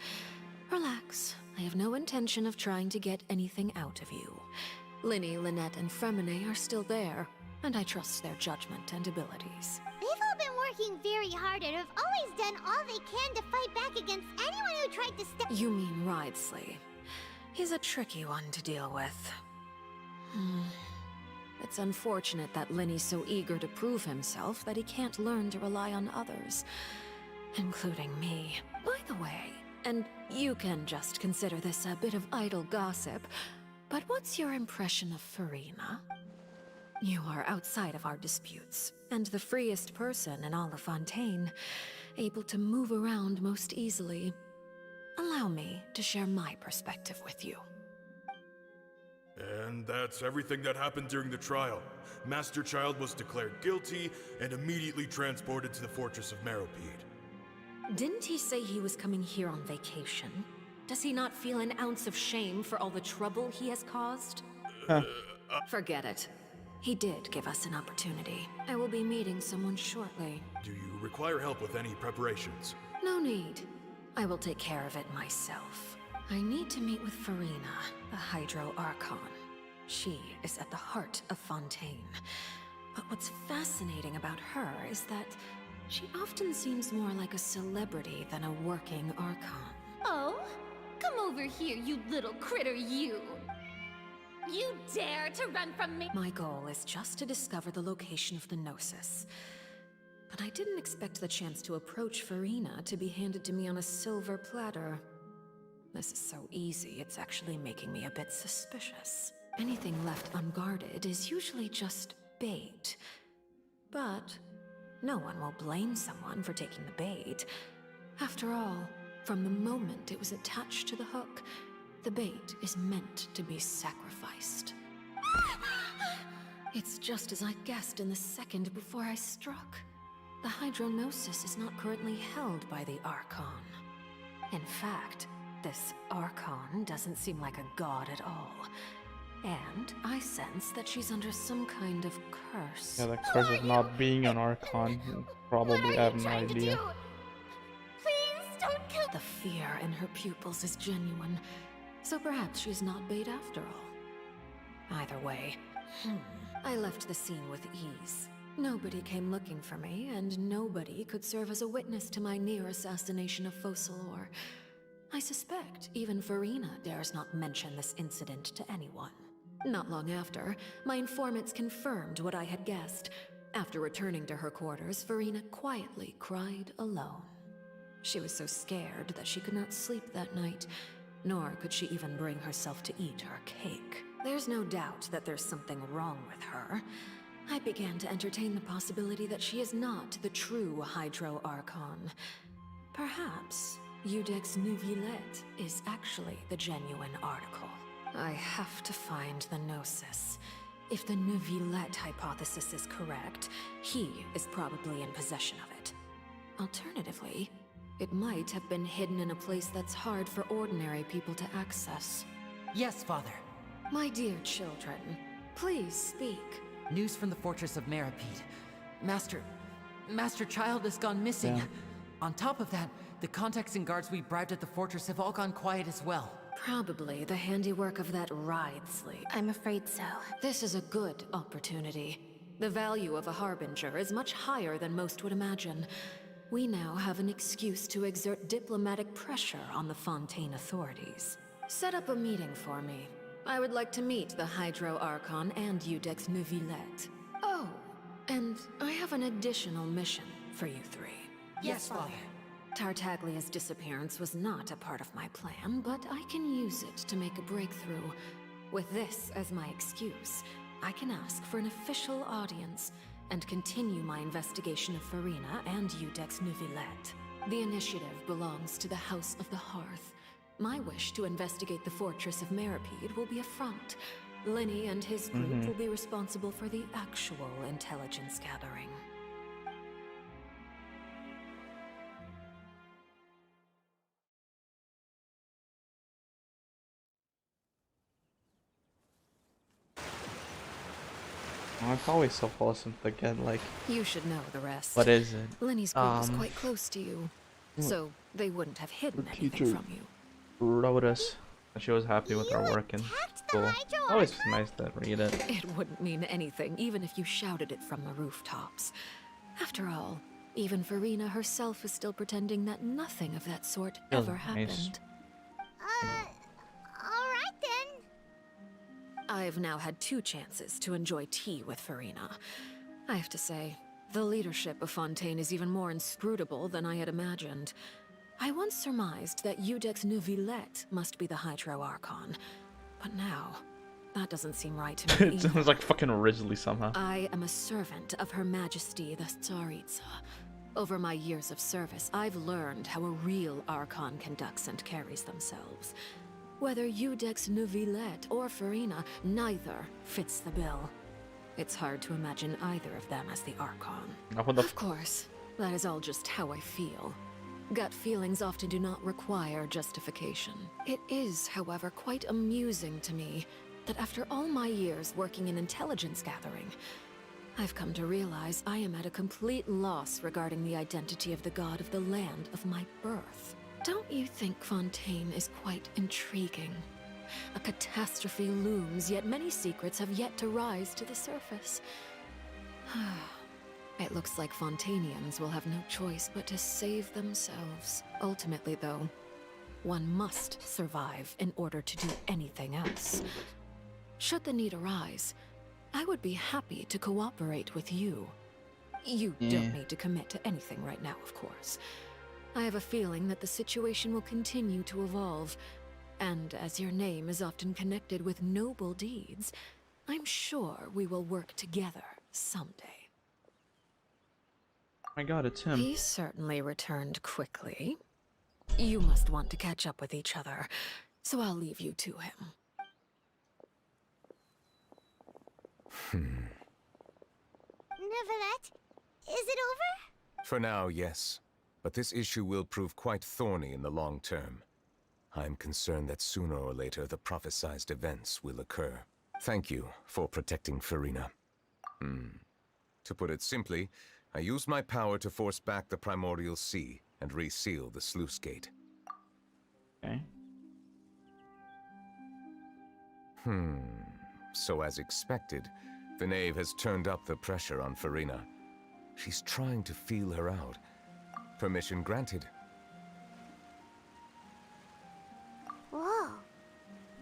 Relax. I have no intention of trying to get anything out of you. Lyney, Lynette, and Freminet are still there, and I trust their judgment and abilities. They've all been working very hard and have always done all they can to fight back against anyone who tried to step— You mean Wriothesley. He's a tricky one to deal with. It's unfortunate that Lyney's so eager to prove himself that he can't learn to rely on others, including me. By the way, and you can just consider this a bit of idle gossip, but what's your impression of Furina? You are outside of our disputes, and the freest person in all of Fontaine, able to move around most easily. Allow me to share my perspective with you. And And that's everything that happened during the trial. Master Child was declared guilty and immediately transported to the Fortress of Meropide. Didn't he say he was coming here on vacation? Does he not feel an ounce of shame for all the trouble he has caused? Forget it. He did give us an opportunity. I will be meeting someone shortly. Do you require help with any preparations? No need. I will take care of it myself. I need to meet with Furina, the Hydro Archon. She is at the heart of Fontaine. But what's fascinating about her is that she often seems more like a celebrity than a working Archon. Oh? Come over here, you little critter, you! You dare to run from me? My goal is just to discover the location of the Gnosis. But I didn't expect the chance to approach Furina to be handed to me on a silver platter. This is so easy, it's actually making me a bit suspicious. Anything left unguarded is usually just bait. But no one will blame someone for taking the bait. After all, from the moment it was attached to the hook, the bait is meant to be sacrificed. It's just as I guessed in the second before I struck. The Hydrognosis is not currently held by the Archon. In fact, this Archon doesn't seem like a god at all. And I sense that she's under some kind of curse. Yeah, the curse of not being an Archon. You probably have no idea. Please don't kill. The fear in her pupils is genuine. So perhaps she's not bait after all. Either way, I left the scene with ease. Nobody came looking for me, and nobody could serve as a witness to my near assassination of Focalor. I suspect even Furina dares not mention this incident to anyone. Not long after, my informants confirmed what I had guessed. After returning to her quarters, Furina quietly cried alone. She was so scared that she could not sleep that night, nor could she even bring herself to eat her cake. There's no doubt that there's something wrong with her. I began to entertain the possibility that she is not the true Hydro Archon. Perhaps Iudex Neuvillette is actually the genuine article. I have to find the Gnosis. If the Neuvillette hypothesis is correct, he is probably in possession of it. Alternatively, it might have been hidden in a place that's hard for ordinary people to access. Yes, Father. My dear children, please speak. News from the Fortress of Meropide. Master Child has gone missing. Yeah. On top of that, the contacts and guards we bribed at the fortress have all gone quiet as well. Probably the handiwork of that Wriothesley. I'm afraid so. This is a good opportunity. The value of a Harbinger is much higher than most would imagine. We now have an excuse to exert diplomatic pressure on the Fontaine authorities. Set up a meeting for me. I would like to meet the Hydro Archon and Iudex Neuvillette. Oh, and I have an additional mission for you three. Yes, Father. Tartaglia's disappearance was not a part of my plan, but I can use it to make a breakthrough. With this as my excuse, I can ask for an official audience and continue my investigation of Furina and Iudex Neuvillette. The initiative belongs to the House of the Hearth. My wish to investigate the Fortress of Meropide will be a front. Linny and his group will be responsible for the actual intelligence gathering. Oh, it's always so awesome to get like. You should know the rest. What is it? Linny's group was quite close to you, so they wouldn't have hidden anything from you. Wrote us. She was happy with her work in school. Always nice to read it. It wouldn't mean anything, even if you shouted it from the rooftops. After all, even Furina herself is still pretending that nothing of that sort ever happened. Alright then. I've now had 2 chances to enjoy tea with Furina. I have to say, the leadership of Fontaine is even more inscrutable than I had imagined. I once surmised that Iudex Neuvillette must be the Hydro Archon, but now, that doesn't seem right to me. It sounds like fucking Ridley somehow. I am a servant of Her Majesty the Tsaritsa. Over my years of service, I've learned how a real Archon conducts and carries themselves. Whether Eudex Neuvillette or Farina, neither fits the bill. It's hard to imagine either of them as the Archon. Of course, that is all just how I feel. Gut feelings often do not require justification. It is, however, quite amusing to me that after all my years working in intelligence gathering, I've come to realize I am at a complete loss regarding the identity of the god of the land of my birth. Don't you think Fontaine is quite intriguing? A catastrophe looms, yet many secrets have yet to rise to the surface. It looks like Fontainians will have no choice but to save themselves. Ultimately, though, one must survive in order to do anything else. Should the need arise, I would be happy to cooperate with you. You don't need to commit to anything right now, of course. I have a feeling that the situation will continue to evolve, and as your name is often connected with noble deeds, I'm sure we will work together someday. My god, it's him. He certainly returned quickly. You must want to catch up with each other, so I'll leave you to him. Neuvillette, is it over? For now, yes. But this issue will prove quite thorny in the long term. I'm concerned that sooner or later the prophesized events will occur. Thank you for protecting Farina. To put it simply, I used my power to force back the Primordial Sea and reseal the sluice gate. Okay. So as expected, the Knave has turned up the pressure on Farina. She's trying to feel her out. Permission granted. Whoa.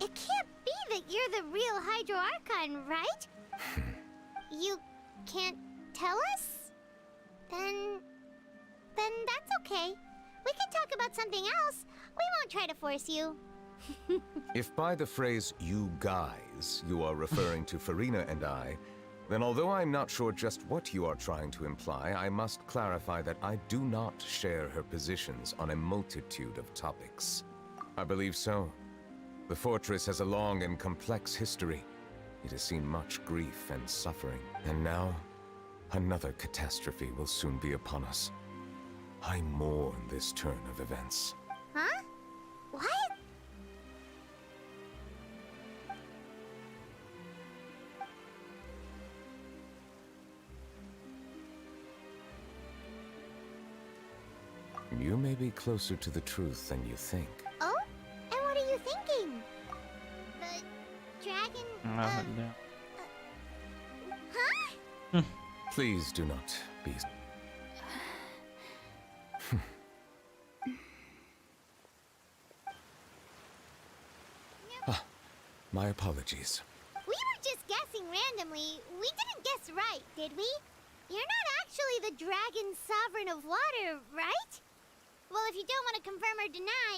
It can't be that you're the real Hydro Archon, right? You can't tell us? Then that's okay. We can talk about something else. We won't try to force you. If by the phrase, you guys, you are referring to Farina and I, then although I'm not sure just what you are trying to imply, I must clarify that I do not share her positions on a multitude of topics. I believe so. The fortress has a long and complex history. It has seen much grief and suffering. And now, another catastrophe will soon be upon us. I mourn this turn of events. Huh? What? You may be closer to the truth than you think. Oh? And what are you thinking? The dragon... Huh? Please do not be... My apologies. We were just guessing randomly. We didn't guess right, did we? You're not actually the Dragon Sovereign of Water, right? Well, if you don't want to confirm or deny...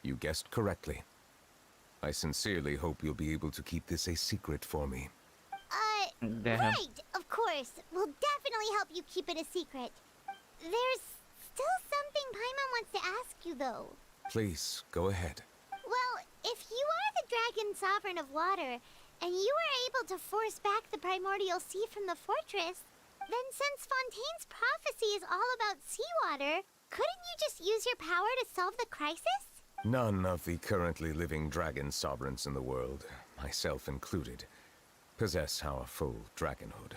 You guessed correctly. I sincerely hope you'll be able to keep this a secret for me. Right, of course. We'll definitely help you keep it a secret. There's still something Paimon wants to ask you, though. Please, go ahead. Well, if you are the Dragon Sovereign of Water, and you were able to force back the Primordial Sea from the fortress, then since Fontaine's prophecy is all about seawater, couldn't you just use your power to solve the crisis? None of the currently living dragon sovereigns in the world, myself included, possess our full dragonhood.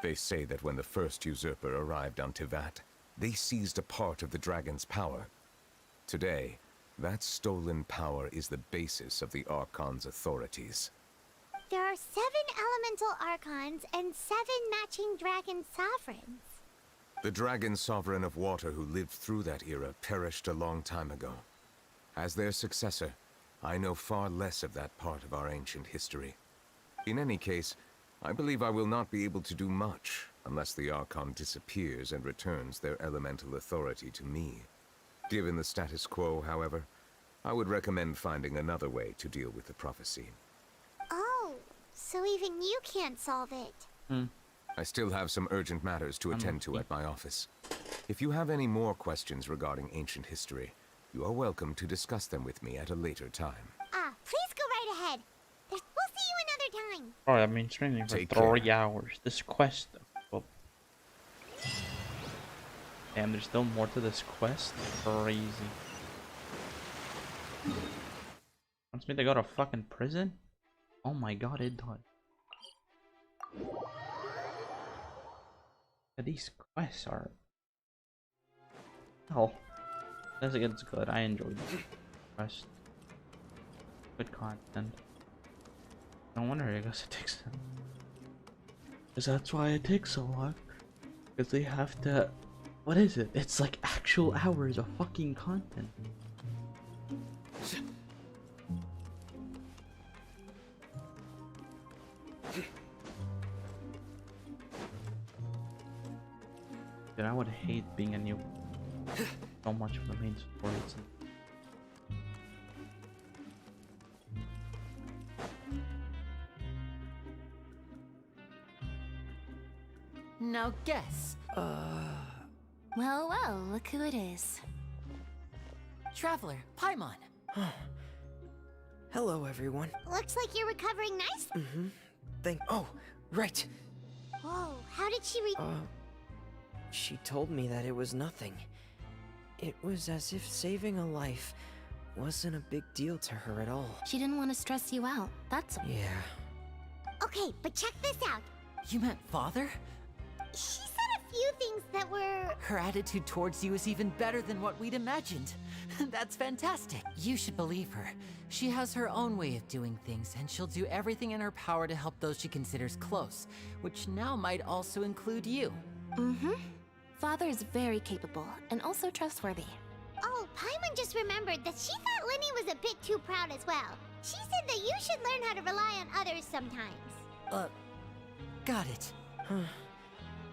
They say that when the first usurper arrived on Teyvat, they seized a part of the dragon's power. Today, that stolen power is the basis of the Archon's authorities. There are 7 elemental Archons and 7 matching dragon sovereigns. The dragon sovereign of water who lived through that era perished a long time ago. As their successor, I know far less of that part of our ancient history. In any case, I believe I will not be able to do much unless the Archon disappears and returns their elemental authority to me. Given the status quo, however, I would recommend finding another way to deal with the prophecy. Oh, so even you can't solve it. I still have some urgent matters to attend to at my office. If you have any more questions regarding ancient history, you are welcome to discuss them with me at a later time. Ah, Oh, I've been training for Take 3 hours. This quest, well, damn, there's still more to this quest. Crazy. Wants me to go to fucking prison? Oh my god, it does. Yeah, these quests are... Oh. I think it's good. I enjoyed this quest. Good content. No wonder I guess it takes them. Because that's why it takes so long. Because they have to... What is it? It's like actual hours of fucking content. Dude, I would hate being a new... so much of the main story. Now guess. Well, well, look who it is. Traveler, Paimon. Hello, everyone. Looks like you're recovering nicely. Oh, right. Whoa, how did she She told me that it was nothing. It was as if saving a life wasn't a big deal to her at all. She didn't want to stress you out, that's all. Yeah. Okay, but check this out. You meant father? She said a few things that were... Her attitude towards you is even better than what we'd imagined. That's fantastic. You should believe her. She has her own way of doing things, and she'll do everything in her power to help those she considers close, which now might also include you. Father is very capable, and also trustworthy. Oh, Paimon just remembered that she thought Linny was a bit too proud as well. She said that you should learn how to rely on others sometimes. Got it.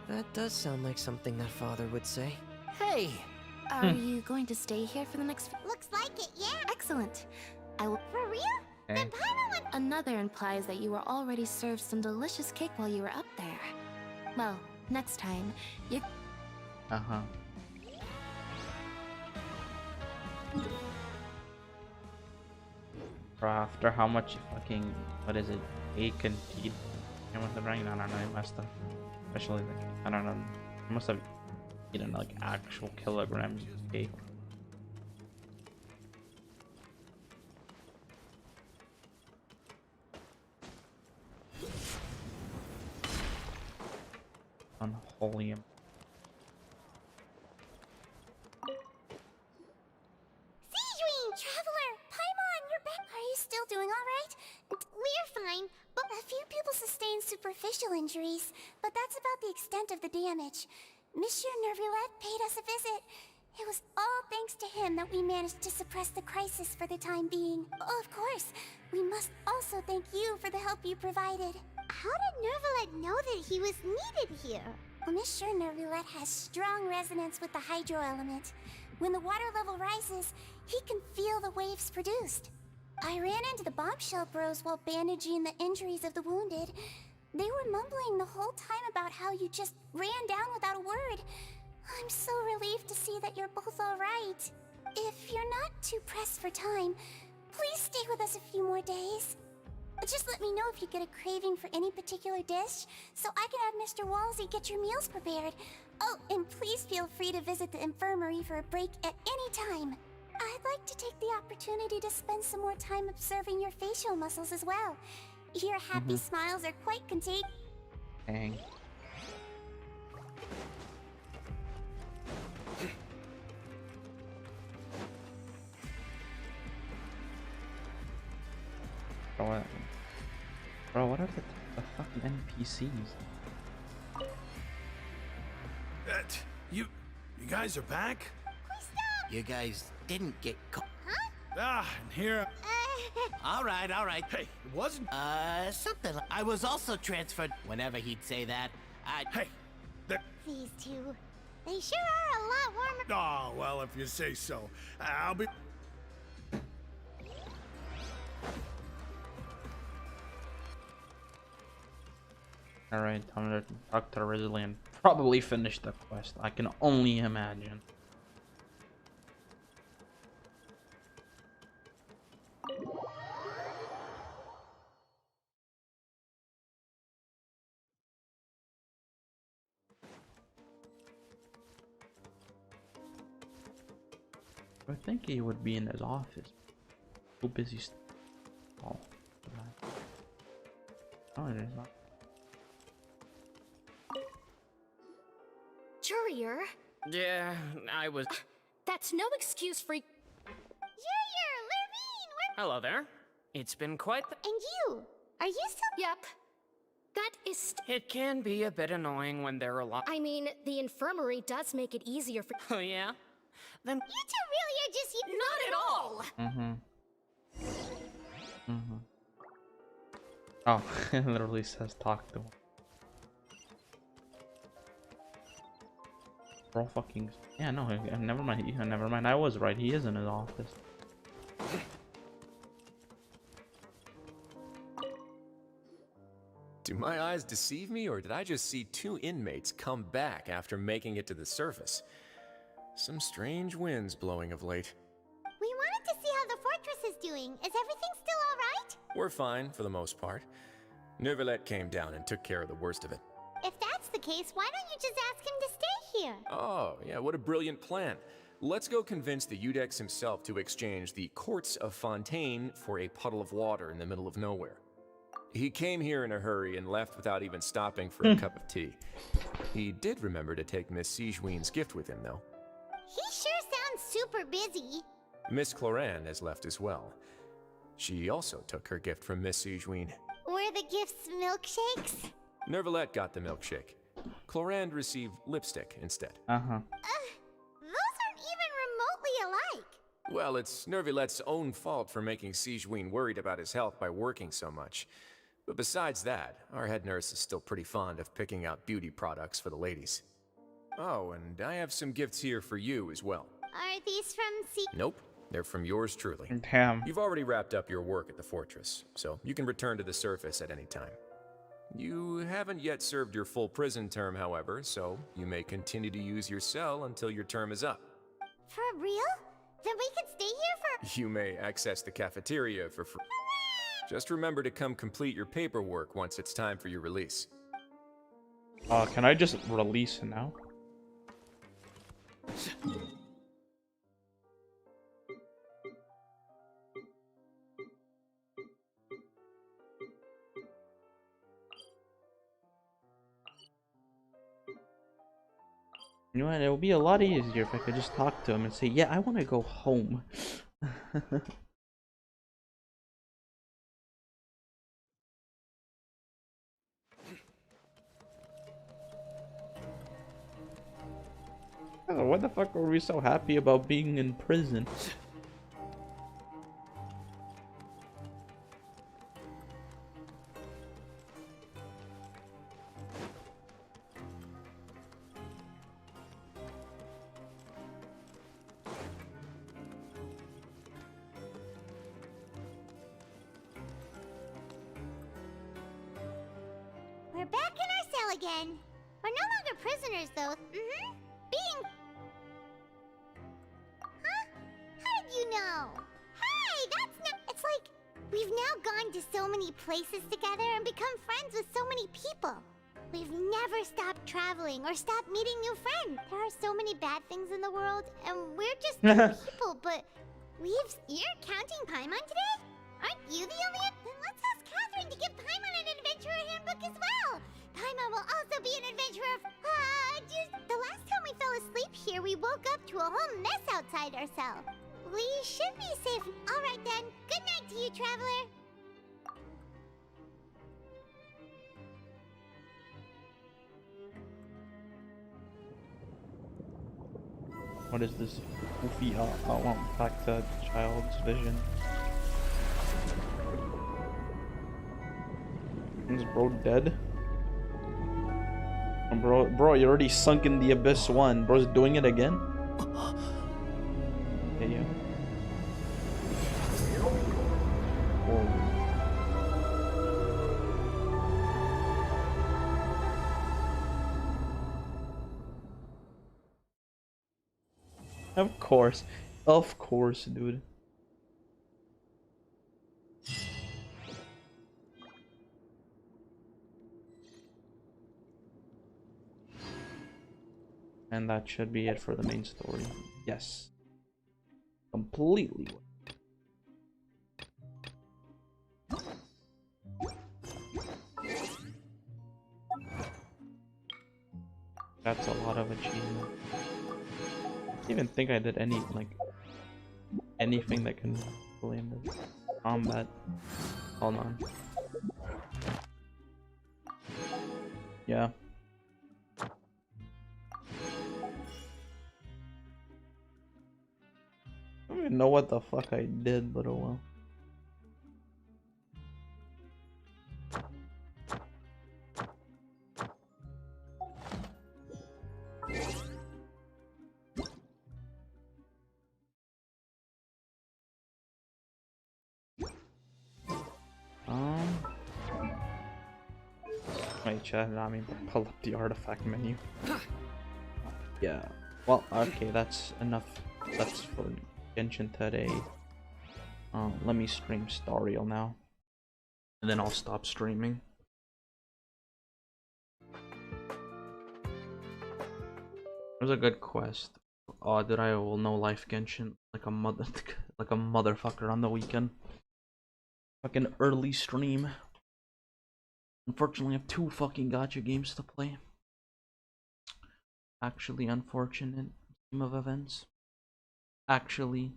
That does sound like something that father would say. Hey! Are you going to stay here for the next... Looks like it, yeah. Excellent. I will... For real? Then Paimon went... Another implies that you were already served some delicious cake while you were up there. Well, next time, you... Bro, after how much fucking... What is it? Ache and feed? I must have drank... I don't know, I must have... Especially like... I don't know. I must have eaten like actual kilograms of cake. Unholy. Seedween, Traveler! Paimon, you're back! Are you still doing alright? We're fine, but a few people sustained superficial injuries, but that's about the extent of the damage. Monsieur Nervulette paid us a visit. It was all thanks to him that we managed to suppress the crisis for the time being. Of course, we must also thank you for the help you provided. How did Nervulette know that he was needed here? Well, Monsieur Nervulette has strong resonance with the hydro element. When the water level rises, he can feel the waves produced. I ran into the bombshell bros while bandaging the injuries of the wounded. They were mumbling the whole time about how you just ran down without a word. I'm so relieved to see that you're both alright. If you're not too pressed for time, please stay with us a few more days. Just let me know if you get a craving for any particular dish, so I can have Mr. Walsey get your meals prepared. Oh, and please feel free to visit the infirmary for a break at any time. I'd like to take the opportunity to spend some more time observing your facial muscles as well. Your happy smiles are quite contagious. Dang. Bro, what are the fucking NPCs? You guys are back? You guys didn't get caught. Ah, and here... All right. Hey, it wasn't... Something I was also transferred whenever he'd say that. Hey, These two, they sure are a lot warmer. Oh, well, if you say so. I'll be... Alright, I'm gonna talk to Rizli and probably finish the quest. I can only imagine. I think he would be in his office. Too busy. Oh, no, it is not. Jurier? Yeah, I was. That's no excuse for... Jurier, Lurvine, we're... Hello there. It's been quite the... And you? Are you still... Yep. That is... It can be a bit annoying when there are a lot... I mean, the infirmary does make it easier for... Oh, yeah? Then... You two really are just... Not at all! Oh, it literally says talk to him. Bro, fucking... Yeah, no, never mind. Yeah, never mind. I was right. He is in his office. Do my eyes deceive me, or did I just see 2 inmates come back after making it to the surface? Some strange winds blowing of late. We wanted to see how the fortress is doing. Is everything still alright? We're fine, for the most part. Neuvillette came down and took care of the worst of it. If that's the case, why don't you just ask him to stay here? Oh, yeah, what a brilliant plan. Let's go convince the Udex himself to exchange the Courts of Fontaine for a puddle of water in the middle of nowhere. He came here in a hurry and left without even stopping for a cup of tea. He did remember to take Miss Sigewinne's gift with him, though. He sure sounds super busy. Miss Cloran has left as well. She also took her gift from Miss Sigewinne. Were the gifts milkshakes? Neuvillette got the milkshake. Clorand received lipstick instead. Those aren't even remotely alike. Well, it's Neuvillette's own fault for making Sigewinne worried about his health by working so much. But besides that, our head nurse is still pretty fond of picking out beauty products for the ladies. Oh, and I have some gifts here for you as well. Are these from Nope, they're from yours truly. Damn. You've already wrapped up your work at the fortress, so you can return to the surface at any time. You haven't yet served your full prison term, however, so you may continue to use your cell until your term is up. For real? Then we could stay here for... You may access the cafeteria for free. Just remember to come complete your paperwork once it's time for your release. Can I just release it now? You know what? It would be a lot easier if I could just talk to him and say, yeah, I want to go home. What the fuck were we so happy about being in prison? We're back in our cell again. We're no longer prisoners, though. Being... Huh? How did you know? Hey, that's not... It's like we've now gone to so many places together and become friends with so many people. We've never stopped traveling or stopped meeting new friends. There are so many bad things in the world, and we're just people, but You're counting Paimon today? Aren't you the only... Then let's ask Catherine to give Paimon an adventurer handbook as well. Paimon will also be an adventurer. The last time we fell asleep here, we woke up to a whole mess outside our cell. We should be safe. All right then. Good night to you, traveler. What is this goofy back to child's vision? Is bro dead? Oh, bro, you already sunk in the abyss one. Bro's doing it again? Yeah, yeah. Of course, dude. And that should be it for the main story. Yes. Completely worth it. That's a lot of achievement. I don't even think I did any, like, anything that can play in this combat. Hold on. Yeah. I don't even know what the fuck I did, but oh well. Wait, chat, I mean, pull up the artifact menu. Yeah. Well, okay, that's enough. That's for Genshin today. Let me stream Stariel now. And then I'll stop streaming. It was a good quest. Oh, did I will no life Genshin like a motherfucker on the weekend. Fucking early stream. Unfortunately, I have 2 fucking gacha games to play. Actually, unfortunate stream of events. Actually.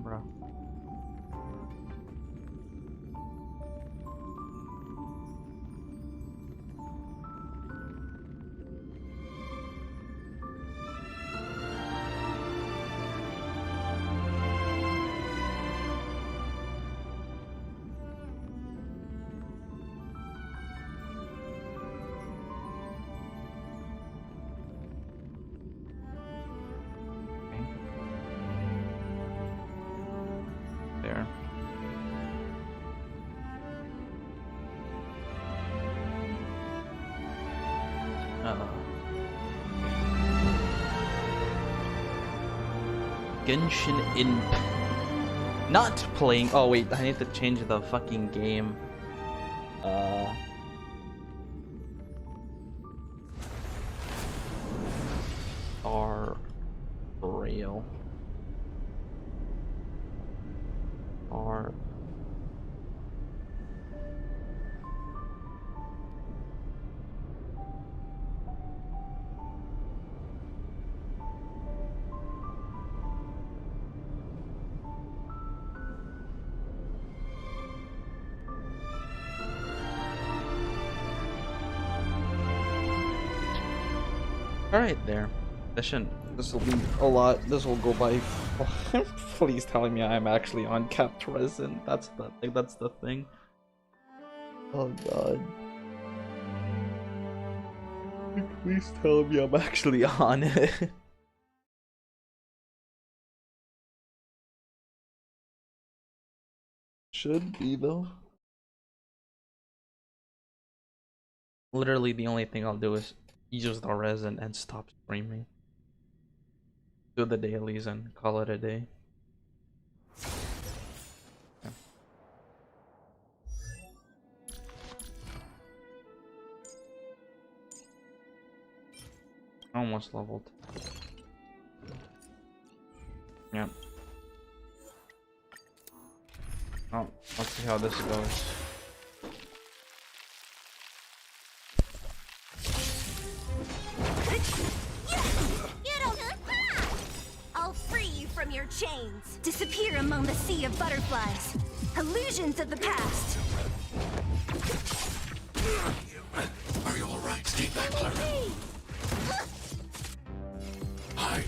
Bro. There. Genshin Impact. Not playing. Oh wait, I need to change the fucking game. Rail. Alright, there. This will be a lot. This will go by. Please telling me I'm actually on capped resin. That's the thing. Oh god. Please tell me I'm actually on it. Should be though. Literally the only thing I'll do is use the resin and stop streaming. Do the dailies and call it a day. Yeah. Almost leveled. Yeah. Oh, let's see how this goes. I'll free you from your chains. Disappear among the sea of butterflies. Illusions of the past. Are you alright? Stay back, Clara. Hide.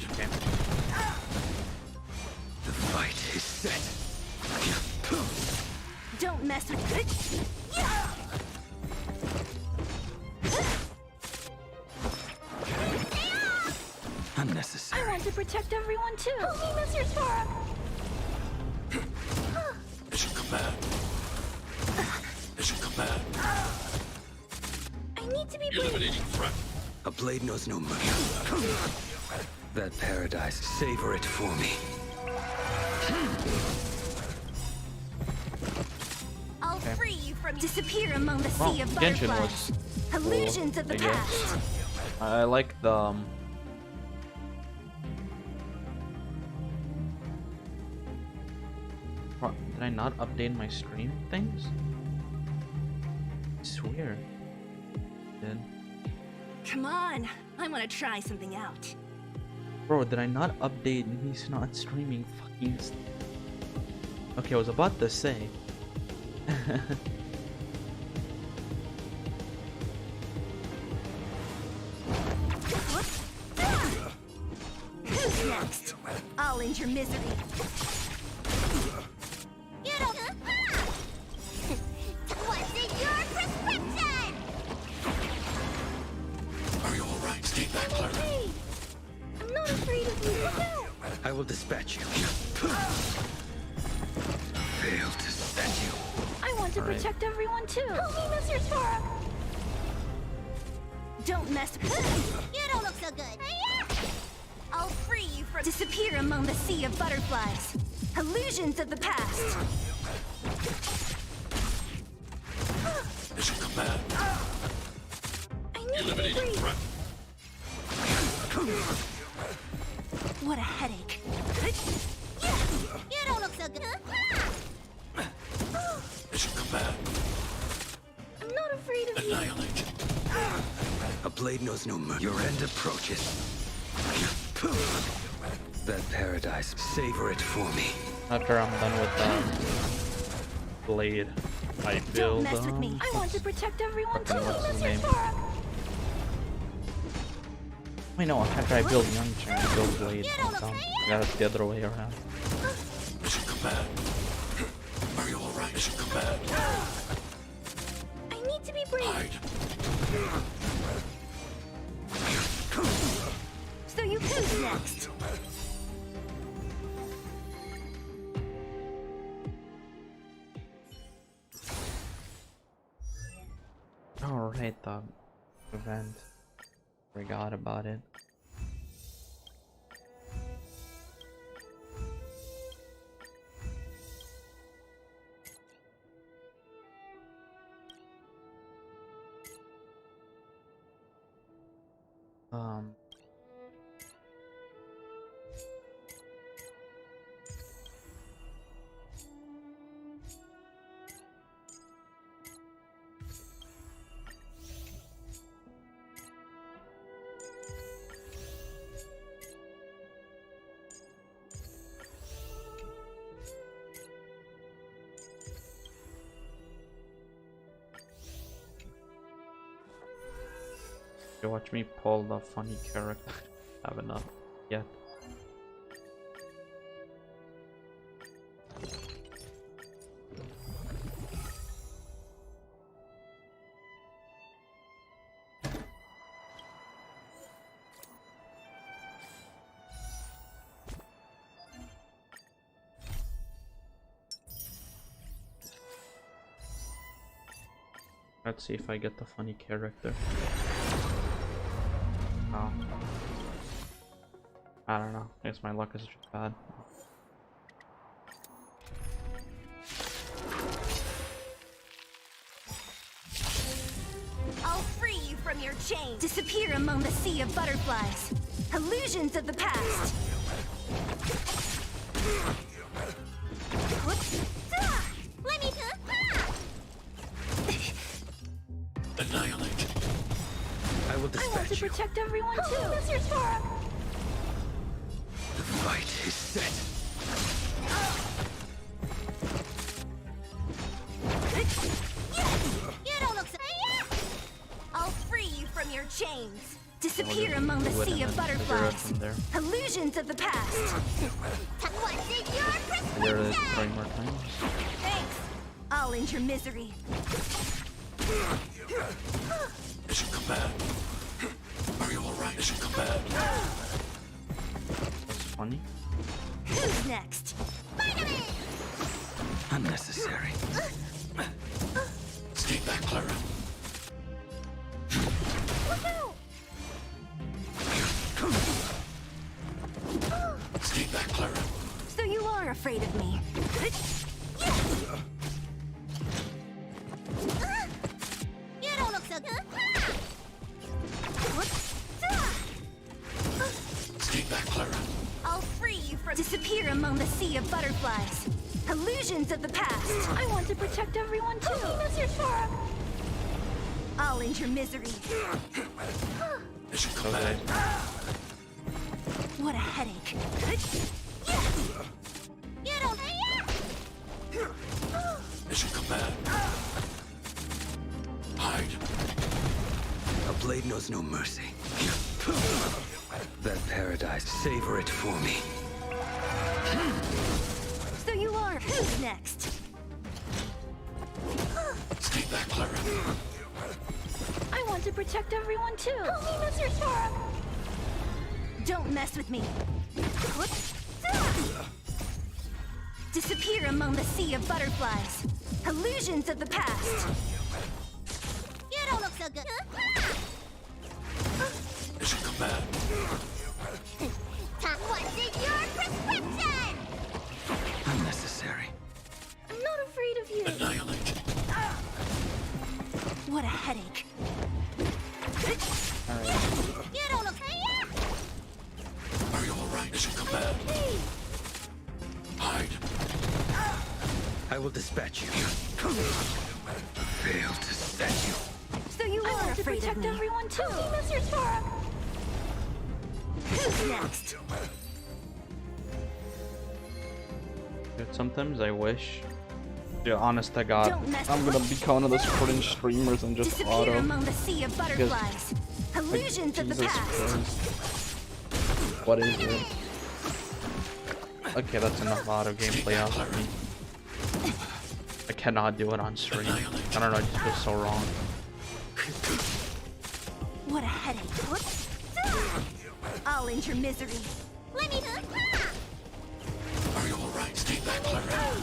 The fight is set. Don't mess with it. I'm protect everyone too. Help me, Mr. Sora. Mission command. Mission command. I need to be brave. Eliminating threat. A blade knows no mercy. That paradise, savor it for me. I'll free you from disappear among the Well, sea of Genshin butterflies. was Illusions cool, of the I guess. past. I like the Did I not update my stream things? I swear. Did. Come on, I want to try something out. Bro, did I not update he's not streaming fucking Okay, I was about to say. Who's next? I'll end your misery. You don't. What's in your prescription? Are you alright? Stay back, Clara. I'm not afraid of you. I will dispatch you. Failed to set you. I want to protect everyone too. Help me, Mr. Sora. Don't mess with me. You don't look so good. I'll free you from disappear among the sea of butterflies. Illusions of the past. Mission command. I need Eliminating to be threat. What a headache. You don't look so good. Mission command. I'm not afraid of you. Annihilate. A blade knows no mercy. Your end approaches. That paradise, savor it for me. After I'm done with Blade, I Don't build mess with me. I want to protect everyone too, what's his Mr. name? Sora. Wait, no, after I build Young-chan, I build Blade. Yeah, that's the other way around. Mission command. Are you alright? Mission command. I need to be brave. Hide. So you who's next? Alright, the event. Forgot about it. You watch me pull the funny character. Have enough yet. Let's see if I get the funny character. Oh. I don't know. I guess my luck is just bad. I'll free you from your chains. Disappear among the sea of butterflies. Illusions of the past. Let me Annihilate. I will dispatch I want to protect everyone too, Mr. Sora. The fight is set. You don't look so. I'll free you from your chains. Disappear among the sea of butterflies. Illusions of the past. What's in your There it is prescription? 3 more times. Thanks. I'll end your misery. Mission command. Are you alright? Mission command. funny. Who's next? Unnecessary. Stay back, Clara. Look out! Stay back, Clara. So you are afraid of me. You don't look so good. Stay back, Clara. I'll free you from disappear among the sea of butterflies. Illusions of the past. I want to protect everyone too. Mr. Sora. I'll end your misery. It should come back. What a headache. You don't. It should come back. Hide. A blade knows no mercy. That paradise, savor it for me. So you are. Who's next? Stay back, Clara. I want to protect everyone too. Help me, Mr. Sora. Don't mess with me. Disappear among the sea of butterflies. Illusions of the past. You don't look so good. It should come back. What's in your prescription? Unnecessary. I'm not afraid of you. Annihilate. What a headache. You don't look. Are you alright? It should come back. Hide. I will dispatch you. Fail to set you. So you are afraid of me. To protect everyone too. Mr. Sora. Who's next? Dude, sometimes I wish. Dude, honest to God, I'm gonna become one of those cringe streamers and just Disappear auto. among the sea of butterflies. Illusions of the Jesus past. Christ. What is it? Okay, that's enough auto gameplay out of me. I cannot do it on stream. I don't know, it just feels so wrong. What a headache. I'll end your misery. Let me do. Are you alright? Stay back, Clara.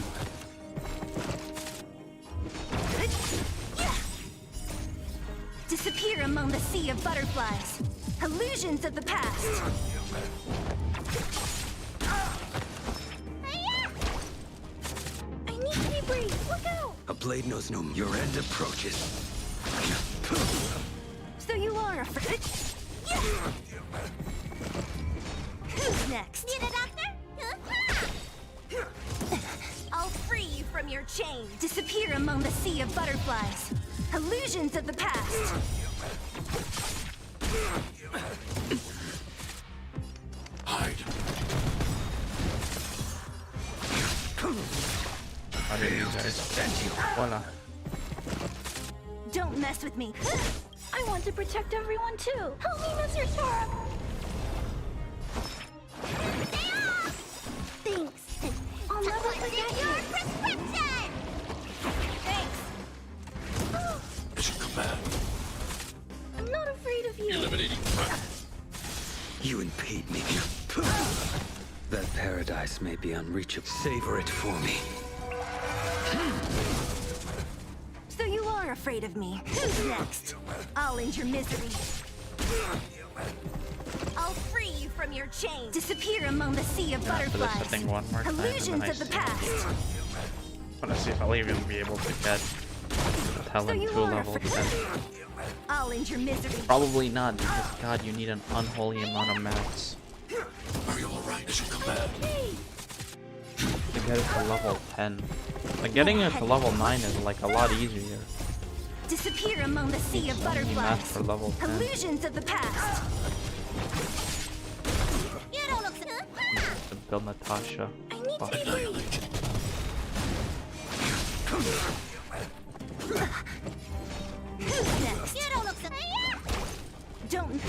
Disappear among the sea of butterflies. Illusions of the past. I need to be brave. Look out! A blade knows no. Your end approaches. So you are afraid. Who's next? Need a doctor? I'll free you from your chains. Disappear among the sea of butterflies. Illusions of the past. Hide. Fail to set you. Voila. Don't mess with me. I want to protect everyone too. Help me, Mr. Sora. Thanks. I'll never forget your prescription. Thanks. It should come back. I'm not afraid of you. Eliminating threat. You impede me. That paradise may be unreachable. Savor it for me. So you are afraid of me. Who's next? I'll end your misery. I'll free you from your chains. Disappear among the sea of butterflies. One more time, Illusions of the past. I want to see if I'll even be able to get Talon to level 10. I'll end your misery. Probably not, because God, you need an unholy amount of mats Are you alright? It should come back. to get it to level 10. Like, getting it to level 9 is like a lot easier. Disappear among the sea of Only math butterflies. for level 10. Illusions of the past. You don't look To build Natasha. I need Fuck. to be brave. Who's next? You don't look so. Don't.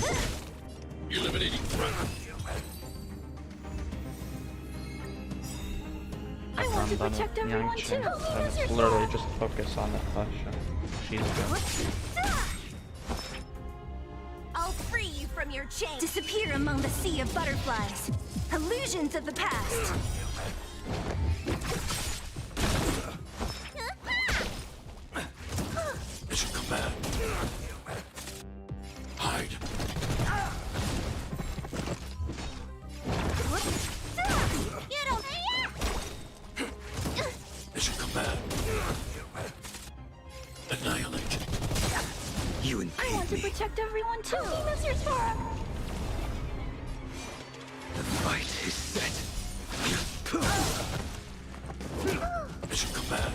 Eliminating threat. I want to protect everyone too. Literally just focus on Natasha. She's good. I'll free you from your your chain. Disappear among the sea of butterflies. Illusions of the past. Mission command. Hide. You don't. Mission command. Annihilate. You I impede want to me. protect everyone too. Mr. Sora. The fight is set. Mission command.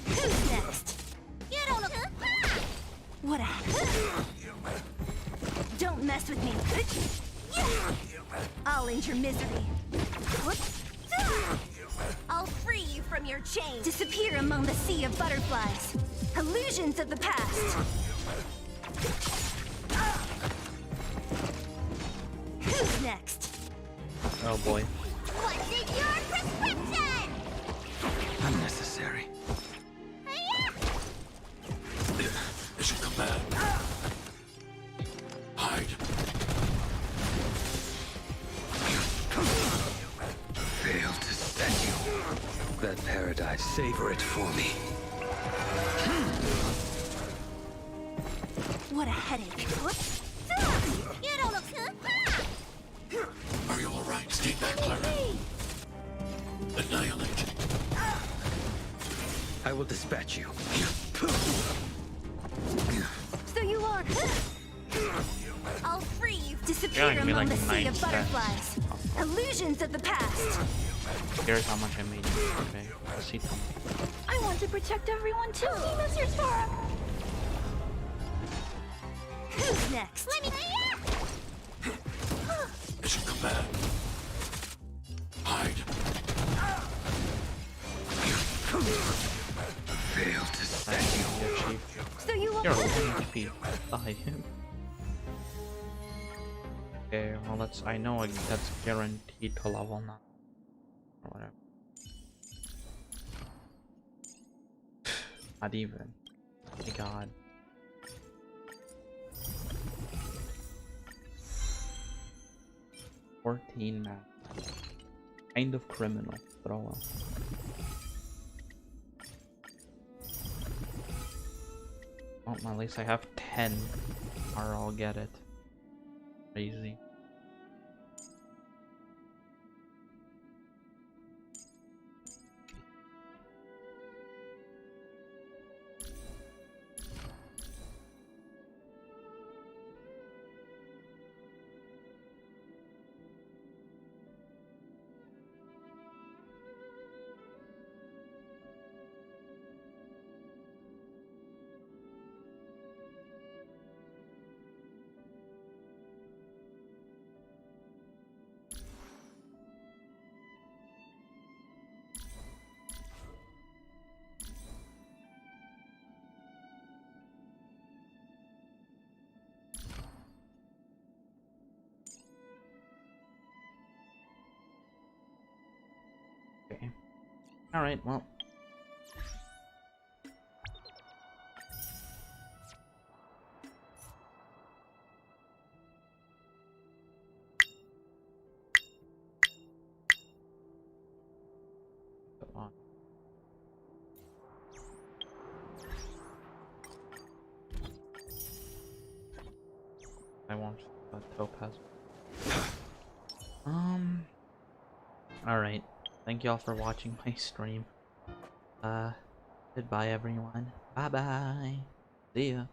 Who's next? You don't know. What a... Don't mess with me. I'll end your misery. I'll free you from your chain. Disappear among the sea of butterflies. Illusions of the past. Who's next? Oh boy. What's in your prescription? Unnecessary. Mission command. Hide. Failed to set you. That paradise, savor it for me. What a headache. You don't look... Are you alright? Stay back, Clara. Annihilate. I will dispatch you. So you are... I'll free you. Disappear Yeah, give me among like the sea 9 of butterflies. Illusions of the past. Here's how much I made. Okay. See them. I want to protect everyone too. Mr. Sora. Who's next? Let me... Mission command. Hide. Failed to set you. So you You're are... 1 HP. Die. Okay, well that's... I know that's guaranteed to level now. Or whatever. Not even. Oh my god. $14 math. Kind of criminal, but oh well. Oh, at least I have 10, or I'll get it. Crazy. Okay. Alright, well. Come on. I want a topaz. Alright. Thank you all for watching my stream. Goodbye everyone. Bye bye. See ya.